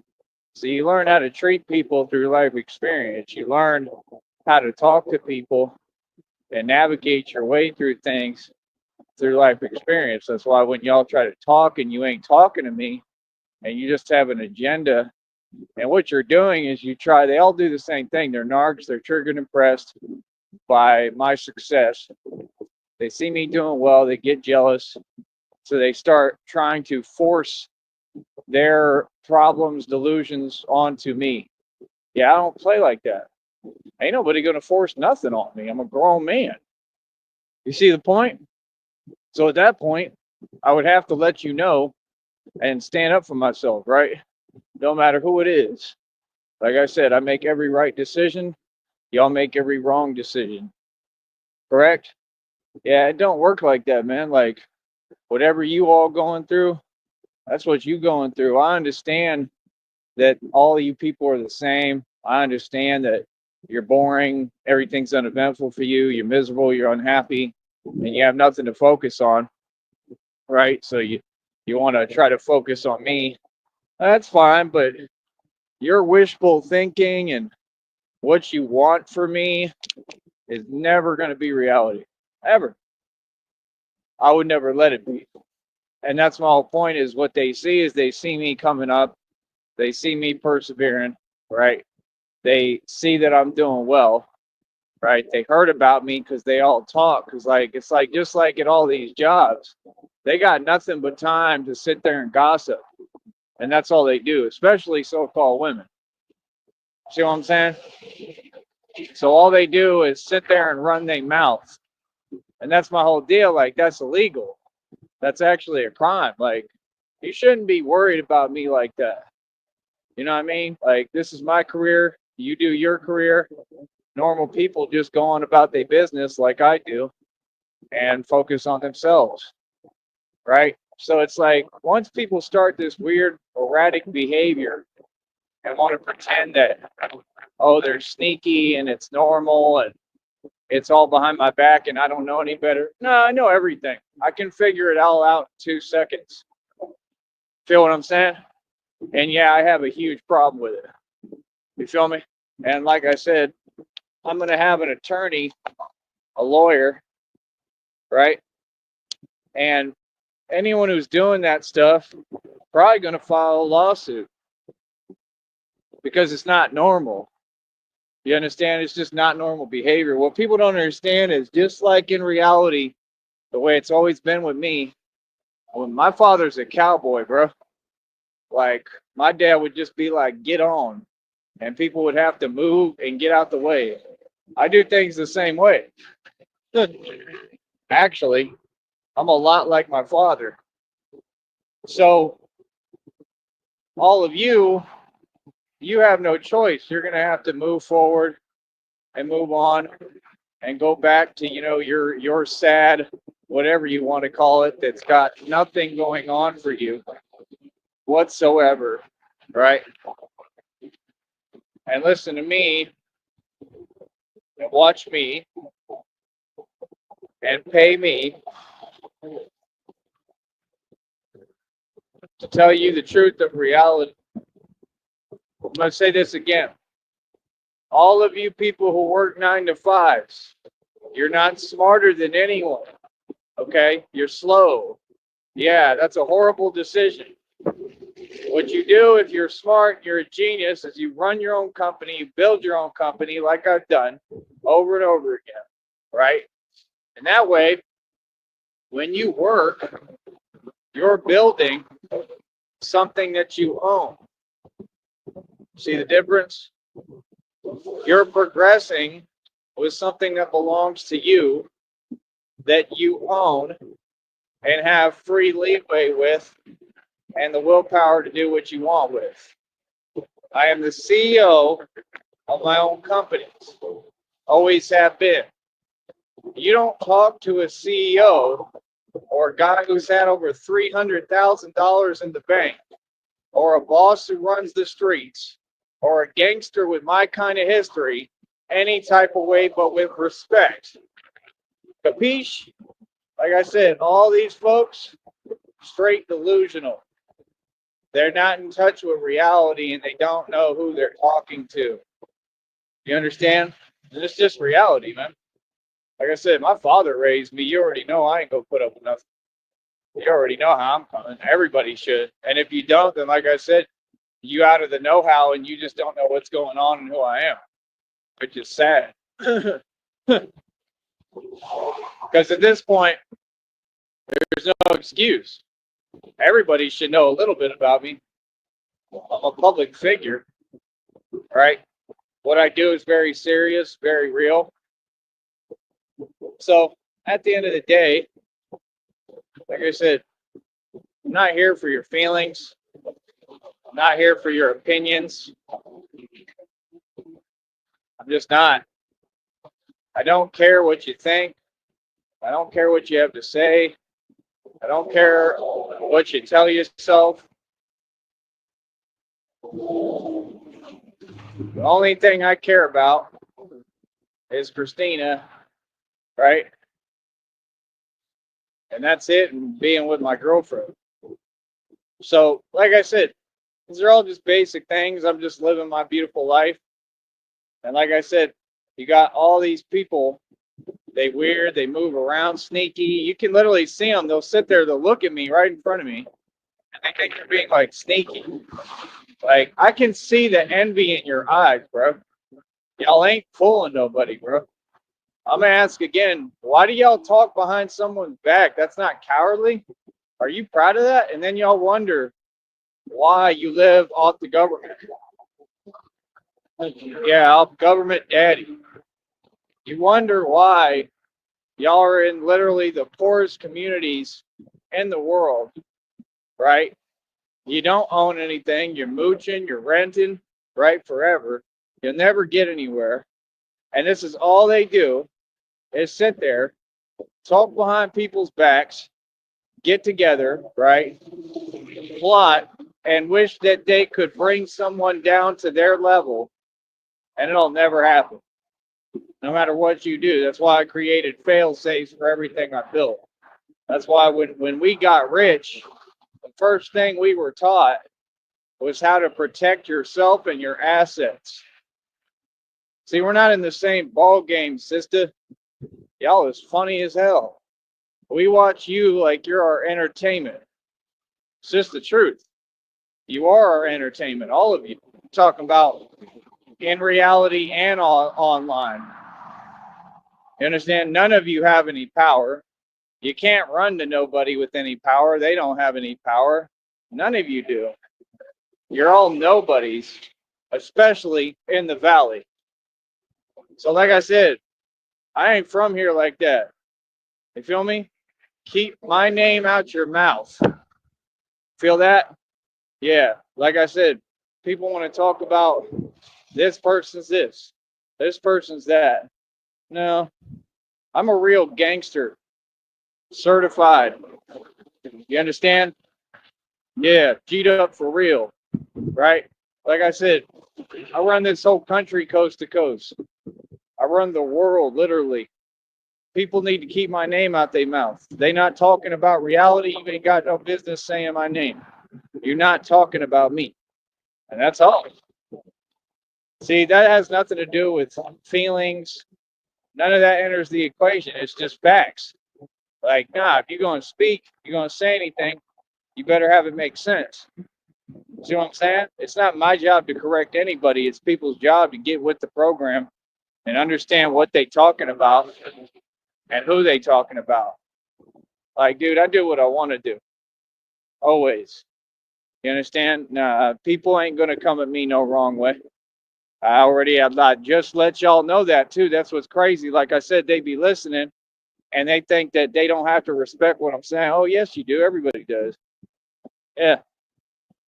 So you learn how to treat people through life experience. You learn how to talk to people and navigate your way through things through life experience. That's why when y'all try to talk and you ain't talking to me and you just have an agenda, and what you're doing is they all do the same thing. They're narcs, they're triggered and impressed by my success. They see me doing well, they get jealous. So they start trying to force their problems, delusions onto me. Yeah, I don't play like that. Ain't nobody going to force nothing on me. I'm a grown man. You see the point? So at that point, I would have to let you know and stand up for myself, right? No matter who it is. Like I said, I make every right decision. Y'all make every wrong decision. Correct? Yeah, it don't work like that, man. Like whatever you all going through, that's what you going through. I understand that all of you people are the same. I understand that you're boring, everything's uneventful for you, you're miserable, you're unhappy, and you have nothing to focus on, right? So you want to try to focus on me. That's fine, but your wishful thinking and what you want for me is never going to be reality. Ever. I would never let it be. And that's my whole point is what they see is they see me coming up, they see me persevering, right? They see that I'm doing well, right? They heard about me because they all talk. Because like it's like just like at all these jobs, they got nothing but time to sit there and gossip, and that's all they do. Especially so-called women. See what I'm saying? So all they do is sit there and run their mouth, and that's my whole deal. Like that's illegal. That's actually a crime. Like you shouldn't be worried about me like that. You know what I mean? Like this is my career. You do your career. Normal people just go on about their business like I do and focus on themselves, right? So it's like once people start this weird erratic behavior and want to pretend that, oh, they're sneaky and it's normal and it's all behind my back and I don't know any better. No, I know everything. I can figure it all out in 2 seconds. Feel what I'm saying? And yeah, I have a huge problem with it. You feel me? And like I said, I'm going to have an attorney, a lawyer, right? And anyone who's doing that stuff probably going to file a lawsuit. because it's not normal. You understand? It's just not normal behavior. What people don't understand is just like in reality, the way it's always been with me, when my father's a cowboy, bro, like my dad would just be like, get on. And people would have to move and get out the way. I do things the same way. Actually, I'm a lot like my father. So, all of you, you have no choice. You're going to have to move forward and move on and go back to, your sad, whatever you want to call it, that's got nothing going on for you whatsoever, right? And listen to me and watch me and pay me to tell you the truth of reality. I'm going to say this again. All of you people who work 9 to 5s, you're not smarter than anyone, okay? You're slow. Yeah, that's a horrible decision. What you do if you're smart, you're a genius, is you run your own company, you build your own company like I've done over and over again, right? And that way, when you work, you're building something that you own. See the difference? You're progressing with something that belongs to you, that you own and have free leeway with, and the willpower to do what you want with. I am the CEO of my own companies. Always have been. You don't talk to a CEO or a guy who's had over $300,000 in the bank, or a boss who runs the streets, or a gangster with my kind of history any type of way but with respect. Capiche? Like I said, all these folks, straight delusional. They're not in touch with reality and they don't know who they're talking to. You understand? And it's just reality, man. Like I said, my father raised me. You already know I ain't gonna put up with nothing. You already know how I'm coming. Everybody should. And if you don't, then like I said, you out of the know-how and you just don't know what's going on and who I am, which is sad. Because at this point, there's no excuse. Everybody should know a little bit about me. I'm a public figure, right? What I do is very serious, very real. So at the end of the day, like I said, I'm not here for your feelings. I'm not here for your opinions. I'm just not. I don't care what you think. I don't care what you have to say. I don't care what you tell yourself. The only thing I care about is Christina, right? And that's it, and being with my girlfriend. So, like I said, these are all just basic things. I'm just living my beautiful life. And like I said, you got all these people, they weird, they move around sneaky. You can literally see them. They'll sit there, they'll look at me right in front of me, and they think you're being like sneaky. Like, I can see the envy in your eyes, bro. Y'all ain't fooling nobody, bro. I'm gonna ask again, why do y'all talk behind someone's back? That's not cowardly. Are you proud of that? And then y'all wonder why you live off the government. Yeah, off government daddy. You wonder why y'all are in literally the poorest communities in the world, right? You don't own anything. You're mooching, you're renting, right, forever. You'll never get anywhere. And this is all they do is sit there, talk behind people's backs, get together, right, plot, and wish that they could bring someone down to their level, and it'll never happen. No matter what you do. That's why I created fail safes for everything I built. That's why when we got rich, the first thing we were taught was how to protect yourself and your assets. See, we're not in the same ball game, sister. Y'all is funny as hell. We watch you like you're our entertainment. It's just the truth. You are our entertainment, all of you. talking about in reality and online. You understand? None of you have any power. You can't run to nobody with any power. They don't have any power. None of you do. You're all nobodies, especially in the valley. So, like I said, I ain't from here like that. You feel me? Keep my name out your mouth. Feel that? Yeah. Like I said, people want to talk about this person's this person's that. No, I'm a real gangster, certified. You understand? Yeah, G'd up for real, right? Like I said, I run this whole country coast to coast. I run the world, literally. People need to keep my name out their mouth. They not talking about reality. You ain't got no business saying my name. You're not talking about me. And that's all. See, that has nothing to do with feelings. None of that enters the equation. It's just facts. Like, nah, if you're going to speak, you're going to say anything, you better have it make sense. See what I'm saying? It's not my job to correct anybody. It's people's job to get with the program and understand what they talking about and who they talking about. Like, dude, I do what I want to do. Always. You understand? Nah, people ain't going to come at me no wrong way. I just let y'all know that too. That's what's crazy. Like I said, they be listening and they think that they don't have to respect what I'm saying. Oh, yes, you do. Everybody does. Yeah.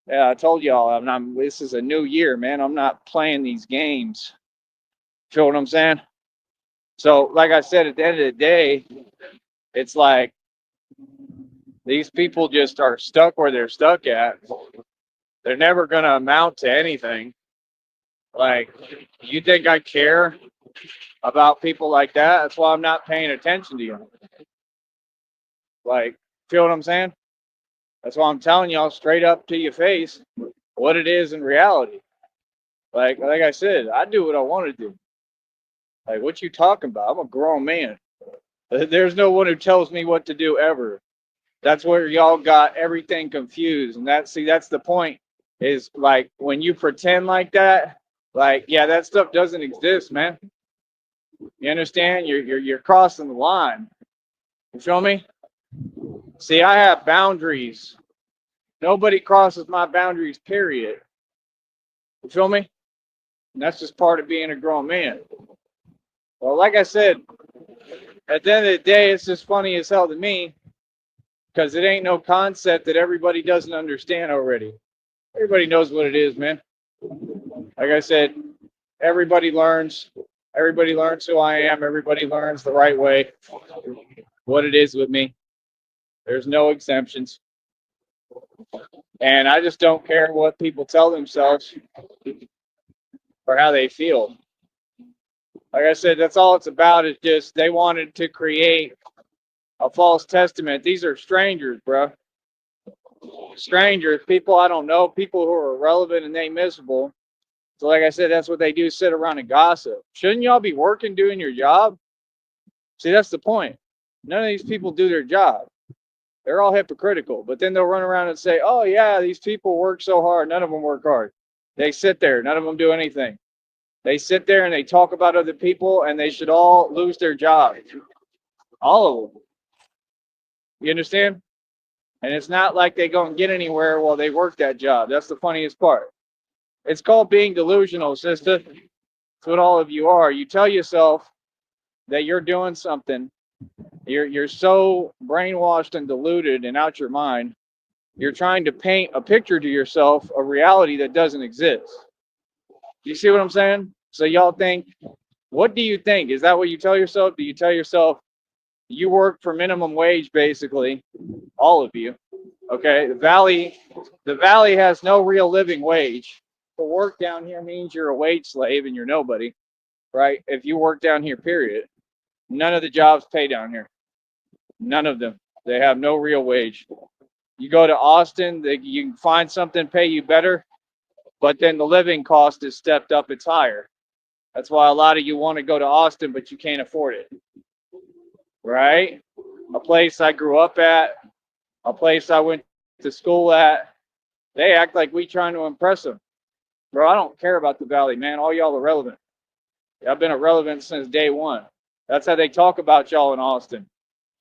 Yeah, I told y'all, this is a new year, man. I'm not playing these games. Feel what I'm saying? So, like I said, at the end of the day, it's like these people just are stuck where they're stuck at. They're never going to amount to anything. Like, you think I care about people like that? That's why I'm not paying attention to you. Like, feel what I'm saying? That's why I'm telling y'all straight up to your face what it is in reality. Like I said, I do what I want to do. Like, what you talking about? I'm a grown man. There's no one who tells me what to do ever. That's where y'all got everything confused. And that's the point. Is like when you pretend like that, like, yeah, that stuff doesn't exist, man. You understand? You're crossing the line. You feel me? See, I have boundaries. Nobody crosses my boundaries, period. You feel me? And that's just part of being a grown man. Well, like I said, at the end of the day, it's just funny as hell to me because it ain't no concept that everybody doesn't understand already. Everybody knows what it is, man. Like I said, everybody learns. Everybody learns who I am. Everybody learns the right way what it is with me. There's no exemptions. And I just don't care what people tell themselves or how they feel. Like I said, that's all it's about. Is just they wanted to create a false testament. These are strangers, bro. Strangers, people I don't know, people who are irrelevant and they miserable. So, like I said, that's what they do: sit around and gossip. Shouldn't y'all be working, doing your job? See, that's the point. None of these people do their job. They're all hypocritical. But then they'll run around and say, "Oh yeah, these people work so hard." None of them work hard. They sit there. None of them do anything. They sit there and they talk about other people, and they should all lose their job. All of them. You understand? And it's not like they go and get anywhere while they work that job. That's the funniest part. It's called being delusional, sister. That's what all of you are. You tell yourself that you're doing something. You're so brainwashed and deluded and out your mind. You're trying to paint a picture to yourself of reality that doesn't exist. You see what I'm saying? So y'all think, what do you think? Is that what you tell yourself? Do you tell yourself you work for minimum wage, basically, all of you? Okay, the valley has no real living wage. To work down here means you're a wage slave and you're nobody, right? If you work down here, period. None of the jobs pay down here. None of them. They have no real wage. You go to Austin, you can find something pay you better, but then the living cost is stepped up. It's higher. That's why a lot of you want to go to Austin, but you can't afford it, right? A place I grew up at, a place I went to school at, they act like we trying to impress them. Bro, I don't care about the Valley, man. All y'all are relevant. I've been irrelevant since day one. That's how they talk about y'all in Austin.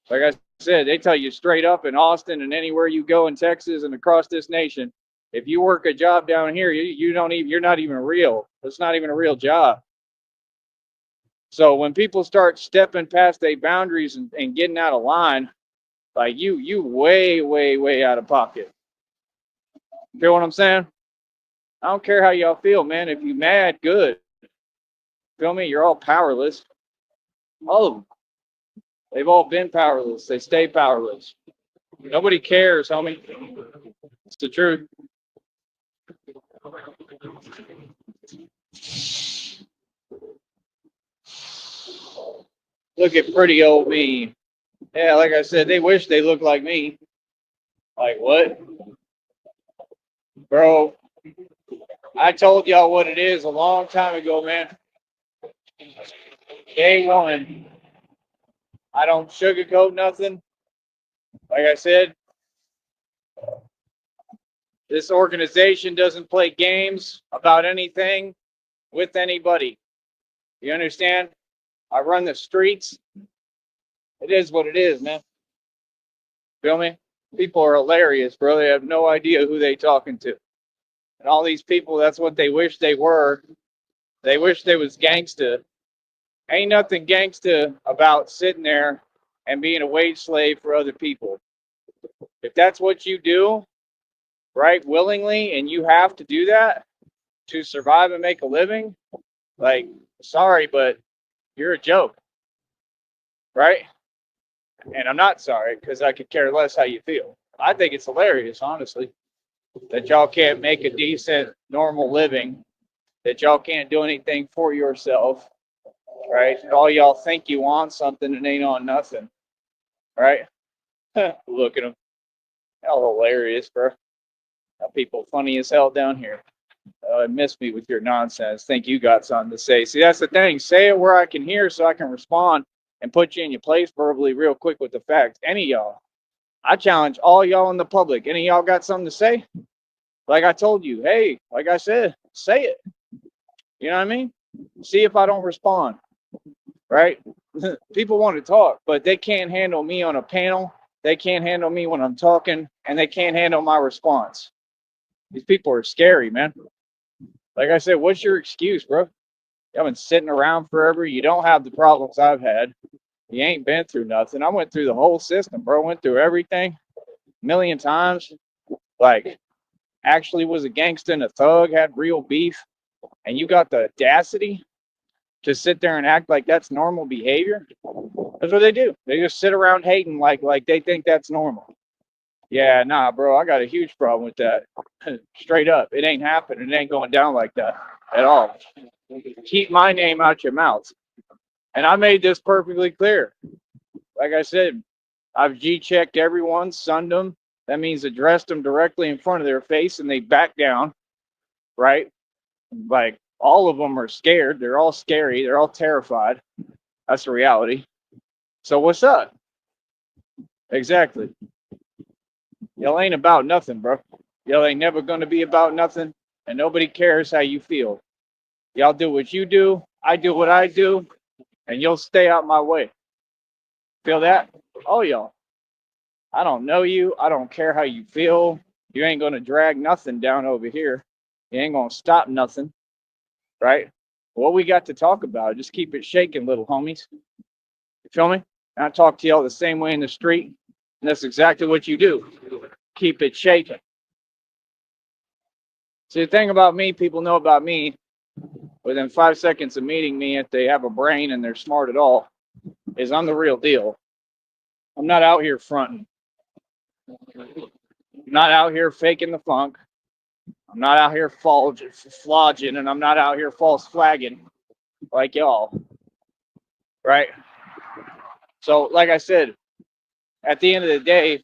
Like I said, they tell you straight up in Austin and anywhere you go in Texas and across this nation, if you work a job down here, you're not even real. It's not even a real job. So when people start stepping past their boundaries and getting out of line, like you way, way, way out of pocket. Feel what I'm saying? I don't care how y'all feel, man. If you mad, good. Feel me? You're all powerless. All of them. They've all been powerless. They stay powerless. Nobody cares, homie. It's the truth. Look at pretty old me. Yeah, like I said, they wish they looked like me. Like what? Bro, I told y'all what it is a long time ago, man. Day one. I don't sugarcoat nothing. Like I said, this organization doesn't play games about anything with anybody. You understand? I run the streets. It is what it is, man. Feel me? People are hilarious, bro. They have no idea who they talking to. And all these people, that's what they wish they were. They wish they was gangsta. Ain't nothing gangsta about sitting there and being a wage slave for other people. If that's what you do, right, willingly, and you have to do that to survive and make a living, like, sorry, but you're a joke, right? And I'm not sorry because I could care less how you feel. I think it's hilarious, honestly, that y'all can't make a decent, normal living, that y'all can't do anything for yourself, right? All y'all think you want something and ain't on nothing, right? Look at them. How hilarious, bro. How people funny as hell down here. Miss me with your nonsense. Think you got something to say. See, that's the thing. Say it where I can hear so I can respond and put you in your place verbally real quick with the facts. Any of y'all. I challenge all y'all in the public. Any of y'all got something to say? Like I told you, hey, like I said, say it. You know what I mean? See if I don't respond, right? People want to talk, but they can't handle me on a panel. They can't handle me when I'm talking, and they can't handle my response. These people are scary, man. Like I said, what's your excuse, bro? You haven't sitting around forever. You don't have the problems I've had. You ain't been through nothing. I went through the whole system, bro. Went through everything a million times. Like, actually was a gangster and a thug, had real beef, and you got the audacity to sit there and act like that's normal behavior. That's what they do. They just sit around hating like they think that's normal. Yeah, nah, bro, I got a huge problem with that. Straight up. It ain't happening. It ain't going down like that at all. Keep my name out your mouth. And I made this perfectly clear. Like I said, I've G-checked everyone, sunned them. That means addressed them directly in front of their face and they back down, right? Like, all of them are scared. They're all scary. They're all terrified. That's the reality. So what's up? Exactly. Y'all ain't about nothing, bro. Y'all ain't never going to be about nothing, and nobody cares how you feel. Y'all do what you do. I do what I do, and you'll stay out my way. Feel that? All y'all. I don't know you. I don't care how you feel. You ain't going to drag nothing down over here. You ain't going to stop nothing, right? What we got to talk about, just keep it shaking, little homies. You feel me? And I talk to y'all the same way in the street, and that's exactly what you do. Keep it shaking. See, the thing about me, people know about me within 5 seconds of meeting me, if they have a brain and they're smart at all, is I'm the real deal. I'm not out here fronting. I'm not out here faking the funk. I'm not out here flogging, and I'm not out here false flagging like y'all, right? So, like I said, at the end of the day,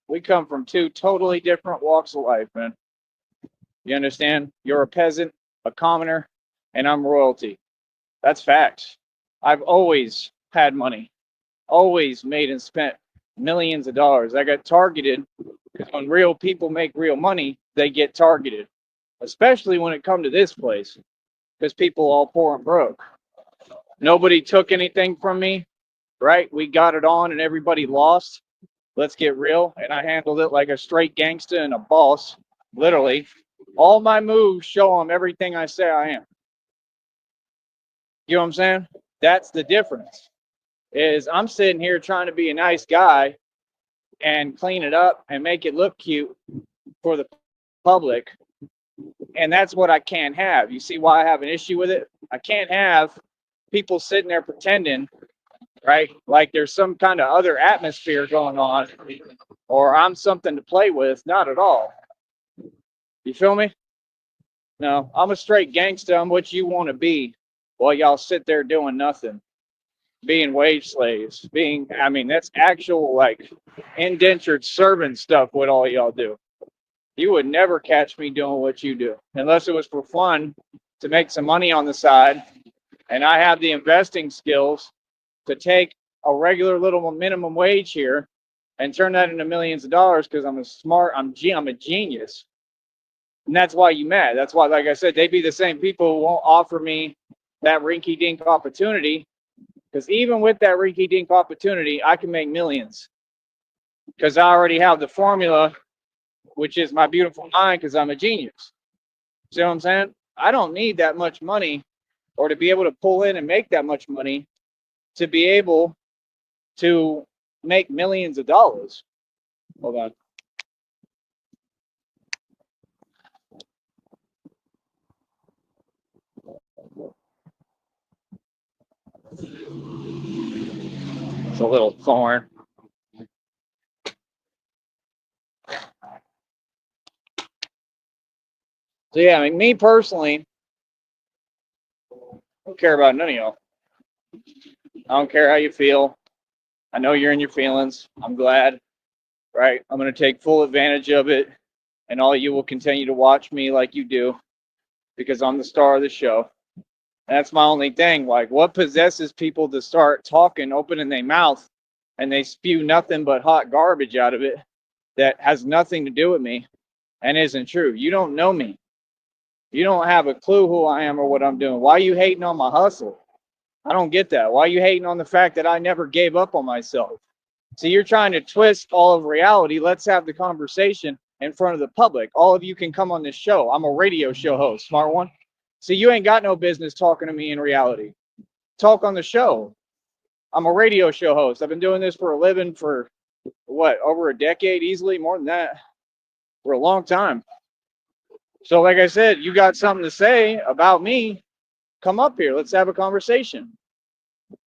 we come from two totally different walks of life, man. You understand? You're a peasant, a commoner, and I'm royalty. That's facts. I've always had money, always made and spent millions of dollars. I got targeted because when real people make real money, they get targeted. especially when it come to this place, because people all poor and broke. Nobody took anything from me, right? We got it on and everybody lost. Let's get real. And I handled it like a straight gangster and a boss, literally. All my moves show them everything I say I am. You know what I'm saying? That's the difference. Is I'm sitting here trying to be a nice guy and clean it up and make it look cute for the public. And that's what I can't have. You see why I have an issue with it? I can't have people sitting there pretending, right? Like there's some kind of other atmosphere going on or I'm something to play with. Not at all. You feel me? No, I'm a straight gangster. I'm what you want to be while y'all sit there doing nothing, being wage slaves, I mean, that's actual like indentured servant stuff, what all y'all do. You would never catch me doing what you do unless it was for fun to make some money on the side. And I have the investing skills to take a regular little minimum wage here and turn that into millions of dollars because I'm a genius. And that's why you mad. That's why, like I said, they be the same people who won't offer me that rinky dink opportunity. Because even with that rinky dink opportunity, I can make millions. Because I already have the formula, which is my beautiful mind, because I'm a genius. See what I'm saying? I don't need that much money or to be able to pull in and make that much money to be able to make millions of dollars. Hold on. It's a little thorn. So yeah, I mean, me personally, I don't care about none of y'all. I don't care how you feel. I know you're in your feelings. I'm glad, right? I'm going to take full advantage of it. And all you will continue to watch me like you do because I'm the star of the show. And that's my only thing. Like, what possesses people to start talking, opening their mouth, and they spew nothing but hot garbage out of it that has nothing to do with me and isn't true? You don't know me. You don't have a clue who I am or what I'm doing. Why are you hating on my hustle? I don't get that. Why are you hating on the fact that I never gave up on myself? So you're trying to twist all of reality. Let's have the conversation in front of the public. All of you can come on this show. I'm a radio show host, smart one. See, you ain't got no business talking to me in reality. Talk on the show. I'm a radio show host. I've been doing this for a living for what, over a decade easily, more than that, for a long time. So like I said, you got something to say about me, come up here. Let's have a conversation,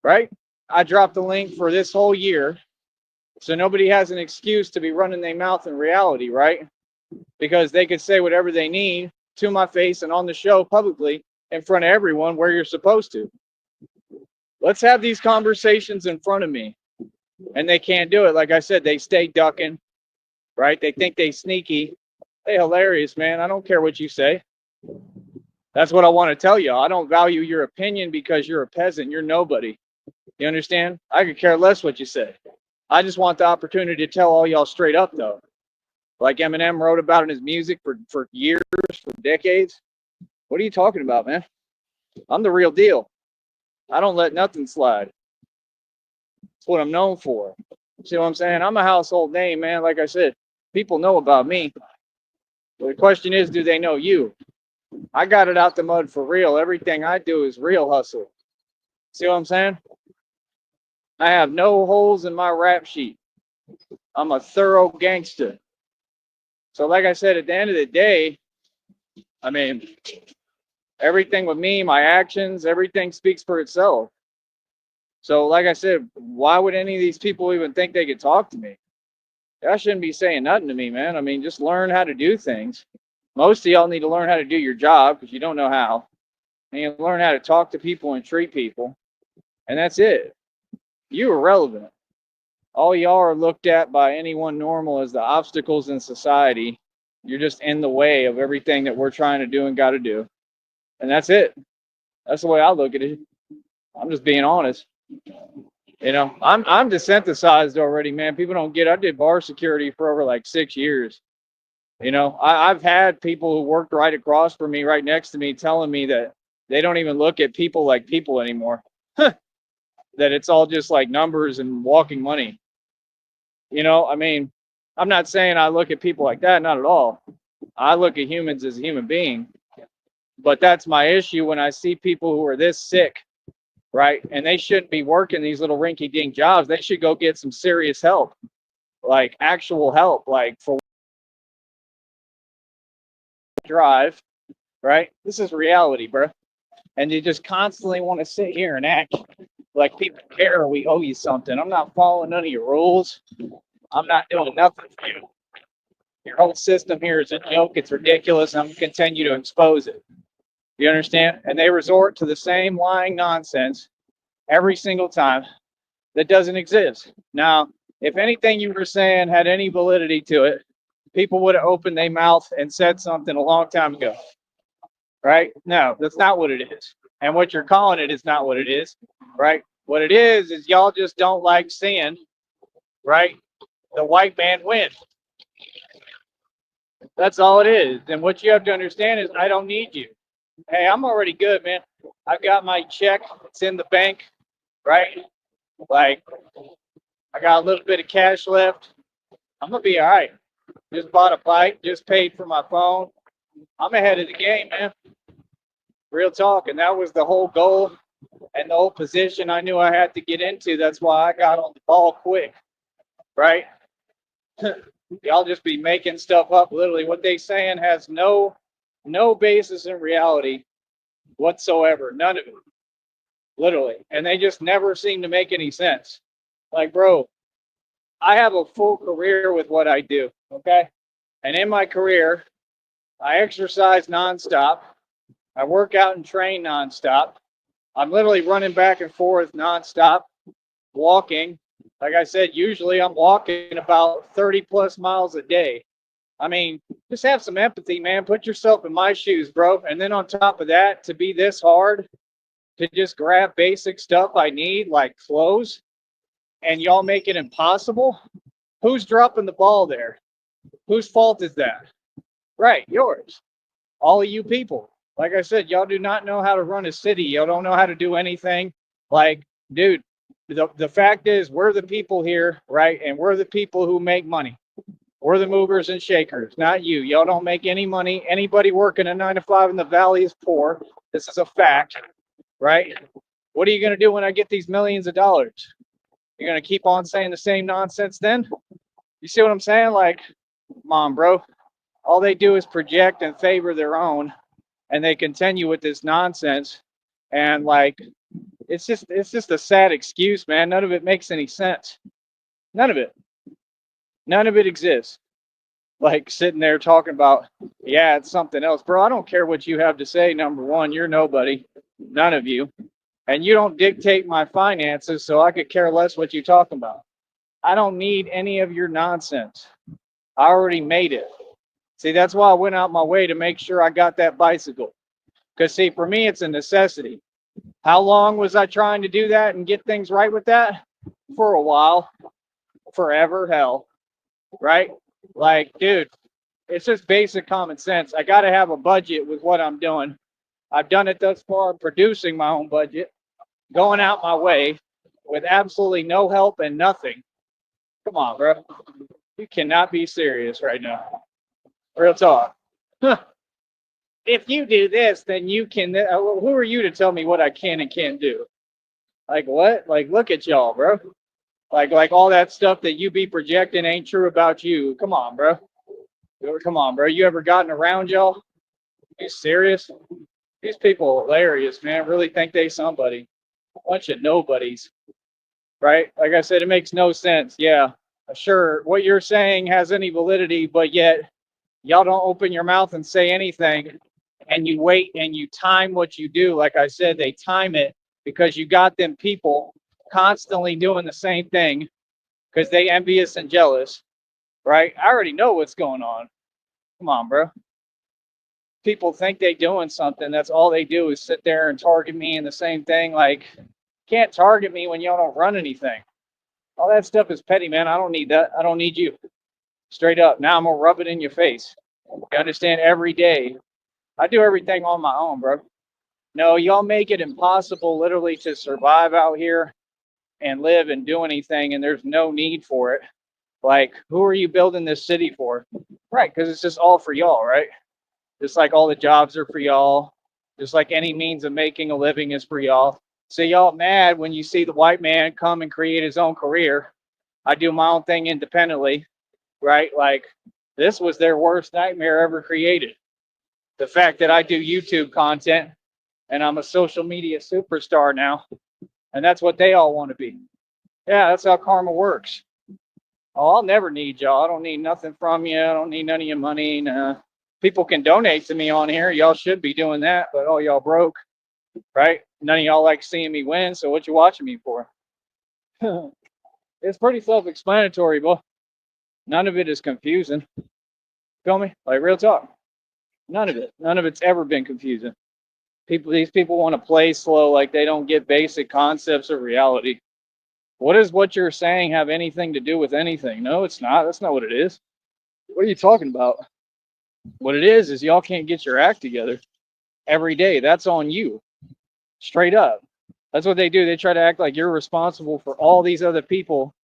right? I dropped the link for this whole year. So nobody has an excuse to be running their mouth in reality, right? Because they could say whatever they need to my face and on the show publicly in front of everyone where you're supposed to. Let's have these conversations in front of me. And they can't do it. Like I said, they stay ducking, right? They think they sneaky. Hey, hilarious, man. I don't care what you say. That's what I want to tell you. I don't value your opinion because you're a peasant. You're nobody. You understand? I could care less what you say. I just want the opportunity to tell all y'all straight up, though. Like Eminem wrote about in his music for years, for decades. What are you talking about, man? I'm the real deal. I don't let nothing slide. That's what I'm known for. See what I'm saying? I'm a household name, man. Like I said, people know about me. But the question is, do they know you? I got it out the mud for real. Everything I do is real hustle. See what I'm saying? I have no holes in my rap sheet. I'm a thorough gangster. So like I said, at the end of the day, I mean, everything with me, my actions, everything speaks for itself. So like I said, why would any of these people even think they could talk to me? Y'all shouldn't be saying nothing to me, man. I mean, just learn how to do things. Most of y'all need to learn how to do your job because you don't know how. And you learn how to talk to people and treat people. And that's it. You're irrelevant. All y'all are looked at by anyone normal as the obstacles in society. You're just in the way of everything that we're trying to do and got to do. And that's it. That's the way I look at it. I'm just being honest. You know, I'm desensitized already, man. People don't get. I did bar security for over like 6 years. You know, I've had people who worked right across from me, right next to me, telling me that they don't even look at people like people anymore. That it's all just like numbers and walking money. You know, I mean, I'm not saying I look at people like that, not at all. I look at humans as a human being, but that's my issue when I see people who are this sick, right? And they shouldn't be working these little rinky dink jobs. They should go get some serious help, like actual help, like for drive, right? This is reality, bro. And you just constantly want to sit here and act like people care we owe you something. I'm not following none of your rules. I'm not doing nothing for you. Your whole system here is a joke. It's ridiculous. I'm going to continue to expose it. You understand? And they resort to the same lying nonsense every single time that doesn't exist. Now, if anything you were saying had any validity to it, people would have opened their mouth and said something a long time ago, right? No, that's not what it is. And what you're calling it is not what it is, right? What it is y'all just don't like seeing, right, the white man win. That's all it is. And what you have to understand is I don't need you. Hey, I'm already good, man. I've got my check. It's in the bank, right? Like, I got a little bit of cash left. I'm going to be all right. Just bought a bike, just paid for my phone. I'm ahead of the game, man. Real talk. And that was the whole goal and the whole position I knew I had to get into. That's why I got on the ball quick, right? Y'all just be making stuff up. Literally, what they saying has no basis in reality whatsoever. None of it. Literally. And they just never seem to make any sense. Like, bro, I have a full career with what I do. Okay. And in my career, I exercise nonstop. I work out and train nonstop. I'm literally running back and forth nonstop, walking. Like I said, usually I'm walking about 30 plus miles a day. I mean, just have some empathy, man. Put yourself in my shoes, bro. And then on top of that, to be this hard to just grab basic stuff I need, like clothes, and y'all make it impossible. Who's dropping the ball there? Whose fault is that? Right, yours. All of you people. Like I said, y'all do not know how to run a city. Y'all don't know how to do anything. Like, dude, the fact is, we're the people here, right? And we're the people who make money. We're the movers and shakers, not you. Y'all don't make any money. Anybody working a 9 to 5 in the valley is poor. This is a fact, right? What are you going to do when I get these millions of dollars? You're going to keep on saying the same nonsense then? You see what I'm saying? Like, come on, bro. All they do is project and favor their own, and they continue with this nonsense. And like, it's just a sad excuse, man. None of it makes any sense. None of it. None of it exists. Like sitting there talking about, yeah, it's something else, bro. I don't care what you have to say. Number one, you're nobody. None of you. And you don't dictate my finances, so I could care less what you're talking about. I don't need any of your nonsense. I already made it. See, that's why I went out my way to make sure I got that bicycle. Because, see, for me, it's a necessity. How long was I trying to do that and get things right with that? For a while. Forever, hell. Right? Like, dude, it's just basic common sense. I got to have a budget with what I'm doing. I've done it thus far, producing my own budget, going out my way with absolutely no help and nothing. Come on, bro. You cannot be serious right now. Real talk. If you do this, then you can. Who are you to tell me what I can and can't do? Like what? Like look at y'all, bro. Like all that stuff that you be projecting ain't true about you. Come on, bro. Come on, bro. You ever gotten around y'all? You serious? These people are hilarious, man. Really think they somebody. Bunch of nobodies, right? Like I said, it makes no sense. Yeah, sure. What you're saying has any validity, but yet y'all don't open your mouth and say anything, and you wait and you time what you do. Like I said, they time it because you got them people constantly doing the same thing because they envious and jealous, right? I already know what's going on. Come on, bro. People think they doing something. That's all they do is sit there and target me and the same thing. Like, can't target me when y'all don't run anything. All that stuff is petty, man. I don't need that. I don't need you. Straight up. Now I'm gonna rub it in your face. You understand? Every day, I do everything on my own, bro. No, y'all make it impossible, literally, to survive out here and live and do anything, and there's no need for it. Like, who are you building this city for? Right, because it's just all for y'all, right? Just like all the jobs are for y'all, just like any means of making a living is for y'all. So y'all mad when you see the white man come and create his own career. I do my own thing independently, right? Like, this was their worst nightmare ever created. The fact that I do YouTube content and I'm a social media superstar now, and that's what they all want to be. Yeah, that's how karma works. Oh, I'll never need y'all. I don't need nothing from you. I don't need none of your money. Nah. People can donate to me on here. Y'all should be doing that, but all y'all broke, right? None of y'all like seeing me win, so what you watching me for? It's pretty self-explanatory, but none of it is confusing. Feel me? Like real talk. None of it. None of it's ever been confusing. These people want to play slow, like they don't get basic concepts of reality. What does what you're saying have anything to do with anything? No, it's not. That's not what it is. What are you talking about? What it is y'all can't get your act together every day. That's on you. Straight up. That's what they do. They try to act like you're responsible for all these other people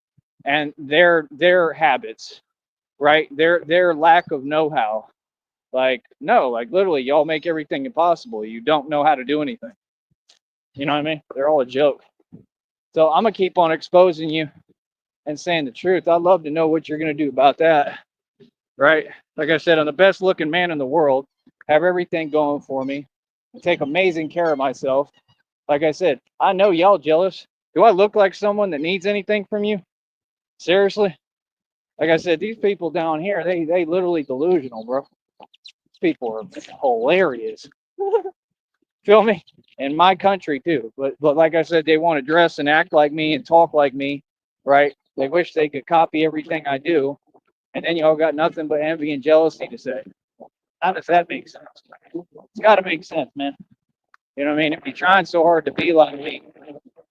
and their habits, right? Their lack of know-how. Like, no, like literally y'all make everything impossible. You don't know how to do anything. You know what I mean? They're all a joke. So I'm gonna keep on exposing you and saying the truth. I'd love to know what you're gonna do about that. Right? Like I said, I'm the best looking man in the world, have everything going for me, take amazing care of myself. Like I said, I know y'all jealous. Do I look like someone that needs anything from you? Seriously? Like I said, these people down here, they literally delusional, bro. These people are hilarious. Feel me? In my country too. But like I said, they want to dress and act like me and talk like me, right? They wish they could copy everything I do. And then y'all got nothing but envy and jealousy to say. How does that make sense? It's got to make sense, man. You know what I mean? If you're trying so hard to be like me,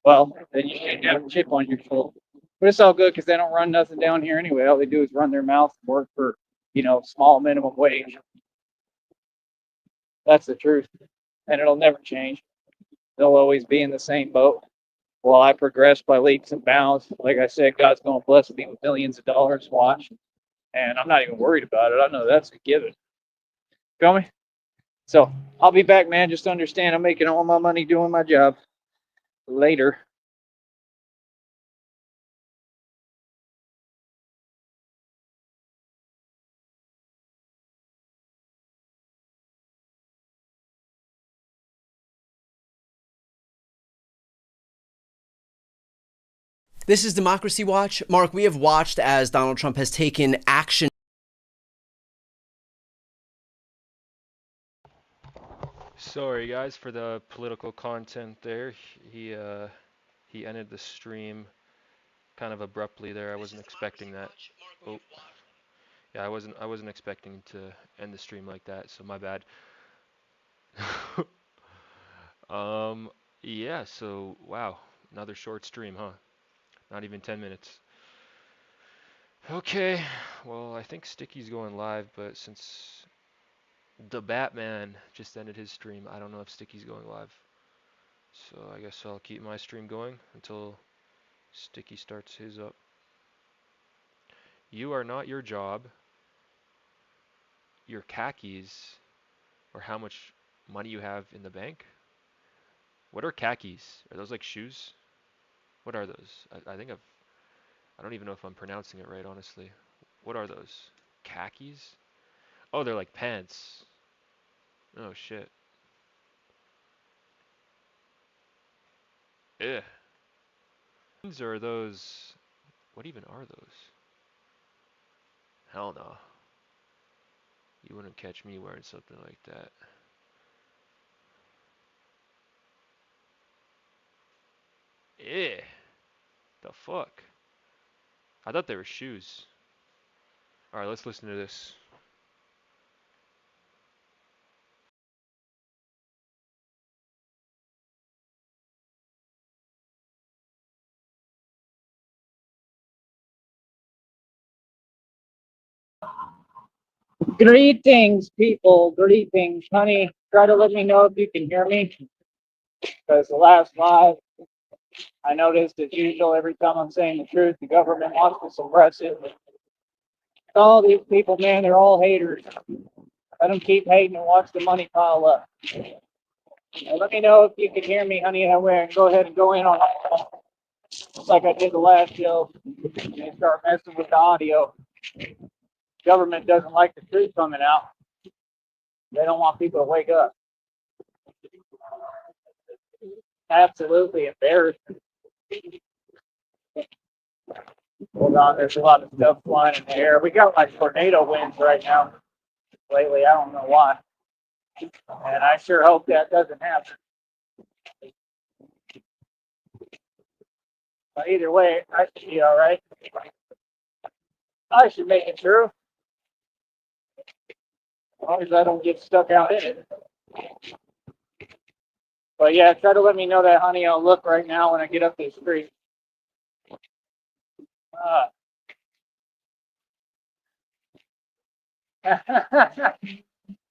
well, then you shouldn't have a chip on your shoulder. But it's all good because they don't run nothing down here anyway. All they do is run their mouth and work for, small minimum wage. That's the truth. And it'll never change. They'll always be in the same boat. While I progress by leaps and bounds, like I said, God's going to bless me with millions of dollars. Watch. And I'm not even worried about it. I know that's a given. Feel me? So I'll be back, man. Just understand I'm making all my money doing my job. Later. This is Democracy Watch. Mark, we have watched as Donald Trump has taken action. Sorry guys for the political content there. He ended the stream kind of abruptly there. I wasn't expecting that. Oh, yeah, I wasn't expecting to end the stream like that, so my bad. Um, yeah, so wow, another short stream, huh? Not even 10 minutes. Okay, well, I think Sticky's going live, but since the Batman just ended his stream, I don't know if Sticky's going live. So I guess I'll keep my stream going until Sticky starts his up. You are not your job, your khakis, or how much money you have in the bank. What are khakis? Are those like shoes? What are those? I don't even know if I'm pronouncing it right, honestly. What are those? Khakis? Oh, they're like pants. Oh shit. Ugh. Or are those? What even are those? Hell no. You wouldn't catch me wearing something like that. Eh. The fuck? I thought they were shoes. Alright, let's listen to this. Greetings, people. Greetings, honey. Try to let me know if you can hear me. Because the last live, I noticed as usual, every time I'm saying the truth, the government wants to suppress it. All these people, man, they're all haters. Let them keep hating and watch the money pile up. Now, let me know if you can hear me, honey. That way I can go ahead and go in on it. Just like I did the last show. And start messing with the audio. Government doesn't like the truth coming out. They don't want people to wake up. Absolutely embarrassing. Hold on, there's a lot of stuff flying in the air. We got like tornado winds right now. Lately, I don't know why. And I sure hope that doesn't happen. But either way, I should be all right. I should make it through. As long as I don't get stuck out in it. But yeah, try to let me know that, honey. I'll look right now when I get up the street.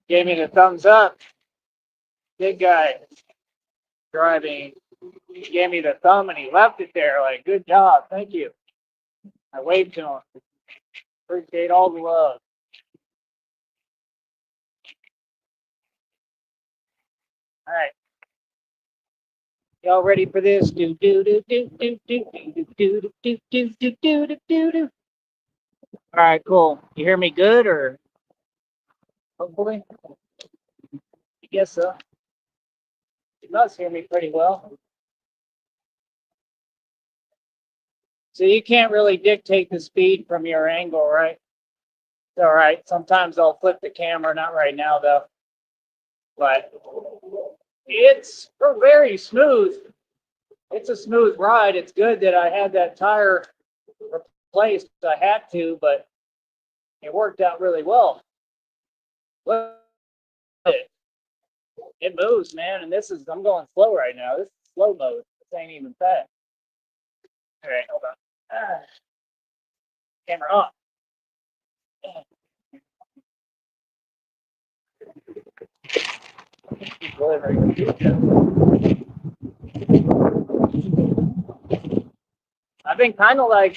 Gave me the thumbs up. Big guy driving. He gave me the thumb and he left it there. Like, good job. Thank you. I waved to him. Appreciate all the love. All right. Y'all ready for this? Do do do do do do do do do do do do do do do. All right, cool. You hear me good or hopefully? I guess so. You must hear me pretty well. So you can't really dictate the speed from your angle, right? It's all right. Sometimes I'll flip the camera, not right now though. But it's very smooth. It's a smooth ride. It's good that I had that tire replaced. I had to, but it worked out really well. It moves, man, and I'm going slow right now. This is slow mode. This ain't even fast. All right, hold on. Camera on. I've been kind of like